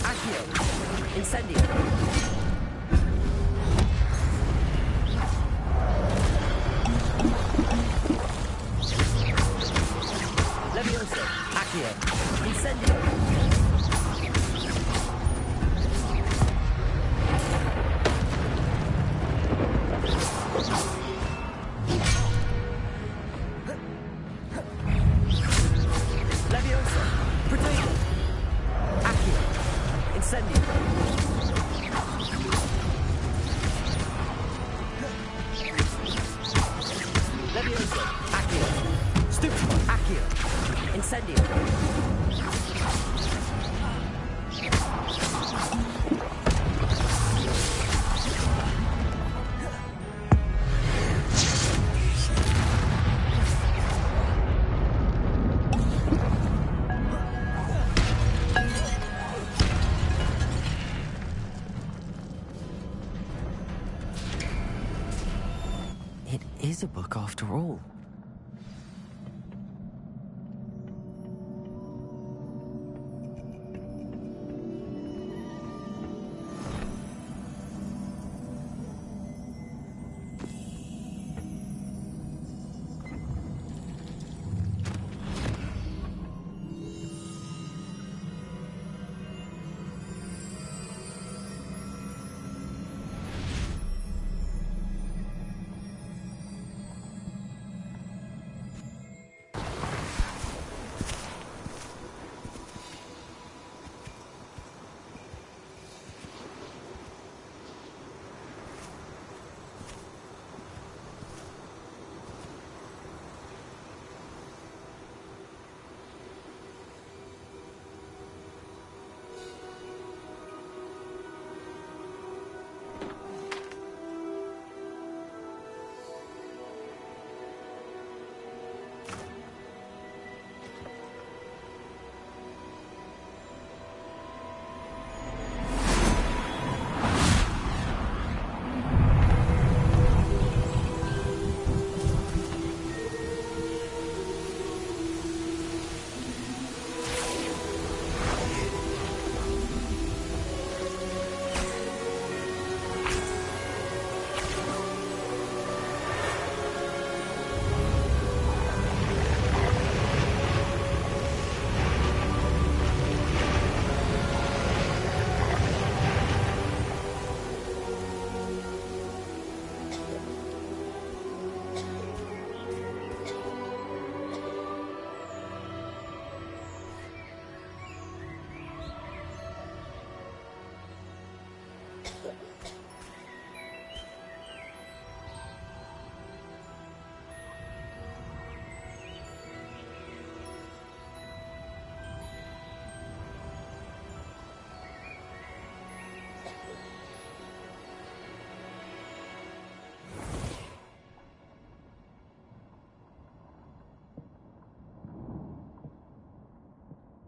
Accio! Incendio! Levioso! Accio! Incendio! Levioso! Protego! Accio! Incendio! Levioso! Accio! Stupido! Accio! Incendio! It is a book after all.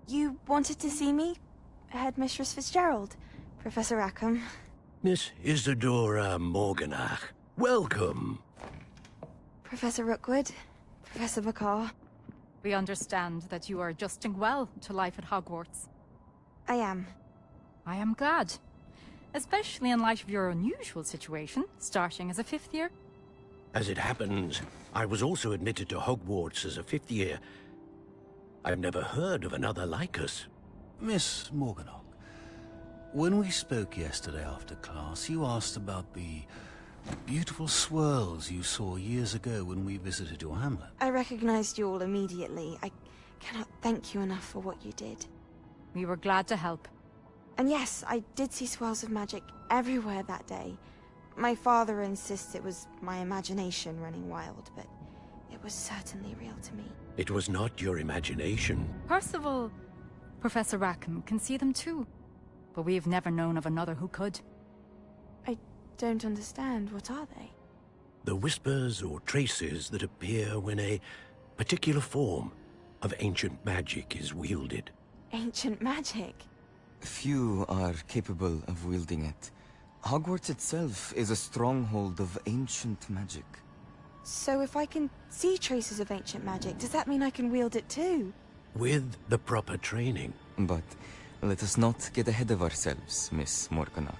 You wanted to see me? Headmistress Fitzgerald, Professor Rackham. Miss Isadora Morganach, welcome. Professor Rookwood, Professor Bakar. We understand that you are adjusting well to life at Hogwarts. I am. I am glad. Especially in light of your unusual situation, starting as a 5th year. As it happens, I was also admitted to Hogwarts as a 5th year. I've never heard of another like us. Miss Morganach, When we spoke yesterday after class, you asked about the beautiful swirls you saw years ago when we visited your hamlet. I recognized you all immediately. I cannot thank you enough for what you did. We were glad to help. And yes, I did see swirls of magic everywhere that day. My father insists it was my imagination running wild, but it was certainly real to me. It was not your imagination. Percival, Professor Rackham can see them too. But we've never known of another who could. I don't understand. What are they? The whispers or traces that appear when a particular form of ancient magic is wielded. Ancient magic? Few are capable of wielding it. Hogwarts itself is a stronghold of ancient magic. So if I can see traces of ancient magic, does that mean I can wield it too? With the proper training. But let us not get ahead of ourselves, Miss Morganach.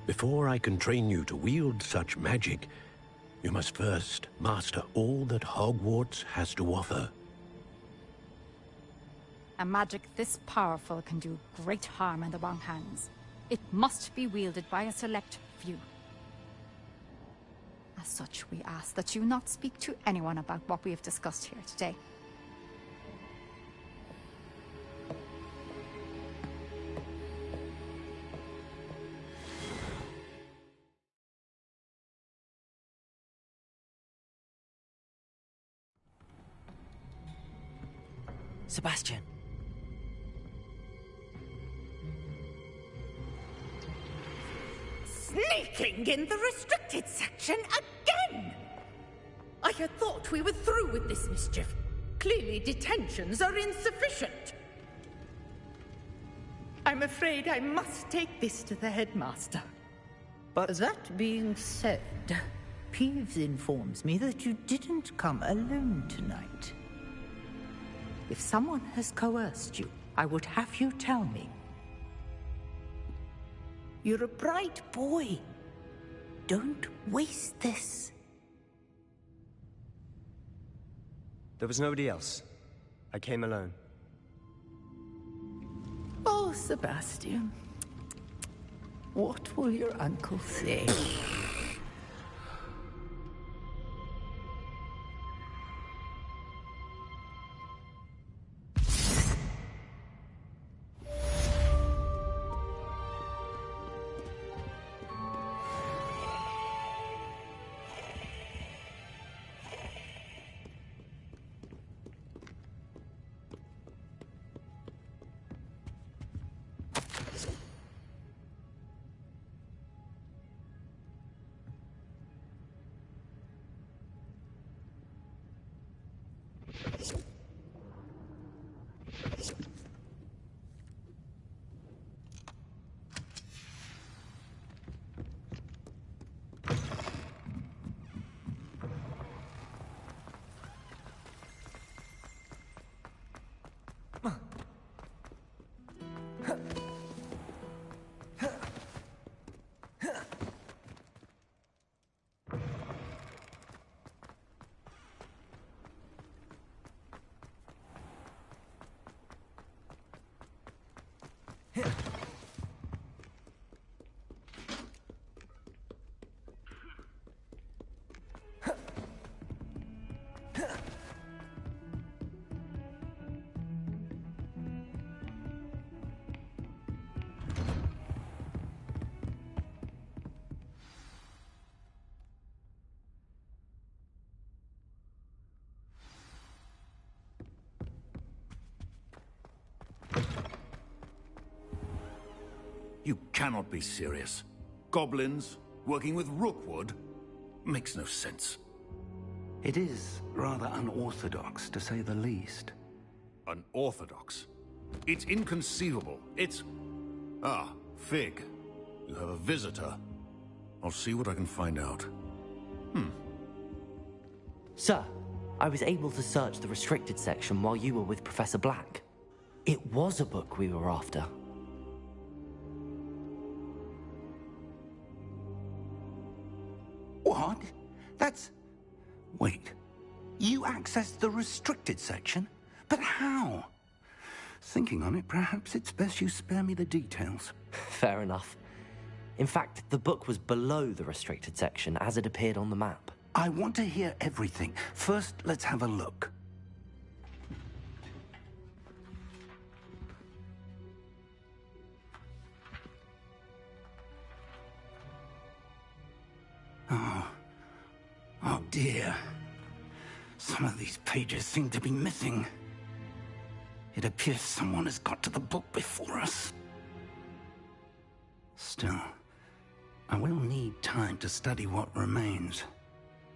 Before I can train you to wield such magic, you must first master all that Hogwarts has to offer. A magic this powerful can do great harm in the wrong hands. It must be wielded by a select few. As such, we ask that you not speak to anyone about what we have discussed here today. Sebastian. Sneaking in the restricted section again! I had thought we were through with this mischief. Clearly detentions are insufficient. I'm afraid I must take this to the headmaster. But that being said, Peeves informs me that you didn't come alone tonight. If someone has coerced you, I would have you tell me. You're a bright boy. Don't waste this. There was nobody else. I came alone. Oh, Sebastian. What will your uncle say? You cannot be serious. Goblins working with Rookwood makes no sense. It is rather unorthodox, to say the least. Unorthodox? It's inconceivable. It's... Ah, Fig. You have a visitor. I'll see what I can find out. Sir, I was able to search the restricted section while you were with Professor Black. It was a book we were after. What? That's... Wait. You accessed the restricted section? But how? Thinking on it, perhaps it's best you spare me the details. Fair enough. In fact, the book was below the restricted section as it appeared on the map. I want to hear everything. First, let's have a look. Oh dear. Some of these pages seem to be missing. It appears someone has got to the book before us. Still, I will need time to study what remains.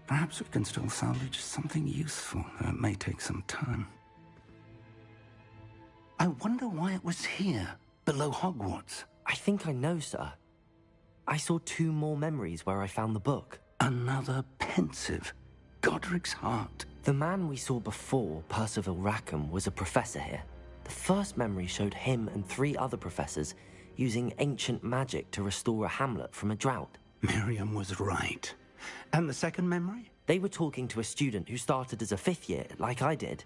Perhaps we can still salvage something useful, though it may take some time. I wonder why it was here, below Hogwarts. I think I know, sir. I saw 2 more memories where I found the book. Another pensive. Godric's heart. The man we saw before, Percival Rackham, was a professor here. The first memory showed him and 3 other professors using ancient magic to restore a hamlet from a drought. Miriam was right. And the second memory? They were talking to a student who started as a 5th year, like I did.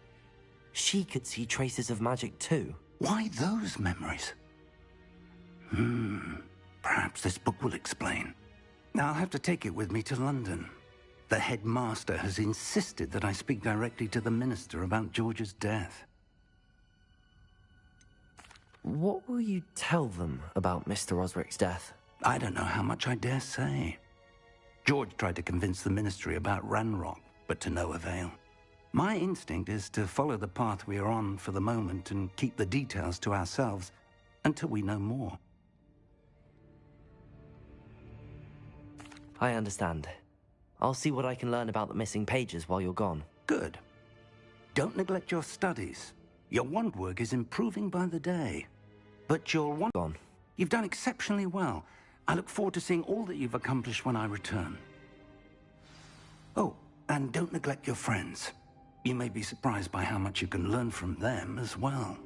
She could see traces of magic too. Why those memories? Perhaps this book will explain. I'll have to take it with me to London. The headmaster has insisted that I speak directly to the minister about George's death. What will you tell them about Mr. Osric's death? I don't know how much I dare say. George tried to convince the ministry about Ranrock, but to no avail. My instinct is to follow the path we are on for the moment and keep the details to ourselves until we know more. I understand. I'll see what I can learn about the missing pages while you're gone. Good. Don't neglect your studies. Your wand work is improving by the day. But your wand... Gone. You've done exceptionally well. I look forward to seeing all that you've accomplished when I return. Oh, and don't neglect your friends. You may be surprised by how much you can learn from them as well.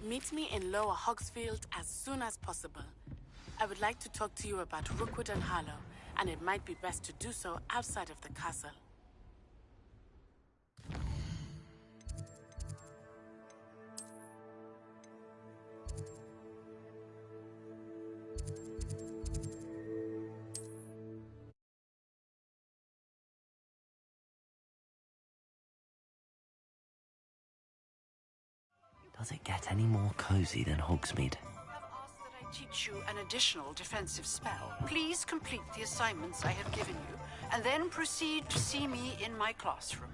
Meet me in Lower Hogsfield as soon as possible. I would like to talk to you about Rookwood and Harlow, and it might be best to do so outside of the castle. Does it get any more cozy than Hogsmeade? I teach you an additional defensive spell. Please complete the assignments I have given you, and then proceed to see me in my classroom.